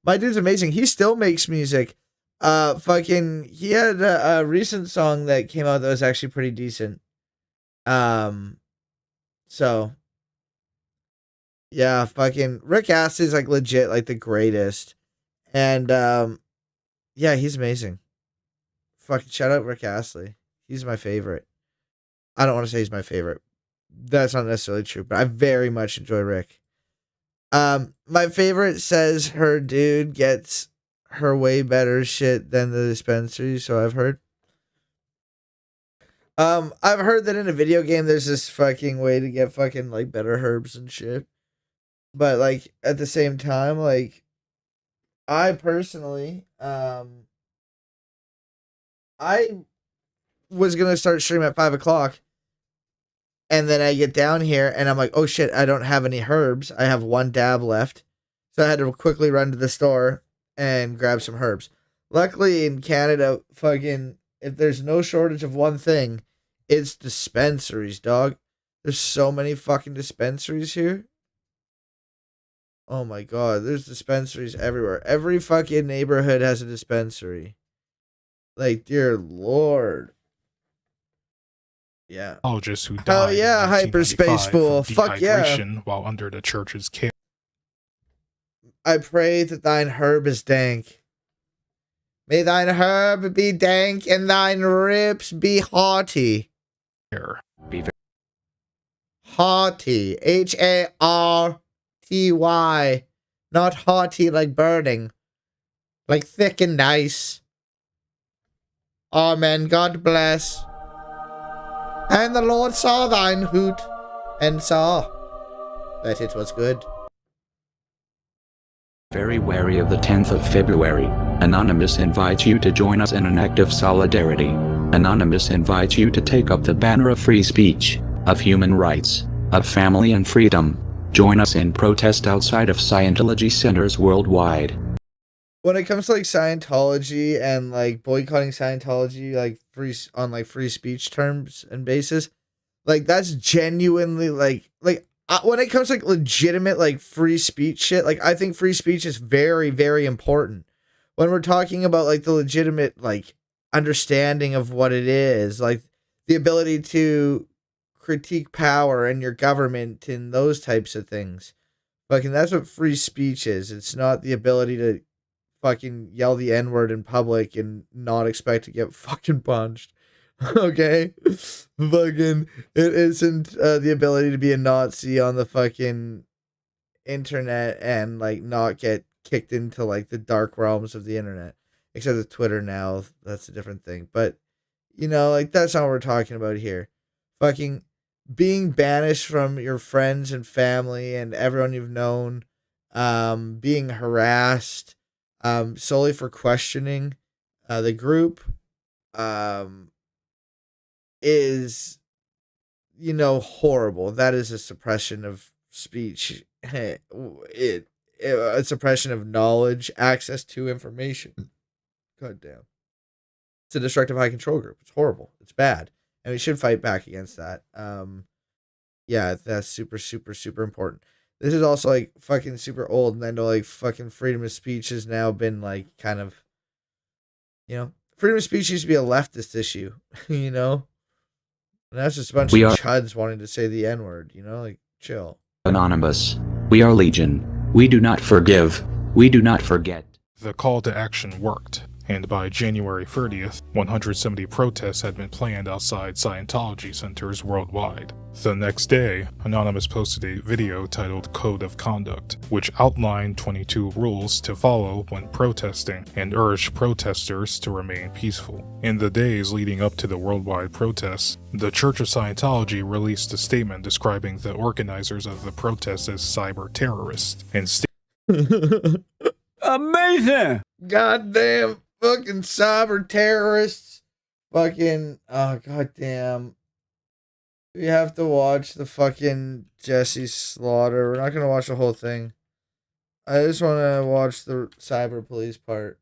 My dude's amazing. He still makes music. Fucking... He had a recent song that came out that was actually pretty decent. So... Yeah, fucking... Rick Astley's, like, legit, like, the greatest. And, yeah, he's amazing. Fucking shout out Rick Astley. He's my favorite. I don't want to say he's my favorite. That's not necessarily true, but I very much enjoy Rick. My favorite says her dude gets her way better shit than the dispensary, so I've heard. I've heard that in a video game there's this fucking way to get fucking, like, better herbs and shit. But, like, at the same time, like, I personally, I was gonna start stream at 5 o'clock. And then I get down here and I'm like, oh shit, I don't have any herbs. I have one dab left. So I had to quickly run to the store and grab some herbs. Luckily in Canada, fucking, if there's no shortage of one thing, it's dispensaries, dog. There's so many fucking dispensaries here. Oh my god, there's dispensaries everywhere. Every fucking neighborhood has a dispensary. Like, dear lord. Yeah. Psychologists who Hell died yeah, in hyperspace 1995 fool. from Fuck yeah. dehydration while under the church's care. I pray that thine herb is dank. May thine herb be dank and thine ribs be haughty. Haughty. Harty. Not haughty like burning. Like thick and nice. Amen. God bless. And the Lord saw thine hoot, and saw that it was good. Very wary of the 10th of February, Anonymous invites you to join us in an act of solidarity. Anonymous invites you to take up the banner of free speech, of human rights, of family and freedom. Join us in protest outside of Scientology centers worldwide. When it comes to like Scientology and like boycotting Scientology, like free speech terms and basis, like that's genuinely like when it comes to like legitimate like free speech shit, like I think free speech is very, very important. When we're talking about like the legitimate like understanding of what it is, like the ability to critique power and your government and those types of things. Fucking that's what free speech is. It's not the ability to fucking yell the N-word in public and not expect to get fucking punched. Okay? Fucking, it isn't the ability to be a Nazi on the fucking internet and like not get kicked into like the dark realms of the internet. Except with Twitter now, that's a different thing. But, you know, like that's not what we're talking about here. Fucking being banished from your friends and family and everyone you've known, being harassed, solely for questioning the group, is, you know, horrible. That is a suppression of speech. A suppression of knowledge, access to information. God damn. It's a destructive high control group. It's horrible. It's bad. And we should fight back against that. Yeah, that's super, super, super important. This is also like fucking super old, and I know like fucking freedom of speech has now been like kind of, you know, freedom of speech used to be a leftist issue, you know? And that's just a bunch of chuds wanting to say the N-word, you know? Like, chill. Anonymous. We are Legion. We do not forgive. We do not forget. The call to action worked, and by January 30th, 170 protests had been planned outside Scientology centers worldwide. The next day, Anonymous posted a video titled Code of Conduct, which outlined 22 rules to follow when protesting and urged protesters to remain peaceful. In the days leading up to the worldwide protests, the Church of Scientology released a statement describing the organizers of the protests as cyber terrorists and Amazing! Goddamn fucking cyber terrorists. Fucking, oh goddamn. We have to watch the fucking Jesse Slaughter. We're not gonna watch the whole thing. I just want to watch the cyber police part.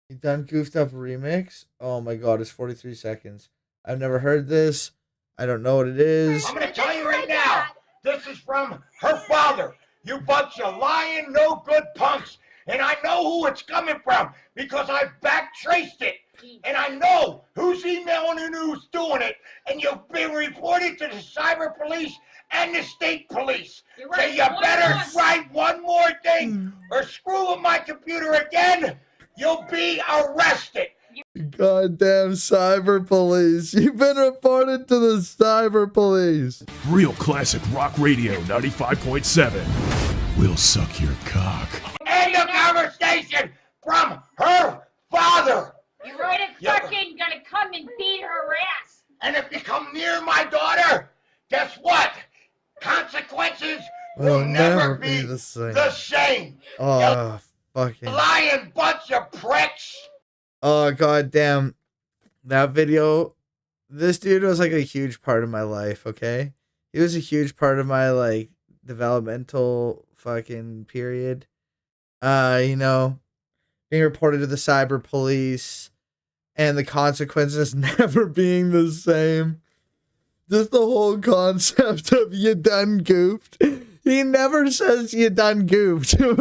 You done Goofed Up remix? Oh my god, it's 43 seconds. I've never heard this. I don't know what it is. I'm going to tell you right now, this is from her father. You bunch of lying, no good punks. And I know who it's coming from because I backtraced it. And I know who's emailing and who's doing it. And you've been reported to the cyber police and the state police. So you better write one more thing or screw with my computer again. You'll be arrested. Goddamn cyber police. You've been reported to the cyber police. Real classic rock radio 95.7. We'll suck your cock. End of conversation from her father. You're right, fucking gonna come and beat her ass. And if you come near my daughter, guess what? Consequences will never be the same. Oh, fucking lying bunch of pricks. Oh, goddamn. That video, this dude was like a huge part of my life, okay? He was a huge part of my like developmental fucking period. You know, being reported to the cyber police and the consequences never being the same. Just the whole concept of you done goofed. He never says you done goofed. What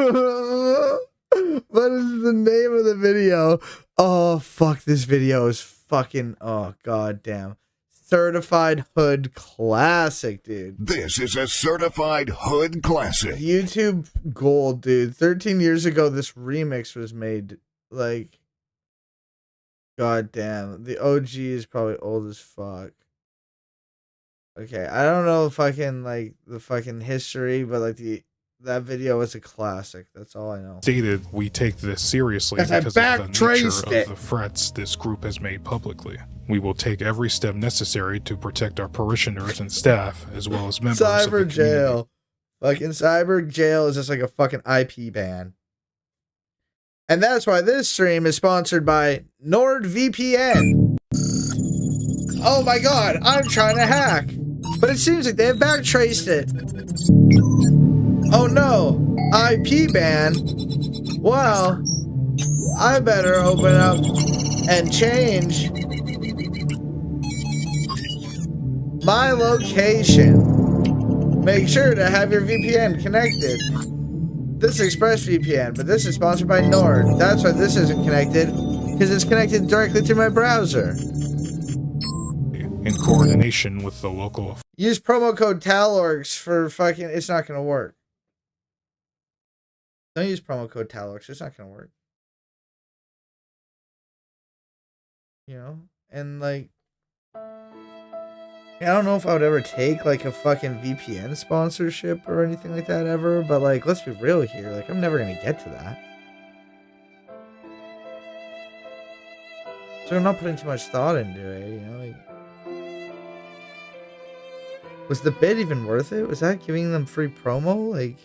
is the name of the video? Oh, fuck, this video is fucking, oh, goddamn. Certified Hood Classic, dude. This is a certified hood classic. YouTube Gold, dude. 13 years ago, this remix was made. Like, goddamn. The OG is probably old as fuck. Okay, I don't know fucking, like, the fucking history, but, like, that video is a classic. That's all I know. Stated we take this seriously because of the nature of the threats this group has made publicly. We will take every step necessary to protect our parishioners and staff, as well as members of the Cyber community. jail. Fucking cyber jail is just like a fucking IP ban. And that's why this stream is sponsored by NordVPN. Oh my god, I'm trying to hack. But it seems like they have backtraced it. Oh no, IP ban. Well, I better open up and change my location. Make sure to have your VPN connected. This is ExpressVPN, but this is sponsored by Nord. That's why this isn't connected, because it's connected directly to my browser. In coordination with the local. Use promo code LORX for fucking, it's not gonna work. Don't use promo code LORX, it's not gonna work. You know? And like, I don't know if I would ever take like a fucking VPN sponsorship or anything like that ever, but like, let's be real here. Like, I'm never gonna get to that. So I'm not putting too much thought into it, you know? Like, was the bid even worth it? Was that giving them free promo? Like,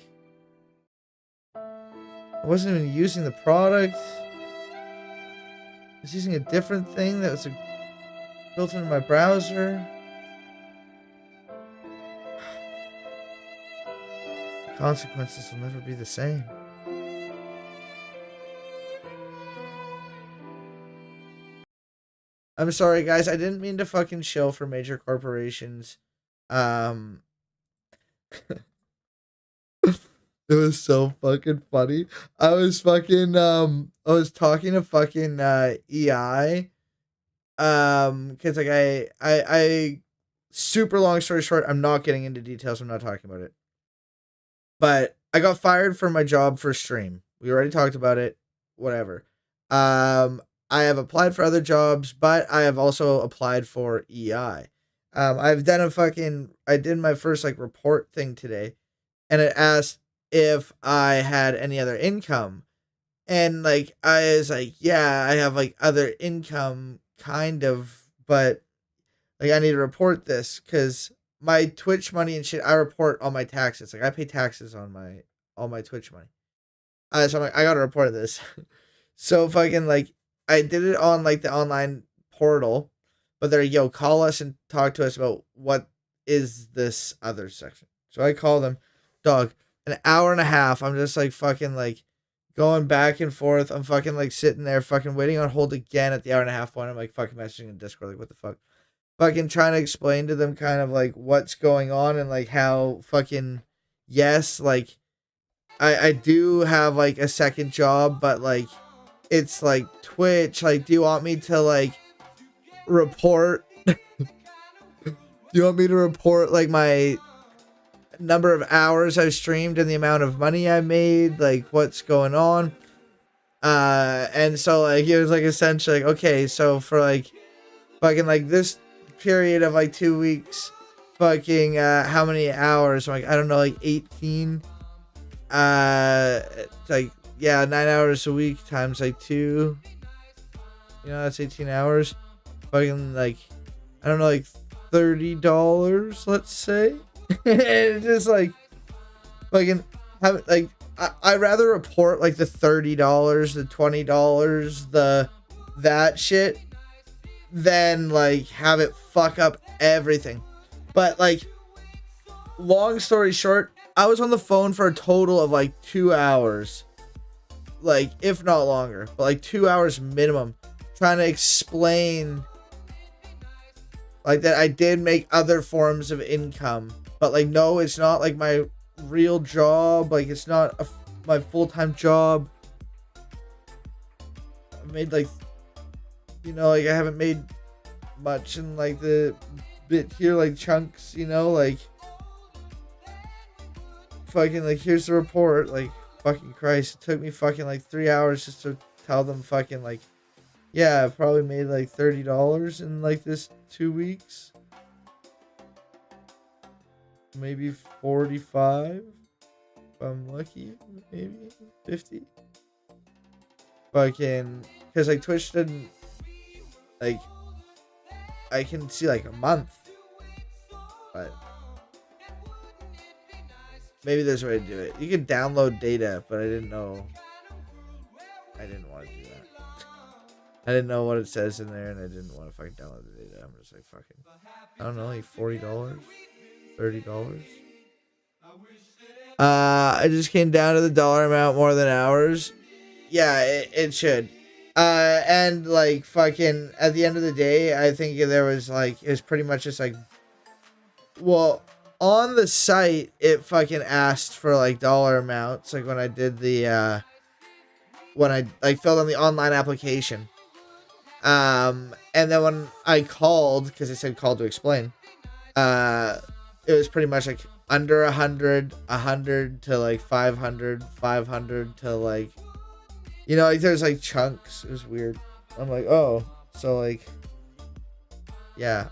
I wasn't even using the product. I was using a different thing that was built into my browser. Consequences will never be the same. I'm sorry, guys. I didn't mean to fucking shill for major corporations. It was so fucking funny. I was talking to fucking EI. Cause like I super long story short, I'm not getting into details, I'm not talking about it. But I got fired from my job for stream. We already talked about it. Whatever. I have applied for other jobs, but I have also applied for EI. I've done I did my first like report thing today, and it asked if I had any other income. And like, I was like, yeah, I have like other income kind of, but like I need to report this because my Twitch money and shit, I report all my taxes. Like I pay taxes on all my Twitch money. So I'm like, I gotta report this. So fucking like, I did it on like the online portal, but they're, yo, call us and talk to us about what is this other section. So I call them, dog, an hour and a half. I'm just like fucking like going back and forth. I'm fucking like sitting there fucking waiting on hold again at the hour and a half point. I'm like fucking messaging in Discord, like what the fuck? Fucking trying to explain to them kind of like what's going on and like how fucking, yes, like I do have like a second job, but like it's like Twitch. Like, do you want me to like report? Do you want me to report like my number of hours I've streamed and the amount of money I made? Like, what's going on? And so like it was like essentially like, okay, so for like fucking like this period of like 2 weeks, fucking how many hours? I'm like, I don't know, like 18. Like, yeah, 9 hours a week times like 2. You know, that's 18 hours. Fucking like, I don't know, like $30, let's say. And it's just like fucking have like I'd rather report like the $30, the $20, that shit than like have it fuck up everything. But like, long story short, I was on the phone for a total of like 2 hours like, if not longer, but like 2 hours minimum, trying to explain like that I did make other forms of income, but like, no, it's not like my real job. Like, it's not my full-time job. I made like, you know, like I haven't made much in like the bit here, like chunks, you know, like fucking like, here's the report. Like, fucking Christ, it took me fucking like 3 hours just to tell them fucking like, yeah, I probably made like $30 in like this 2 weeks. Maybe 45 if I'm lucky, maybe 50. Fucking, because like Twitch didn't, like, I can see like a month, but maybe there's a way to do it. You can download data, but I didn't know. I didn't want to do that. I didn't know what it says in there, and I didn't want to fucking download the data. I'm just like, fucking, I don't know, like $40, $30. I just came down to the dollar amount more than hours. Yeah, it should. And like fucking at the end of the day, I think there was like, it was pretty much just like, well, on the site, it fucking asked for like dollar amounts. Like when I did the, when I like filled on the online application. And then when I called, because it said call to explain, it was pretty much like under 100 to like 500 to like, you know, like there's like chunks. It was weird. I'm like, oh, so like, yeah,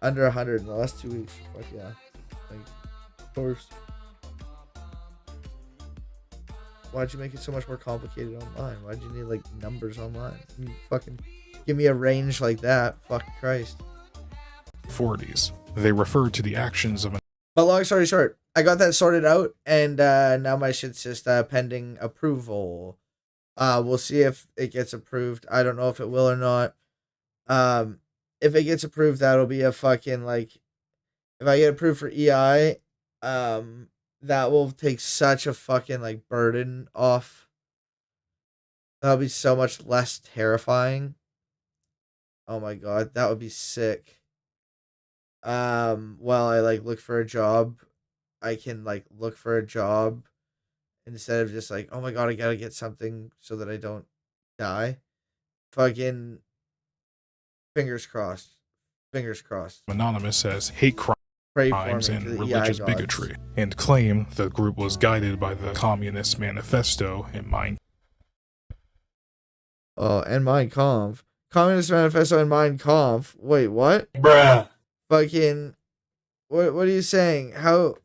under 100 in the last 2 weeks. Fuck yeah, like, of course. Why'd you make it so much more complicated online? Why'd you need like numbers online? You fucking give me a range like that. Fuck Christ. 40s. They refer to the actions of an. But long story short, I got that sorted out, and now my shit's just pending approval. We'll see if it gets approved. I don't know if it will or not. If it gets approved, that'll be a fucking like, if I get approved for EI, that will take such a fucking like burden off. That'll be so much less terrifying. Oh my god, that would be sick. While I like look for a job, I can like look for a job instead of just like, oh my god, I gotta get something so that I don't die. Fucking fingers crossed. Fingers crossed. Anonymous as hate crimes and religious bigotry, and claim the group was guided by the Communist Manifesto and Mein. Oh, and Mein Kampf. Communist Manifesto and Mein Kampf. Wait, what? Bruh. Fucking, what are you saying? How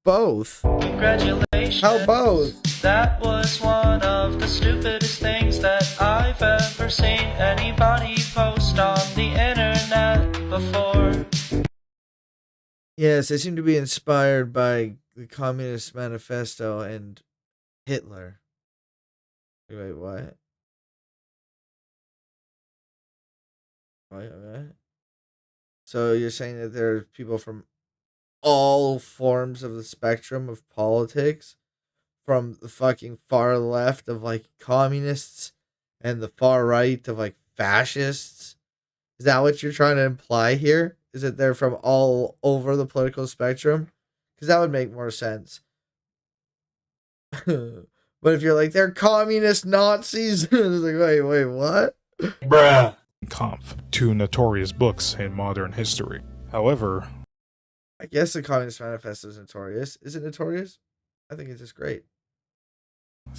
both? Congratulations. How both? That was one of the stupidest things that I've ever seen anybody post on the internet before. Yes, they seem to be inspired by the Communist Manifesto and Hitler. Wait, what? What? So you're saying that there are people from all forms of the spectrum of politics, from the fucking far left of like communists and the far right of like fascists? Is that what you're trying to imply here? Is that they're from all over the political spectrum? Because that would make more sense. But if you're like, they're communist Nazis, it's like, wait, what? Bruh. Kampf, two notorious books in modern history. However, I guess the Communist Manifesto is notorious. Is it notorious? I think it's just great.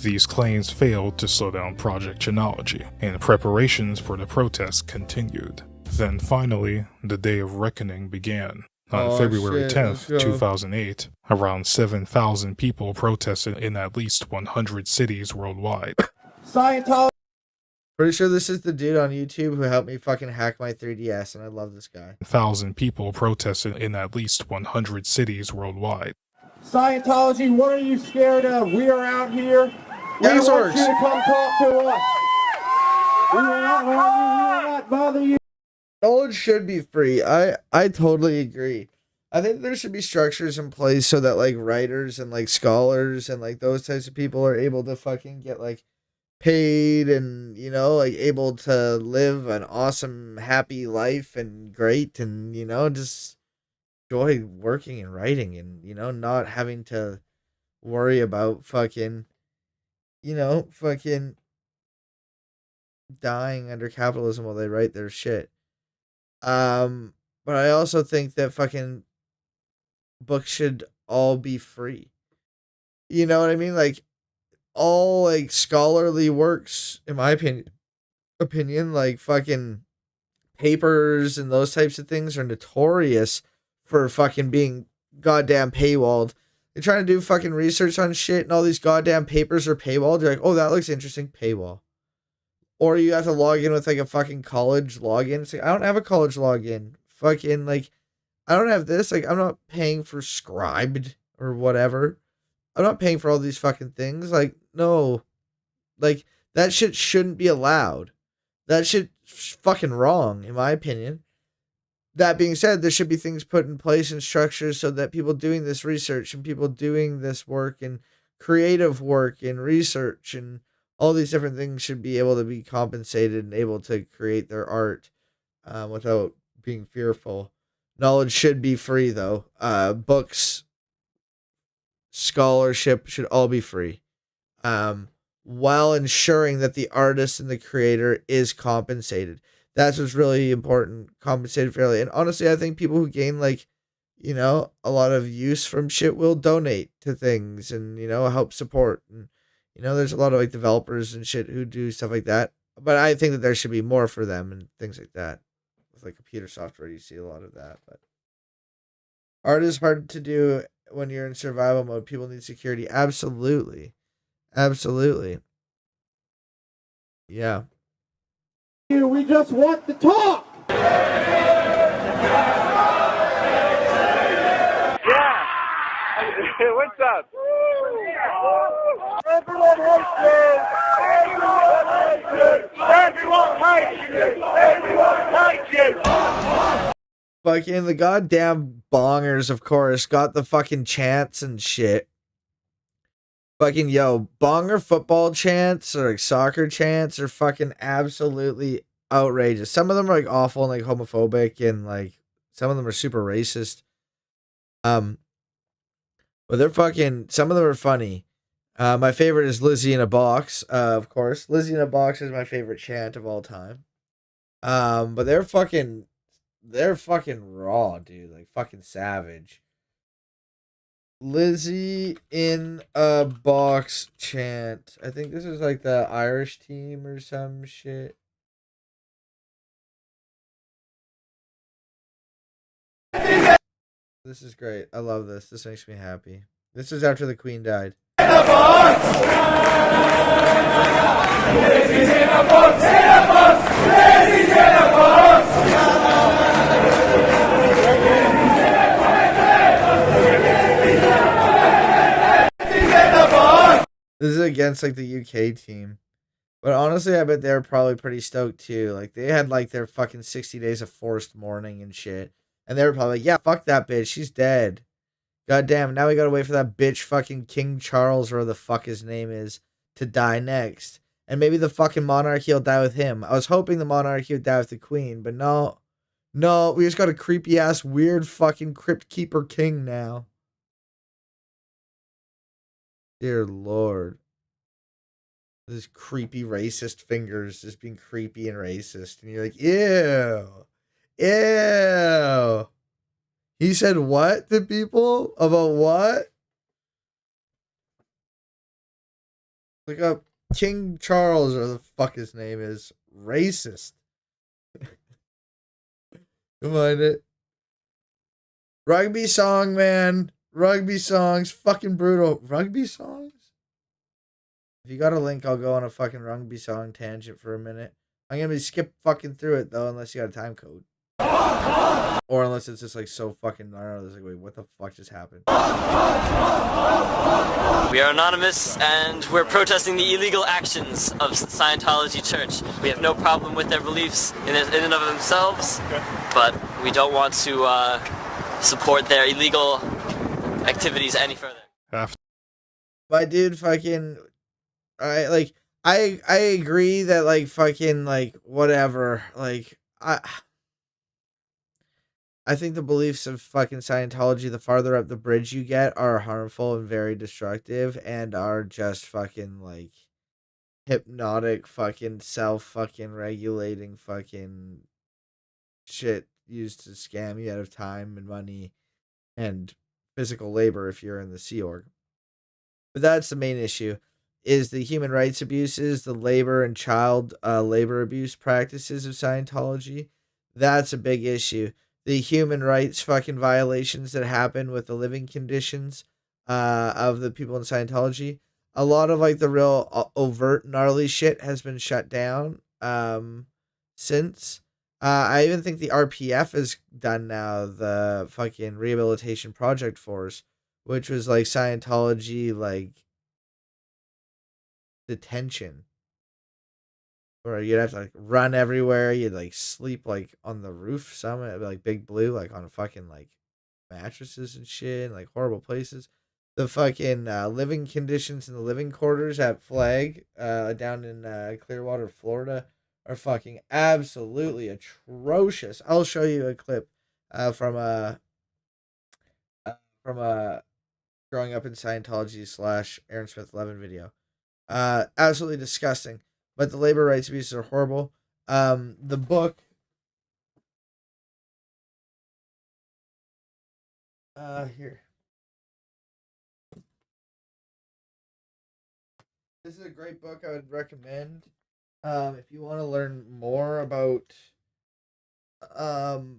These claims failed to slow down Project Genealogy, and preparations for the protests continued. Then finally, the day of reckoning began. On February 10th, 2008, around 7,000 people protested in at least 100 cities worldwide. Scientology. Pretty sure this is the dude on YouTube who helped me fucking hack my 3DS, and I love this guy. 1,000 people protested in at least 100 cities worldwide. Scientology, what are you scared of? We are out here. We want you to come talk to us. We will not harm you. We will not bother you. Knowledge should be free. I totally agree. I think there should be structures in place so that like writers and like scholars and like those types of people are able to fucking get like paid and, you know, like able to live an awesome, happy life and great and, you know, just enjoy working and writing and, you know, not having to worry about fucking, you know, fucking dying under capitalism while they write their shit. But I also think that fucking books should all be free. You know what I mean? Like all like scholarly works, in my opinion, like fucking papers and those types of things are notorious for fucking being goddamn paywalled. They're trying to do fucking research on shit and all these goddamn papers are paywalled. You're like, oh, that looks interesting, paywall. Or you have to log in with like a fucking college login. It's like, I don't have a college login. Fucking like, I don't have this. Like, I'm not paying for Scribed or whatever. I'm not paying for all these fucking things. Like, no. Like, that shit shouldn't be allowed. That shit's fucking wrong, in my opinion. That being said, there should be things put in place and structures so that people doing this research and people doing this work and creative work and research and all these different things should be able to be compensated and able to create their art without being fearful. Knowledge should be free, though. Books, scholarship should all be free. While ensuring that the artist and the creator is compensated. That's what's really important. Compensated fairly. And honestly, I think people who gain, like, you know, a lot of use from shit will donate to things and, you know, help support. And, you know, there's a lot of, like, developers and shit who do stuff like that. But I think that there should be more for them and things like that. With, like, computer software, you see a lot of that. But art is hard to do when you're in survival mode. People need security. Absolutely. Absolutely. Yeah. We just want to talk. Yeah. What's up? Everyone hates you. Everyone hates you. Everyone hates you. Fucking the goddamn bongers, of course, got the fucking chants and shit. Fucking, yo, bonger football chants or like soccer chants are fucking absolutely outrageous. Some of them are like awful and like homophobic and like some of them are super racist. But they're fucking, some of them are funny. My favorite is Lizzie in a Box, of course. Lizzie in a Box is my favorite chant of all time. But they're fucking raw, dude. Like fucking savage. Lizzie in a Box chant. I think this is like the Irish team or some shit. This is great. I love this. This makes me happy. This is after the Queen died. In a box! Lizzie's in a box! In a box! Lizzie's in a box! This is against like the UK team. But honestly, I bet they're probably pretty stoked too. Like they had like their fucking 60 days of forced mourning and shit. And they were probably like, yeah, fuck that bitch. She's dead. God damn, now we gotta wait for that bitch fucking King Charles, or the fuck his name is, to die next. And maybe the fucking monarchy will die with him. I was hoping the monarchy would die with the queen, but no. No, we just got a creepy ass weird fucking crypt keeper king now. Dear Lord. This creepy racist fingers just being creepy and racist. And you're like, ew. Ew. He said what to people? About what? Look up King Charles, or the fuck his name is. Racist. Come on it. Rugby song, man. Rugby songs. Fucking brutal. Rugby songs? If you got a link, I'll go on a fucking rugby song tangent for a minute. I'm gonna be skip fucking through it though, unless you got a time code. Or unless it's just like so fucking, I don't know, like, wait, what the fuck just happened? We are anonymous and we're protesting the illegal actions of Scientology Church. We have no problem with their beliefs in and of themselves, but we don't want to support their illegal activities any further. My dude, fucking, I agree that like fucking like whatever, like I think the beliefs of fucking Scientology, the farther up the bridge you get, are harmful and very destructive, and are just fucking like hypnotic, fucking self fucking regulating fucking shit used to scam you out of time and money and physical labor if you're in the Sea Org. But that's the main issue, is the human rights abuses, the labor and child labor abuse practices of Scientology. That's a big issue. The human rights fucking violations that happen with the living conditions of the people in Scientology. A lot of like the real overt gnarly shit has been shut down since. I even think the RPF is done now, the fucking Rehabilitation Project Force, which was like Scientology, like detention, where you'd have to like run everywhere. You'd like sleep like on the roof, some like Big Blue, like on fucking like mattresses and shit, and, like horrible places. The fucking living conditions in the living quarters at Flag, down in Clearwater, Florida, are fucking absolutely atrocious. I'll show you a clip from a growing up in Scientology / Aaron Smith 11 video. Absolutely disgusting. But the labor rights abuses are horrible. The book. Here. This is a great book I would recommend. If you want to learn more about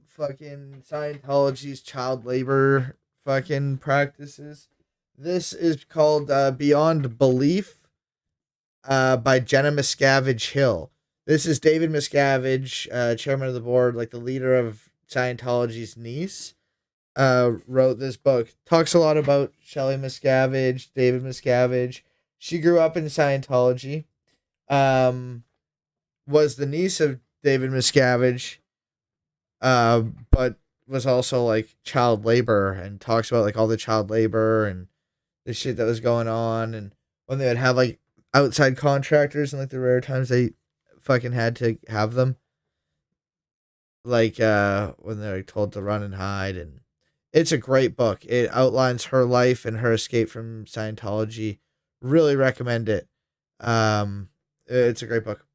fucking Scientology's child labor fucking practices. This is called Beyond Belief by Jenna Miscavige Hill. This is David Miscavige, chairman of the board, like the leader of Scientology's niece, wrote this book. Talks a lot about Shelley Miscavige, David Miscavige. She grew up in Scientology. Was the niece of David Miscavige, but was also like child labor, and talks about like all the child labor and the shit that was going on, and when they would have like outside contractors and like the rare times they fucking had to have them, like when they're like, told to run and hide. And it's a great book. It outlines her life and her escape from Scientology. Really recommend it. It's a great book.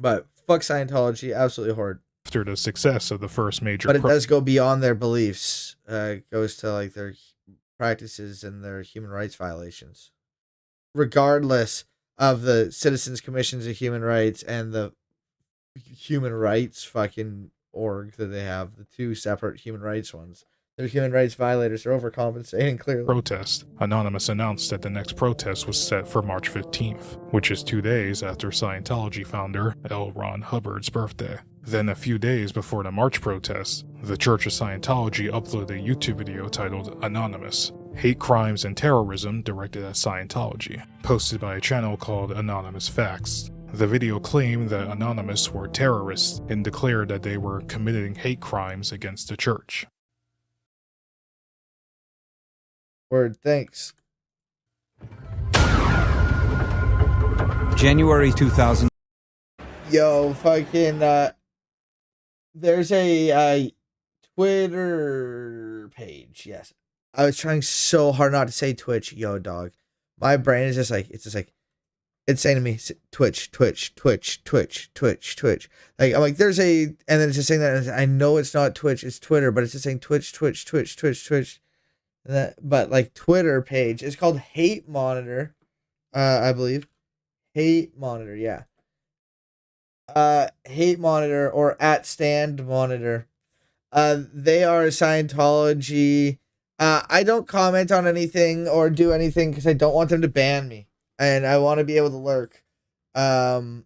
But fuck Scientology, absolutely horrid. After the success of the first major, but it does go beyond their beliefs. It goes to like their practices and their human rights violations, regardless of the Citizens Commissions of Human Rights and the human rights fucking org that they have, the two separate human rights ones. Their human rights violators are overcompensating, clearly. Protest. Anonymous announced that the next protest was set for March 15th, which is 2 days after Scientology founder L. Ron Hubbard's birthday. Then a few days before the March protest, the Church of Scientology uploaded a YouTube video titled Anonymous: Hate Crimes and Terrorism Directed at Scientology, posted by a channel called Anonymous Facts. The video claimed that Anonymous were terrorists and declared that they were committing hate crimes against the church. Word, thanks. January 2000. Yo, fucking, there's a Twitter page, yes. I was trying so hard not to say Twitch, yo, dog. My brain is just like, it's saying to me, Twitch. Like, I'm like, there's a, and then it's just saying that, I know it's not Twitch, it's Twitter, but it's just saying Twitch. But like Twitter page, it's called Hate Monitor, I believe. Hate Monitor, yeah. Hate Monitor or at Stand Monitor. They are Scientology. I don't comment on anything or do anything because I don't want them to ban me, and I want to be able to lurk. I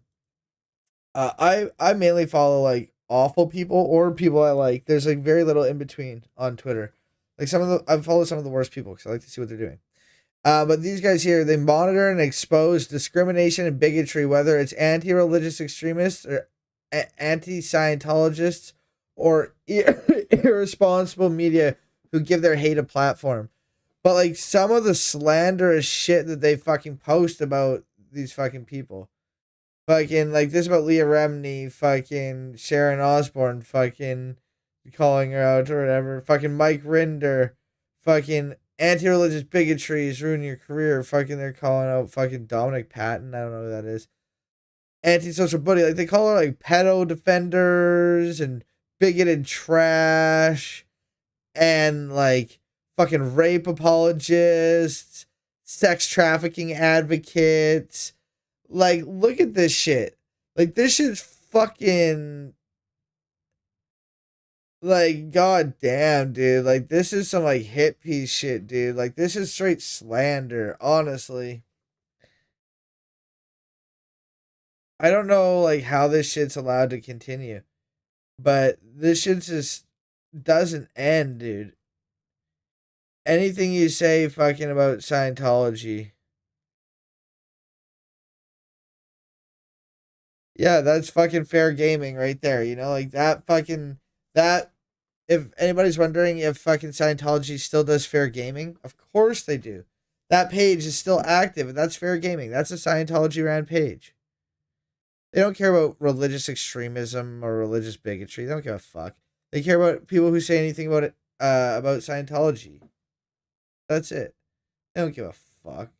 mainly follow like awful people or people I like. There's like very little in between on Twitter. Like I follow some of the worst people because I like to see what they're doing. But these guys here, they monitor and expose discrimination and bigotry, whether it's anti-religious extremists or anti-Scientologists or irresponsible media who give their hate a platform. But like some of the slanderous shit that they fucking post about these fucking people. Fucking like this about Leah Remini, fucking Sharon Osbourne, fucking calling her out or whatever. Fucking Mike Rinder, fucking anti-religious bigotry is ruining your career. Fucking they're calling out fucking Dominic Patton. I don't know who that is. Anti-social bully. Like they call her like pedo defenders and bigoted trash and like fucking rape apologists, sex trafficking advocates. Like, look at this shit. Like, this shit's fucking... Like, goddamn, dude. Like, this is some, like, hit piece shit, dude. Like, this is straight slander, honestly. I don't know, like, how this shit's allowed to continue. But this shit just doesn't end, dude. Anything you say fucking about Scientology... Yeah, that's fucking fair gaming right there. You know, like that fucking, that, if anybody's wondering if fucking Scientology still does fair gaming, of course they do. That page is still active and that's fair gaming. That's a Scientology ran page. They don't care about religious extremism or religious bigotry. They don't give a fuck. They care about people who say anything about it, about Scientology. That's it. They don't give a fuck.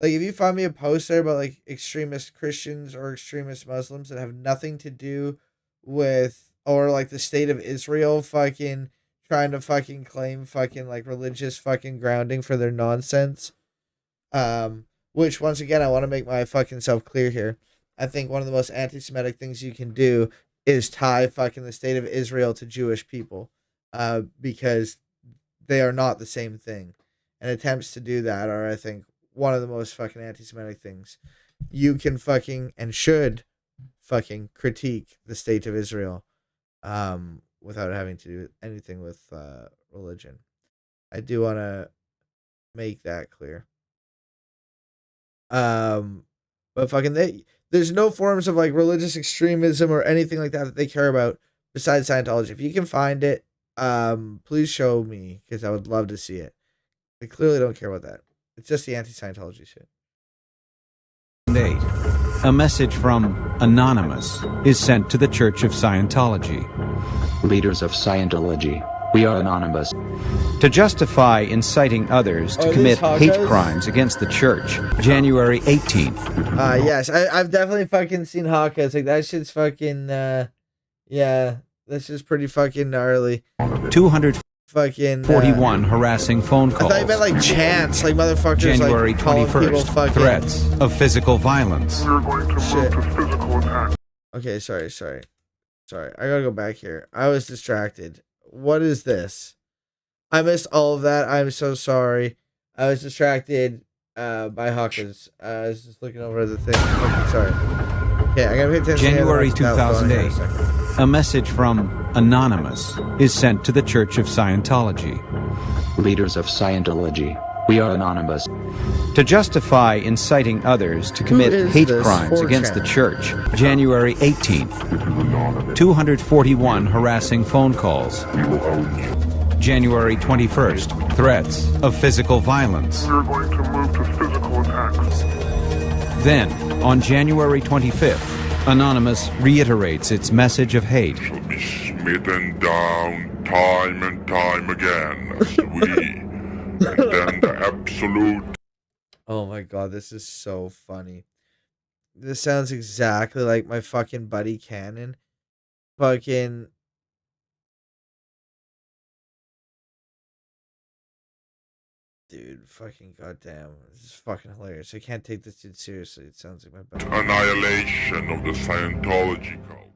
Like, if you find me a post there about, like, extremist Christians or extremist Muslims that have nothing to do with, or, like, the state of Israel fucking trying to fucking claim fucking, like, religious fucking grounding for their nonsense, which, once again, I want to make my fucking self clear here. I think one of the most anti-Semitic things you can do is tie fucking the state of Israel to Jewish people, because they are not the same thing. And attempts to do that are, I think, one of the most fucking anti-Semitic things. You can fucking and should fucking critique the state of Israel without having to do anything with religion. I do want to make that clear. But fucking there's no forms of like religious extremism or anything like that they care about besides Scientology. If you can find it, please show me because I would love to see it. They clearly don't care about that. It's just the anti-Scientology shit. 8. A message from Anonymous is sent to the Church of Scientology. Leaders of Scientology, we are anonymous. To justify inciting others to commit hate crimes against the church, January 18th. Yes, I've definitely fucking seen Hawkeyes. Like, that shit's fucking, yeah, that's just pretty fucking gnarly. 241 fucking harassing phone calls. I thought you meant like chants, like motherfuckers January like calling 21st, people fucking threats of physical violence. We're going to move to physical attack. Okay, sorry. I gotta go back here. I was distracted. What is this? I missed all of that. I'm so sorry. I was distracted by Hawkins. I was just looking over the thing. Okay, sorry. Okay, I gotta pay attention. January 2008. A message from Anonymous is sent to the Church of Scientology. Leaders of Scientology, we are anonymous. To justify inciting others to commit hate crimes against the church, January 18th. 241 harassing phone calls. January 21st. Threats of physical violence. We're going to move to physical attacks. Then, on January 25th, Anonymous reiterates its message of hate. Shall be smitten down time and time again as we, and then the absolute. Oh my god, this is so funny. This sounds exactly like my fucking buddy Cannon. Fucking. Dude, fucking goddamn. This is fucking hilarious. I can't take this dude seriously. It sounds like my buddy. Annihilation of the Scientology cult.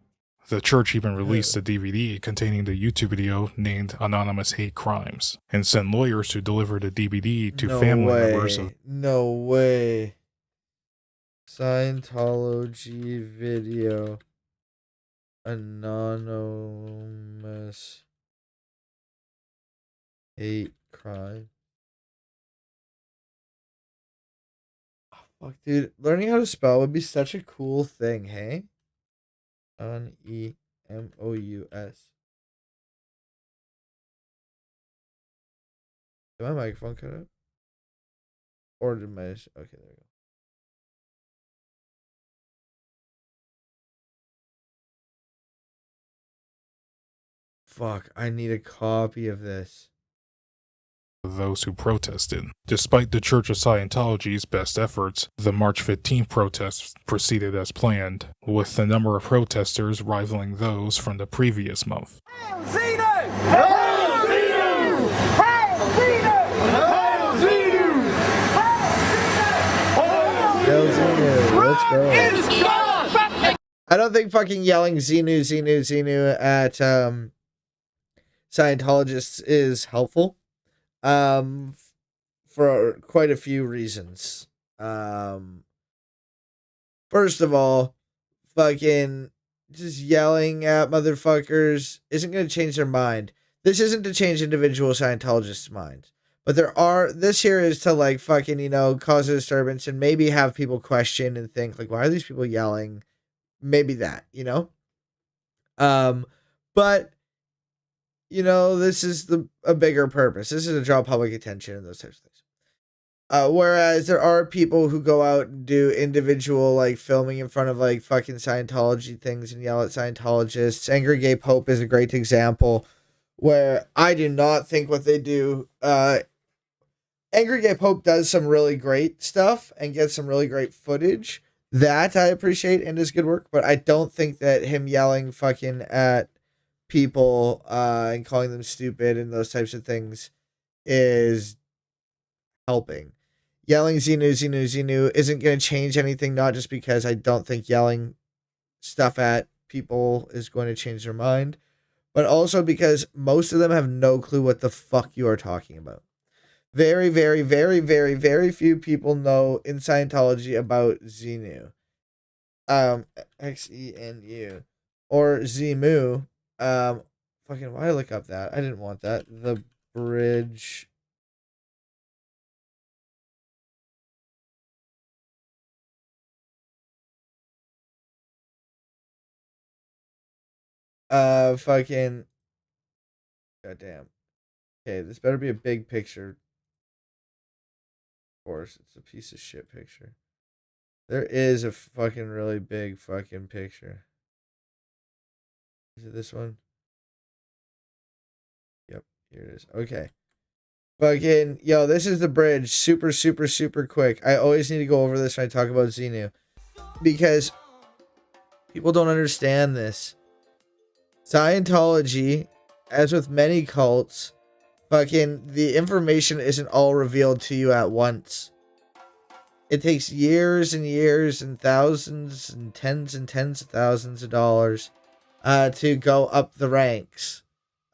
The church even released a DVD containing the YouTube video named Anonymous Hate Crimes and sent lawyers to deliver the DVD to family members. No way. Scientology video. Anonymous hate crime. Oh, fuck, dude. Learning how to spell would be such a cool thing, hey? M-O-U-S. Did my microphone cut out? Or did my... Okay, there we go. Fuck, I need a copy of this. Those who protested. Despite the Church of Scientology's best efforts, the March 15th protests proceeded as planned, with the number of protesters rivaling those from the previous month. Hail Xenu! Hail Xenu! Hail Xenu! Hail Xenu! Let's go. I don't think fucking yelling Xenu, Xenu, Xenu at Scientologists is helpful. For quite a few reasons. First of all, fucking just yelling at motherfuckers isn't going to change their mind. This isn't to change individual Scientologists' minds. But this here is to like fucking, you know, cause a disturbance and maybe have people question and think like, why are these people yelling? Maybe that, you know? But you know, this is a bigger purpose. This is to draw public attention and those types of things. Whereas there are people who go out and do individual, like, filming in front of, like, fucking Scientology things and yell at Scientologists. Angry Gay Pope is a great example where I do not think what they do... Angry Gay Pope does some really great stuff and gets some really great footage. That I appreciate and is good work, but I don't think that him yelling fucking at people and calling them stupid and those types of things is helping. Yelling Xenu, Xenu, Xenu isn't going to change anything, not just because I don't think yelling stuff at people is going to change their mind, but also because most of them have no clue what the fuck you are talking about. Very, very, very, very, very few people know in Scientology about Xenu. Xenu. Or Zemu. Fucking, why did I look up that? I didn't want that. The bridge. Fucking. Goddamn. Okay, this better be a big picture. Of course, it's a piece of shit picture. There is a fucking really big fucking picture. Is it this one? Yep, here it is. Okay. Fucking, yo, this is the bridge. Super, super, super quick. I always need to go over this when I talk about Xenu. Because people don't understand this. Scientology, as with many cults, fucking, the information isn't all revealed to you at once. It takes years and years and thousands and tens of thousands of dollars to go up the ranks.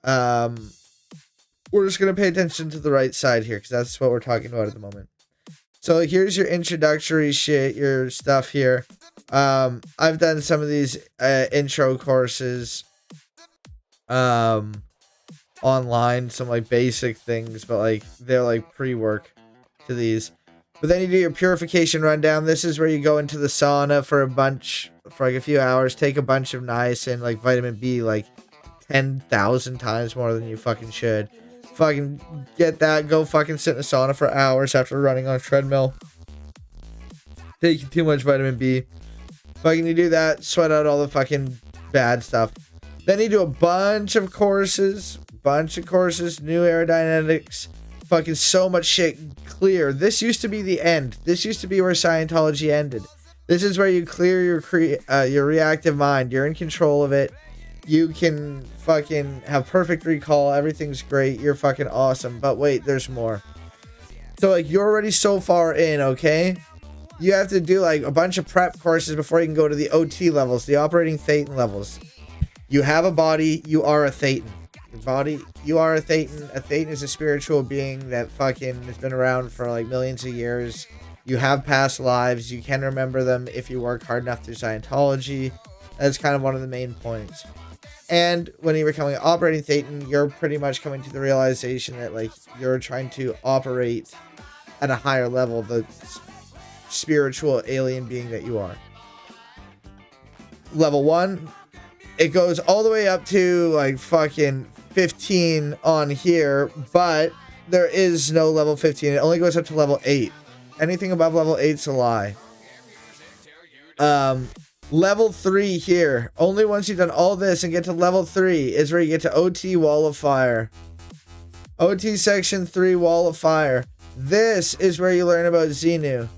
We're just going to pay attention to the right side here because that's what we're talking about at the moment. So here's your introductory shit, your stuff here. I've done some of these intro courses online, some like basic things, but like they're like pre-work to these. But then you do your purification rundown. This is where you go into the sauna for like a few hours, take a bunch of niacin, like vitamin B, like 10,000 times more than you fucking should. Fucking get that, go fucking sit in the sauna for hours after running on a treadmill. Taking too much vitamin B. Fucking you do that, sweat out all the fucking bad stuff. Then you do a bunch of courses, new aerodynamics, fucking so much shit clear. This used to be the end. This used to be where Scientology ended. This is where you clear your reactive mind. You're in control of it. You can fucking have perfect recall. Everything's great. You're fucking awesome. But wait, there's more. So like you're already so far in, okay? You have to do like a bunch of prep courses before you can go to the OT levels, the operating thetan levels. You have a body, you are a thetan. Your body, you are a thetan. A thetan is a spiritual being that fucking has been around for like millions of years. You have past lives. You can remember them if you work hard enough through Scientology. That's kind of one of the main points. And when you're becoming an operating thetan, you're pretty much coming to the realization that like you're trying to operate at a higher level, the spiritual alien being that you are. Level 1, it goes all the way up to like fucking 15 on here, but there is no level 15. It only goes up to level 8. Anything above level 8 is a lie. Level 3 here. Only once you've done all this and get to level 3 is where you get to OT Wall of Fire. OT Section 3 Wall of Fire. This is where you learn about Xenu.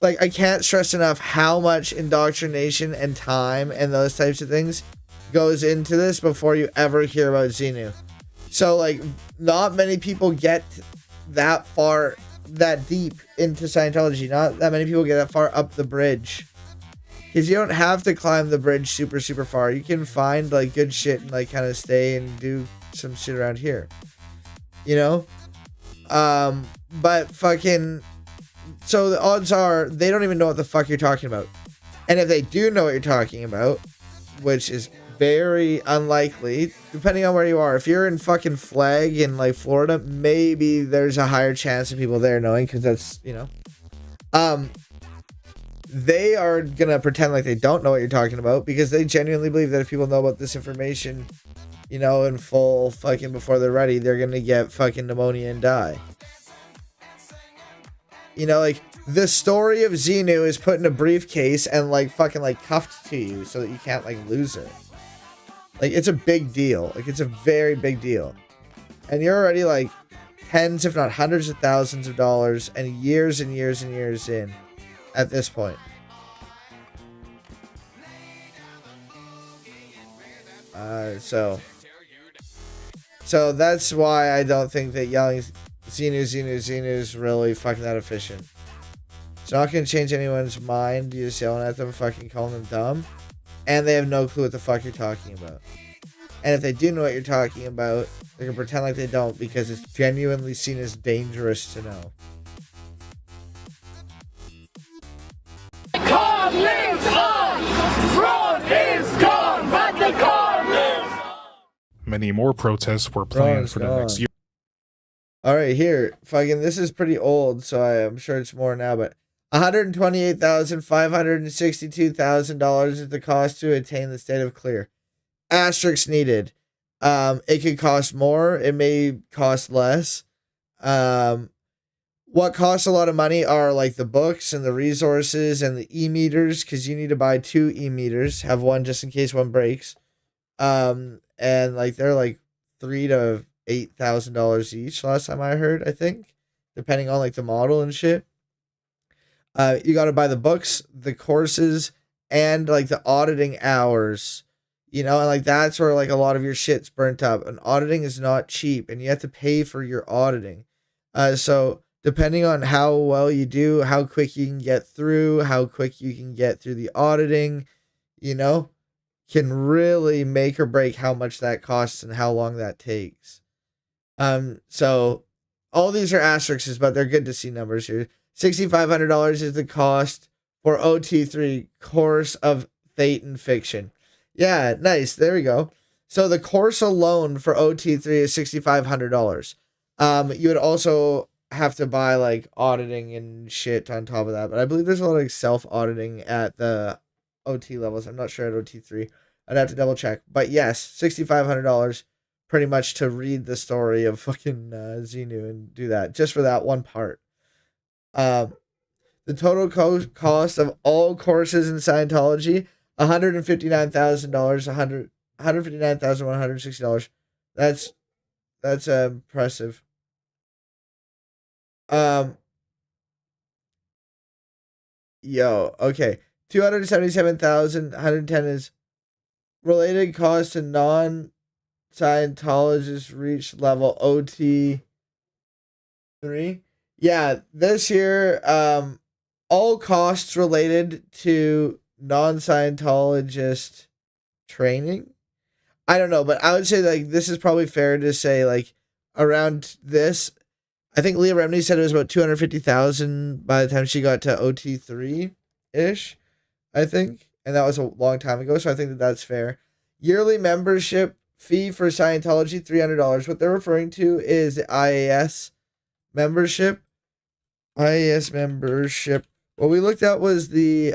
Like, I can't stress enough how much indoctrination and time and those types of things goes into this before you ever hear about Xenu. So, like, not many people get that far, that deep into Scientology. Not that many people get that far up the bridge. Because you don't have to climb the bridge super, super far. You can find, like, good shit and, like, kind of stay and do some shit around here. You know? But fucking... So the odds are they don't even know what the fuck you're talking about. And if they do know what you're talking about, which is very unlikely, depending on where you are. If you're in fucking Flag in like Florida, maybe there's a higher chance of people there knowing, because that's, you know. They are gonna pretend like they don't know what you're talking about, because they genuinely believe that if people know about this information, you know, in full fucking before they're ready, they're gonna get fucking pneumonia and die. You know, like, the story of Xenu is put in a briefcase and, like, fucking, like, cuffed to you so that you can't, like, lose it. Like, it's a big deal. Like, it's a very big deal. And you're already, like, tens, if not hundreds of thousands of dollars and years and years and years in at this point. So that's why I don't think that yelling Xenu is really fucking that efficient. It's not going to change anyone's mind. You're just yelling at them, fucking calling them dumb. And they have no clue what the fuck you're talking about. And if they do know what you're talking about, they're going to pretend like they don't, because it's genuinely seen as dangerous to know. The car lives on! Fraud is gone, but the car lives on! Many more protests were planned for the next year. All right, here, fucking, this is pretty old, so I'm sure it's more now, but $128,562,000 is the cost to attain the state of clear. Asterisk needed. It could cost more. It may cost less. What costs a lot of money are like the books and the resources and the e-meters, because you need to buy 2 e-meters. Have one just in case one breaks. And like they're like $3,000 to $8,000 each last time I heard, I think, depending on like the model and shit. You got to buy the books, the courses, and like the auditing hours, you know, and like that's where like a lot of your shit's burnt up. And auditing is not cheap, and you have to pay for your auditing. So depending on how well you do, how quick you can get through, how quick you can get through the auditing, you know, can really make or break how much that costs and how long that takes. So all these are asterisks, but they're good to see numbers here. $6,500 is the cost for OT3 Course of Fate and Fiction. Yeah, nice. There we go. So the course alone for OT3 is $6,500. You would also have to buy like auditing and shit on top of that, but I believe there's a lot of like self-auditing at the OT levels. I'm not sure at OT3. I'd have to double check. But yes, $6,500 pretty much to read the story of fucking Xenu and do that just for that one part. The total cost of all courses in Scientology, $159,000, $159,160. That's impressive. Okay. 277,110 is related cost to non-Scientologists reach level OT3. Yeah, this year, all costs related to non-Scientologist training. I don't know, but I would say like this is probably fair to say like around this. I think Leah Remini said it was about 250,000 by the time she got to OT3 ish, I think, and that was a long time ago. So I think that that's fair. Yearly membership fee for Scientology, $300. What they're referring to is the IAS membership. IAS membership. What we looked at was the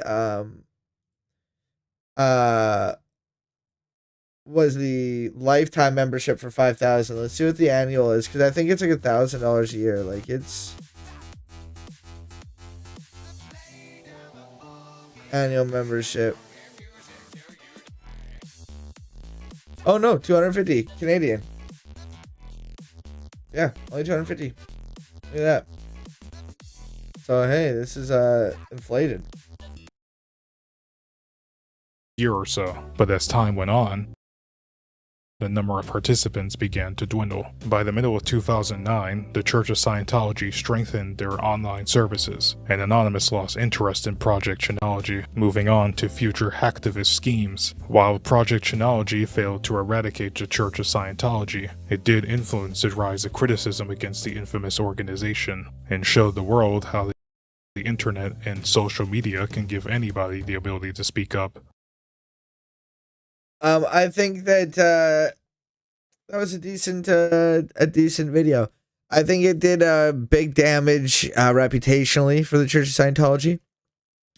was the lifetime membership for 5,000. Let's see what the annual is, because I think it's like $1,000 a year. Like, it's annual membership. Oh no, 250 Canadian. Yeah, only 250. Look at that. So hey, this is inflated. Year or so, but as time went on, the number of participants began to dwindle. By the middle of 2009, the Church of Scientology strengthened their online services, and Anonymous lost interest in Project Chinology, moving on to future hacktivist schemes. While Project Chinology failed to eradicate the Church of Scientology, it did influence the rise of criticism against the infamous organization, and showed the world how the internet and social media can give anybody the ability to speak up. I think that that was a decent video. I think it did big damage reputationally for the Church of Scientology,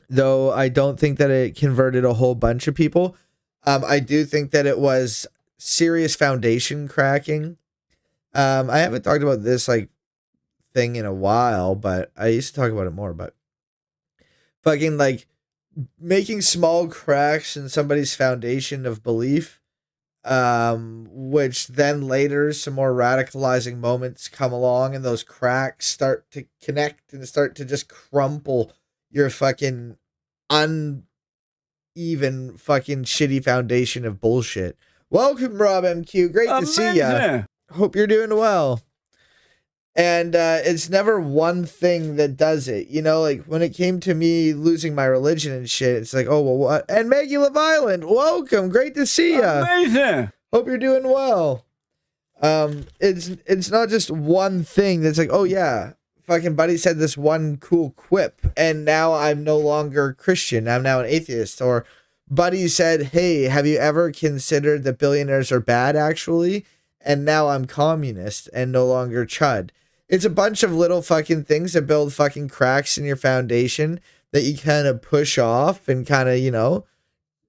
though I don't think that it converted a whole bunch of people. I do think that it was serious foundation cracking. I haven't talked about this like thing in a while, but I used to talk about it more. But fucking like making small cracks in somebody's foundation of belief, which then later some more radicalizing moments come along and those cracks start to connect and start to just crumple your fucking uneven fucking shitty foundation of bullshit. Welcome, Rob MQ. Great to see ya. Hope you're doing well. And it's never one thing that does it. You know, like when it came to me losing my religion and shit, it's like, oh, well, what? And Maggie LaViolent, welcome. Great to see you. Amazing. Hope you're doing well. It's not just one thing that's like, oh, yeah, fucking buddy said this one cool quip, and now I'm no longer Christian. I'm now an atheist. Or buddy said, hey, have you ever considered that billionaires are bad, actually? And now I'm communist and no longer chud. It's a bunch of little fucking things that build fucking cracks in your foundation that you kind of push off and kind of, you know,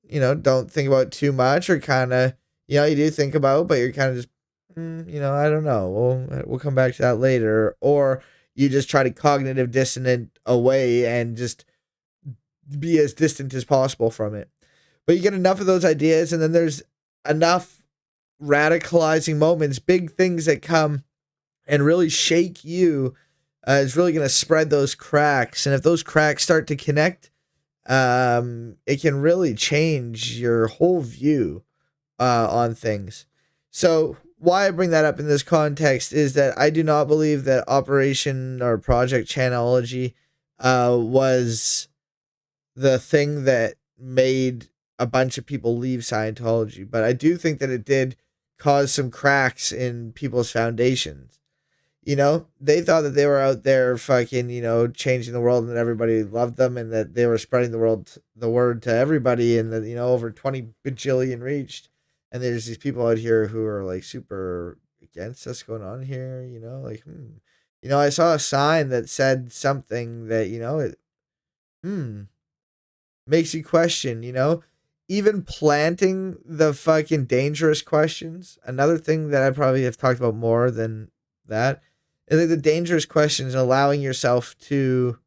don't think about too much, or kind of, you do think about, but you're kind of just, I don't know. We'll come back to that later. Or you just try to cognitive dissonant away and just be as distant as possible from it. But you get enough of those ideas, and then there's enough radicalizing moments, big things that come and really shake you, is really going to spread those cracks. And if those cracks start to connect, it can really change your whole view on things. So why I bring that up in this context is that I do not believe that Operation or Project Chanology was the thing that made a bunch of people leave Scientology. But I do think that it did cause some cracks in people's foundations. They thought that they were out there fucking, changing the world, and that everybody loved them, and that they were spreading the word to everybody, and that, over 20 bajillion reached. And there's these people out here who are like super against us going on here, like, I saw a sign that said something that, it, makes you question, even planting the fucking dangerous questions. Another thing that I probably have talked about more than that is like the dangerous questions, allowing yourself to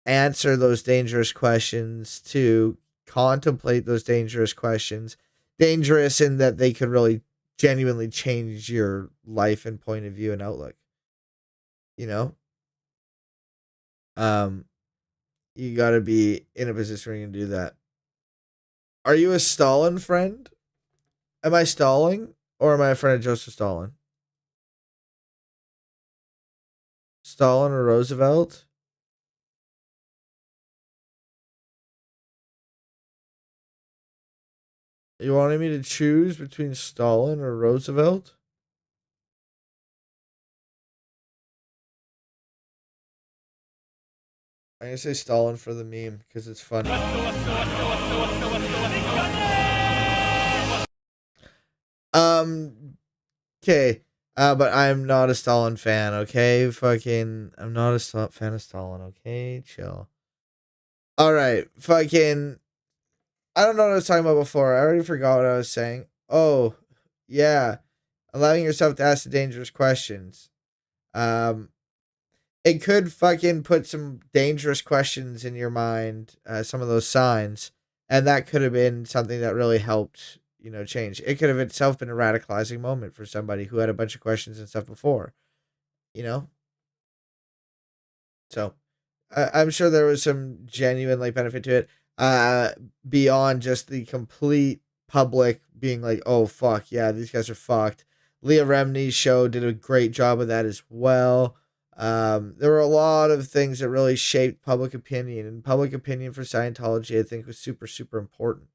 answer those dangerous questions, to contemplate those dangerous questions. Dangerous in that they could really genuinely change your life and point of view and outlook. You got to be in a position where you can do that. Are you a Stalin friend? Am I stalling, or am I a friend of Joseph Stalin? Stalin or Roosevelt? You wanted me to choose between Stalin or Roosevelt? I'm gonna say Stalin for the meme because it's funny. Okay. But I'm not a Stalin fan, okay? I'm not a fan of Stalin, okay? Chill. Alright, fucking... I don't know what I was talking about before. I already forgot what I was saying. oh, yeah, allowing yourself to ask the dangerous questions. Um, it could fucking put some dangerous questions in your mind, some of those signs, and that could have been something that really helped, change. It could have itself been a radicalizing moment for somebody who had a bunch of questions and stuff before, you know? So I'm sure there was some genuine like benefit to it, beyond just the complete public being like, "Oh fuck, yeah, these guys are fucked." Leah Remini's show did a great job of that as well. There were a lot of things that really shaped public opinion, and public opinion for Scientology, I think, was super super important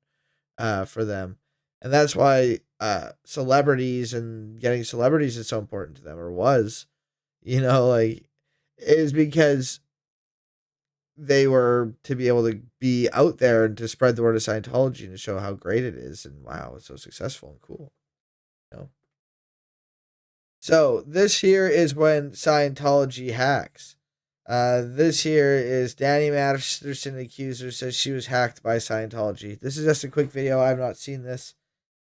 for them, and that's why celebrities and getting celebrities is so important to them, or was, like, is because they were to be able to be out there and to spread the word of Scientology and to show how great it is and wow, it's so successful and cool. You know? So this here is when Scientology hacks. This here is Danny Masterson accuser says she was hacked by Scientology. This is just a quick video. I've not seen this.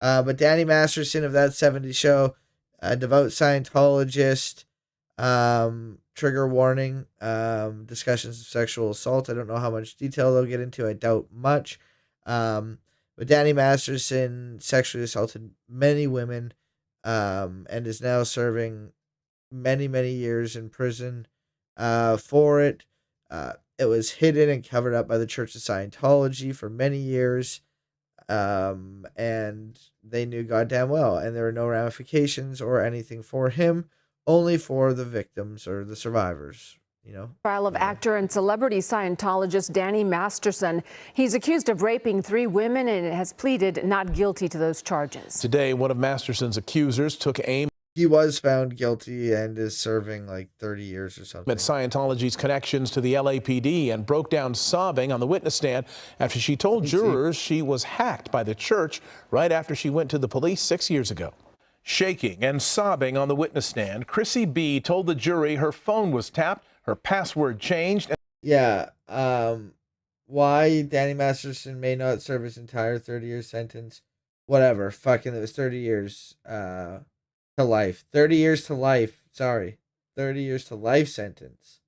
But Danny Masterson of That 70s Show, a devout Scientologist, trigger warning, discussions of sexual assault. I don't know how much detail they'll get into. I doubt much. But Danny Masterson sexually assaulted many women, and is now serving many, many years in prison for it. It was hidden and covered up by the Church of Scientology for many years. And they knew goddamn well, and there were no ramifications or anything for him, only for the victims or the survivors, Trial of actor and celebrity Scientologist Danny Masterson. He's accused of raping 3 women and has pleaded not guilty to those charges. Today, one of Masterson's accusers took aim. He was found guilty and is serving like 30 years or something. At Scientology's connections to the LAPD and broke down sobbing on the witness stand after she told jurors she was hacked by the church right after she went to the police 6 years ago. Shaking and sobbing on the witness stand, Chrissy B told the jury her phone was tapped, her password changed. Yeah. Why Danny Masterson may not serve his entire 30-year sentence. Whatever. Fucking, it was 30 years to life. 30 years to life. Sorry. 30 years to life sentence.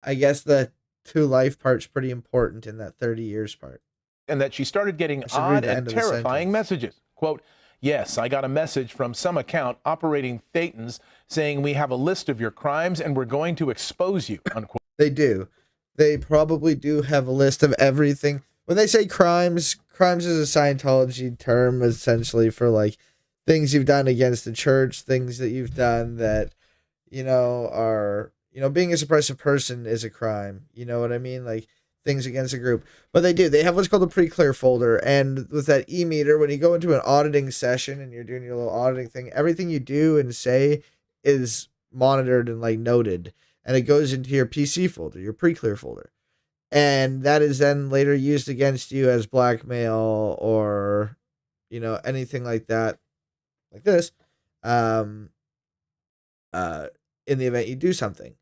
I guess the to life part's pretty important in that 30 years part. And that she started getting odd and terrifying messages. Quote, "Yes, I got a message from some account operating Thetans saying we have a list of your crimes and we're going to expose you," unquote. They do. They probably do have a list of everything. When they say crimes is a Scientology term essentially for like things you've done against the church, things that you've done that, are, being a suppressive person is a crime. You know what I mean? Like things against a group. But they do. They have what's called a pre-clear folder. And with that e-meter, when you go into an auditing session and you're doing your little auditing thing, everything you do and say is monitored and like noted. And it goes into your PC folder, your pre-clear folder. And that is then later used against you as blackmail or, anything like that. Like this, in the event you do something,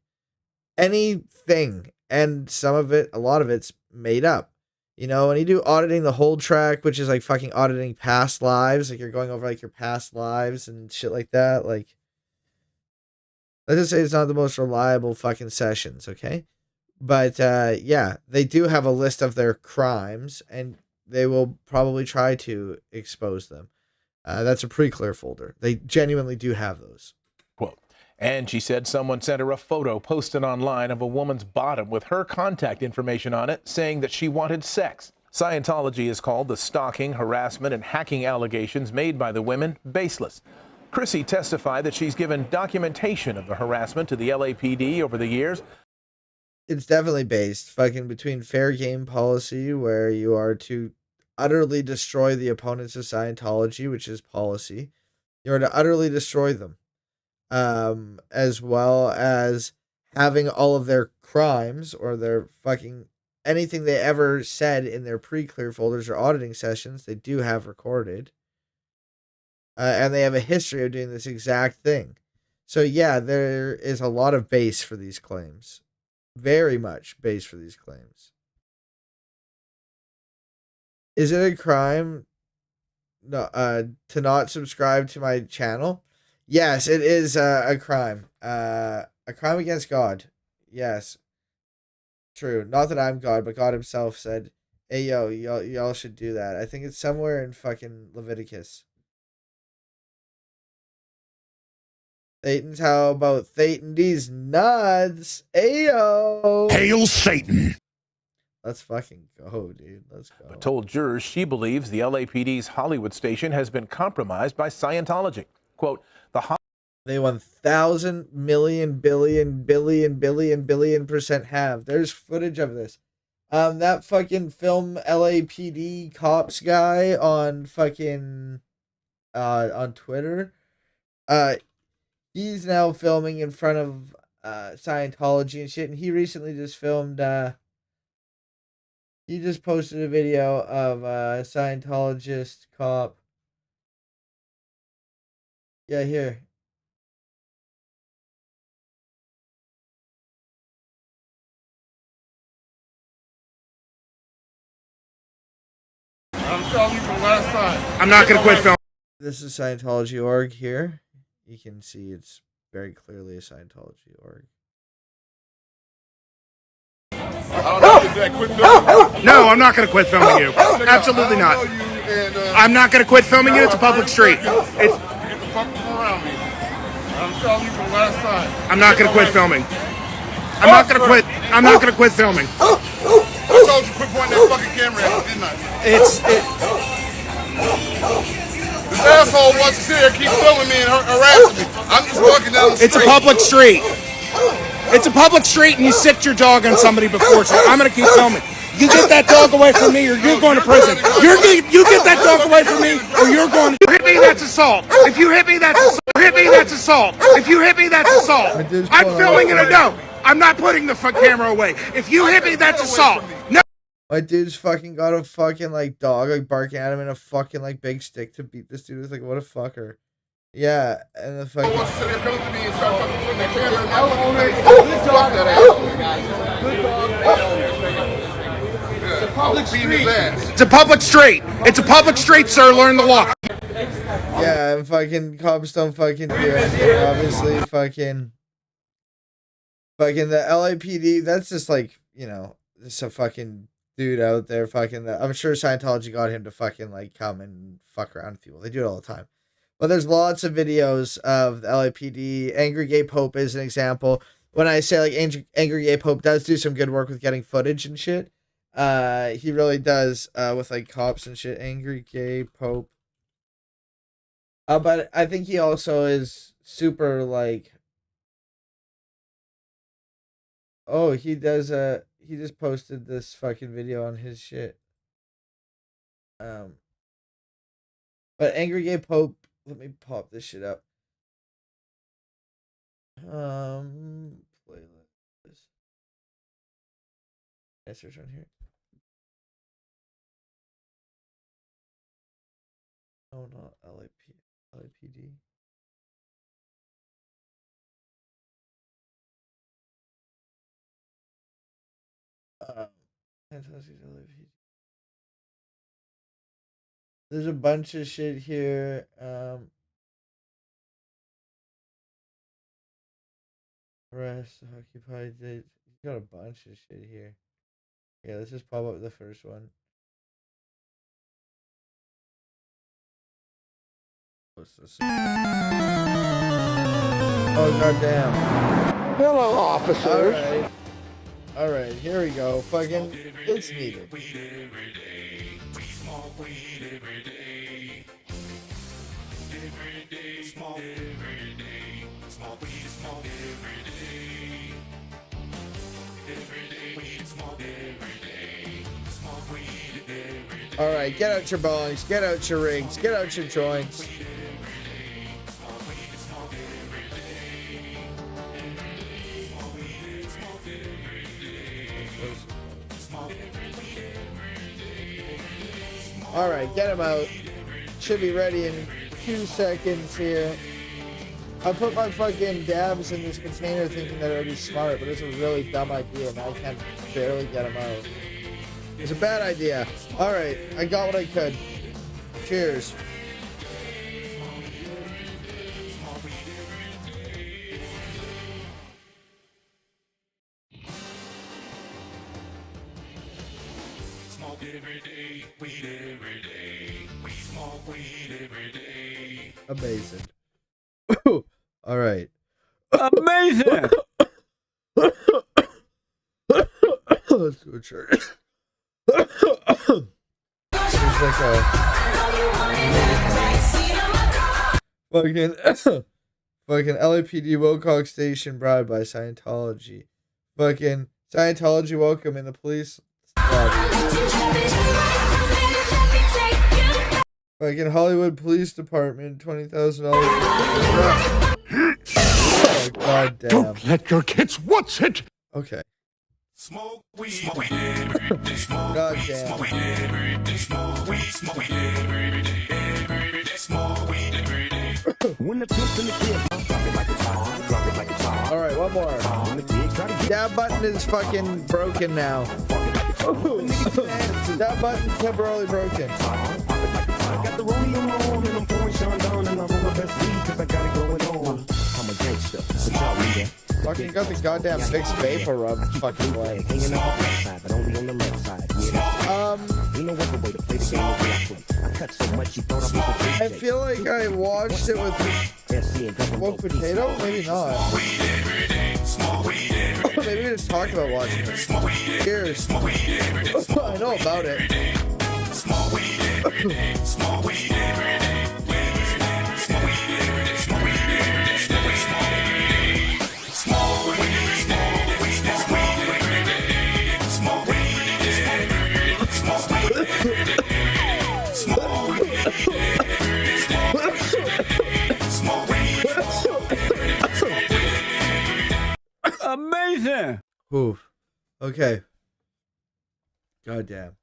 anything, and some of it, a lot of it's made up, when you do auditing the hold track, which is like fucking auditing past lives, like you're going over like your past lives and shit like that. Like, let's just say it's not the most reliable fucking sessions. Okay. But, yeah, they do have a list of their crimes and they will probably try to expose them. That's a pre-clear folder. They genuinely do have those. Quote, and she said someone sent her a photo posted online of a woman's bottom with her contact information on it, saying that she wanted sex. Scientology has called the stalking, harassment, and hacking allegations made by the women baseless. Chrissy testified that she's given documentation of the harassment to the LAPD over the years. It's definitely based fucking between fair game policy, where you are to utterly destroy the opponents of Scientology, which is policy. You are to utterly destroy them, as well as having all of their crimes or their fucking anything they ever said in their pre-clear folders or auditing sessions, they do have recorded. And they have a history of doing this exact thing. So yeah, there is a lot of base for these claims. Very much base for these claims. Is it a crime to not subscribe to my channel. Yes, it is a crime. A crime against God. Yes. True. Not that I'm God, but God himself said, "Hey yo, y'all should do that." I think it's somewhere in fucking Leviticus. Thetans, how about Thetan these nuts? Ayo! Hail Satan! Let's fucking go, dude. Let's go. Told jurors she believes the LAPD's Hollywood station has been compromised by Scientology. Quote, They 1,000 million billion percent have. There's footage of this. That fucking film LAPD cops guy on fucking on Twitter. He's now filming in front of Scientology and shit, and he recently just filmed he just posted a video of a Scientologist cop. Yeah, here. I'm telling you from last time. I'm not gonna quit filming. This is Scientology org here. You can see it's very clearly a Scientology org. No, I'm not gonna quit filming you. Absolutely not. I'm not gonna quit filming you. It's a public street. It's. I'm telling you from last time. I'm not gonna quit filming. I'm not gonna quit. I'm not gonna quit filming. I told you quit pointing that fucking camera at me, didn't I? This asshole wants to sit here, keep filming me and harassing me. I'm just walking down the street. It's a public street. It's a public street, and you sicked your dog on somebody before, so I'm gonna keep filming. You get that dog away from me, or you're going to prison. You get that dog away from me, or you're going. If you hit me, that's assault. If you hit me, that's assault. Hit me, that's assault. If you hit me, that's assault. I'm filming in a no. I'm not putting the camera away. If you hit me, that's assault. No. My dude's fucking got a fucking like dog like barking at him and a fucking like big stick to beat this dude with. Like, what a fucker. Yeah, and the fucking. It's a public street. It's a public street, sir. Learn the law. Yeah, and fucking cops don't fucking do anything. Obviously, fucking the LAPD. That's just like, you know, just a fucking dude out there. Fucking. I'm sure Scientology got him to fucking like come and fuck around with people. They do it all the time. But there's lots of videos of the LAPD. Angry Gay Pope is an example. When I say like Angry Gay Pope does do some good work with getting footage and shit. He really does with like cops and shit. Angry Gay Pope. But I think he also is super like. Oh, he does. He just posted this fucking video on his shit. But Angry Gay Pope. Let me pop this shit up. Playlist. I search on here. Oh, not LAPD. There's a bunch of shit here. Rest, occupied dates. You got a bunch of shit here. Yeah, let's just pop up the first one. What's this? Oh, goddamn. Hello, officers. Alright, here we go. Fucking, it's needed. Alright, get out your bongs, get out your rigs, get out your joints. Alright, get them out. Should be ready in 2 seconds here. I put my fucking dabs in this container thinking that it would be smart, but it's a really dumb idea. Now I can barely get them out. It's a bad idea. Alright, I got what I could. Cheers. Amazing. All right. Amazing. Let's go to church. There's like a fucking LAPD Wilcox Station bribed by Scientology. Fucking Scientology welcome in the police lobby. Fucking Hollywood Police Department, $20,000. Oh, God damn. Don't let your kids watch it. Okay. Smoke weed, smoke weed every day. Smoke God weed, damn. smoke weed every day. Smoke weed, smoke weed every day. Every day, smoke weed every day. When the pimp's in the kid, drop it like a child, drop it like a child. All right, one more. When the kids try to get That button is fucking broken now. That button temporarily broken. got the rollie on my arm and I'm pouring Sean down and I'm on my best weed cause I got it going on. I'm a gangster, but y'all read it. Fucking got the goddamn fixed vapor rub fucking way. Hanging out the left side, but only on the left side. Yeah, ain't no other way to play the game over I cut so much you thought I was a DJ. I feel like I watched it with Woke Potato? Maybe not. Maybe we just talked about watching it. Cheers. I know about it. Smoke weed every day. Smoke weed every day. Smoke weed every day. Smoke weed every day. Smoke weed every day. Smoke weed every day. Smoke weed every day. Smoke weed every day. Smoke weed every day. Amazing. Oof. Okay. Goddamn.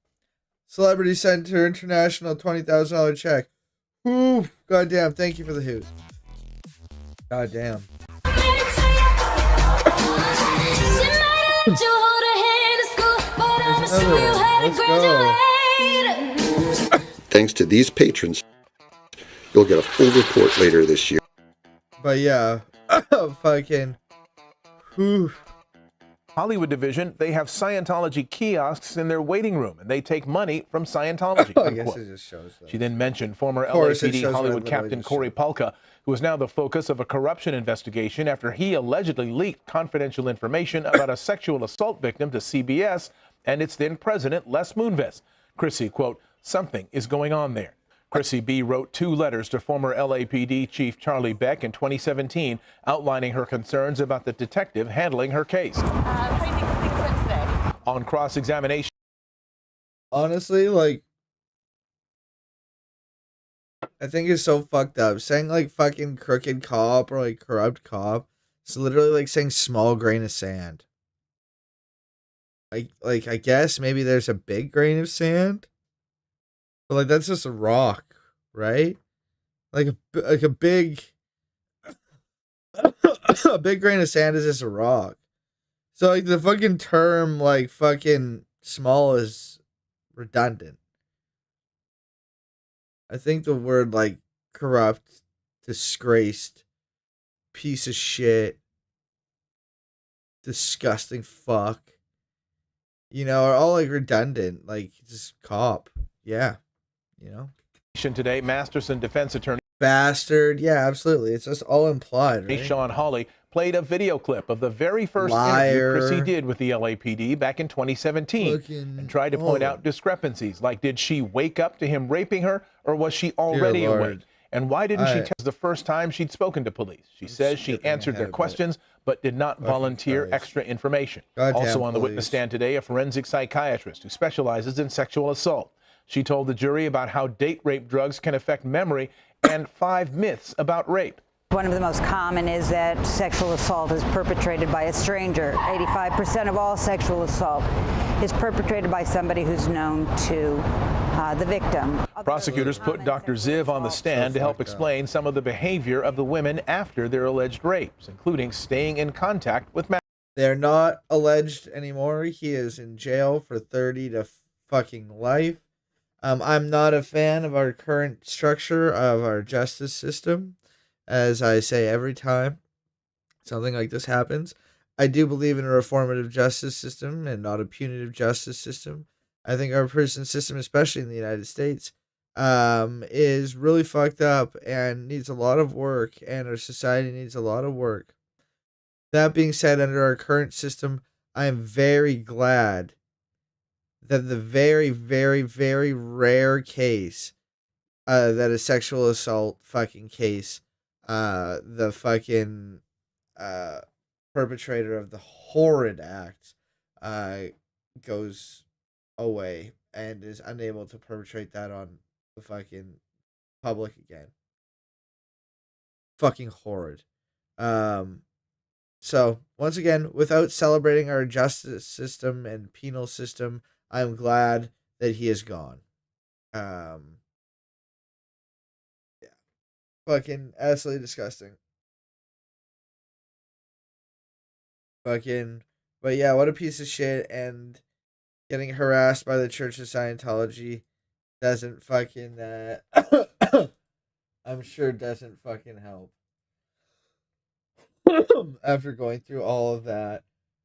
Celebrity Center International $20,000 check. Oof. Goddamn. Thank you for the hoot. Goddamn. There's another one. Let's go. Thanks to these patrons, you'll get a full report later this year. But yeah. Fucking. Oof. Hollywood division, they have Scientology kiosks in their waiting room, and they take money from Scientology. I guess it just shows that. She then mentioned former course it LAPD shows Hollywood what Captain just Corey Polka, who is now the focus of a corruption investigation after he allegedly leaked confidential information about a sexual assault victim to CBS and its then president, Les Moonves. Chrissy, quote, something is going on there. Chrissy B. wrote 2 letters to former LAPD Chief Charlie Beck in 2017 outlining her concerns about the detective handling her case. How do you think things went today? On cross-examination, Honestly, like, I think it's so fucked up. Saying, like, fucking crooked cop or, like, corrupt cop, it's literally like saying small grain of sand. Like I guess maybe there's a big grain of sand. But, like, that's just a rock, right? Like a big... a big grain of sand is just a rock. So, like, the fucking term, like, fucking small is redundant. I think the word, like, corrupt, disgraced, piece of shit, disgusting fuck, you know, are all, like, redundant. Like, just cop. Yeah. You know? today, Masterson defense attorney Bastard. Yeah, absolutely. It's just all implied, right? Sean Hawley played a video clip of the very first Liar. interview Chrissy did with the LAPD back in 2017 and tried to point out discrepancies. Like, did she wake up to him raping her, or was she already Lord. awake? And why didn't she I- tell us the first time she'd spoken to police? She says she answered their ahead, but- questions, but did not volunteer Christ. extra information. Goddamn Also on the witness police. stand today, a forensic psychiatrist who specializes in sexual assault. She told the jury about how date rape drugs can affect memory and 5 myths about rape. One of the most common is that sexual assault is perpetrated by a stranger. 85% of all sexual assault is perpetrated by somebody who's known to the victim. Prosecutors put Dr. Ziv on the stand to help explain some of the behavior of the women after their alleged rapes, including staying in contact with They're not alleged anymore. He is in jail for 30 to fucking life. I'm not a fan of our current structure of our justice system. As I say every time something like this happens, I do believe in a reformative justice system and not a punitive justice system. I think our prison system, especially in the United States, is really fucked up and needs a lot of work, and our society needs a lot of work. That being said, under our current system, I am very glad that the very, very, very rare case that a sexual assault fucking case, the fucking perpetrator of the horrid act goes away and is unable to perpetrate that on the fucking public again. Fucking horrid. So once again, without celebrating our justice system and penal system, I'm glad that he is gone. Yeah. Fucking absolutely disgusting. Fucking, but yeah, what a piece of shit. And getting harassed by the Church of Scientology doesn't fucking, I'm sure doesn't fucking help. After going through all of that,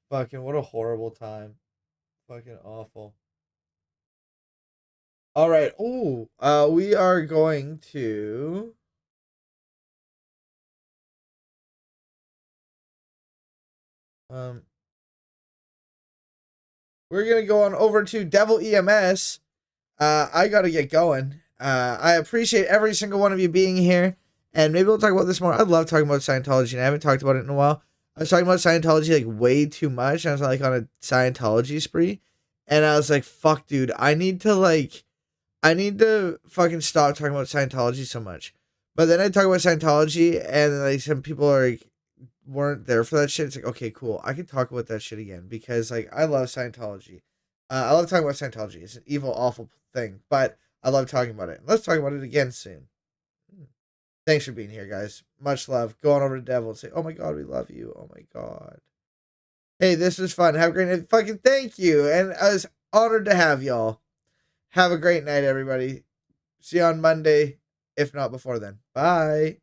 fucking, what a horrible time. Fucking awful. All right. Ooh, we are going to we're gonna go on over to Devil EMS. I gotta get going. I appreciate every single one of you being here, and maybe we'll talk about this more. I love talking about Scientology, and I haven't talked about it in a while. I was talking about Scientology like way too much. I was like on a Scientology spree, and I was like, "Fuck, dude, I need to fucking stop talking about Scientology so much." But then I talk about Scientology, and like some people are like, weren't there for that shit. It's like, okay, cool. I can talk about that shit again because like I love Scientology. I love talking about Scientology. It's an evil, awful thing, but I love talking about it. Let's talk about it again soon. Thanks for being here, guys. Much love. Go on over to Devil and say, "Oh my god, we love you. Oh my god. Hey, this was fun. Have a great night." Fucking thank you. And I was honored to have y'all. Have a great night, everybody. See you on Monday, if not before then. Bye.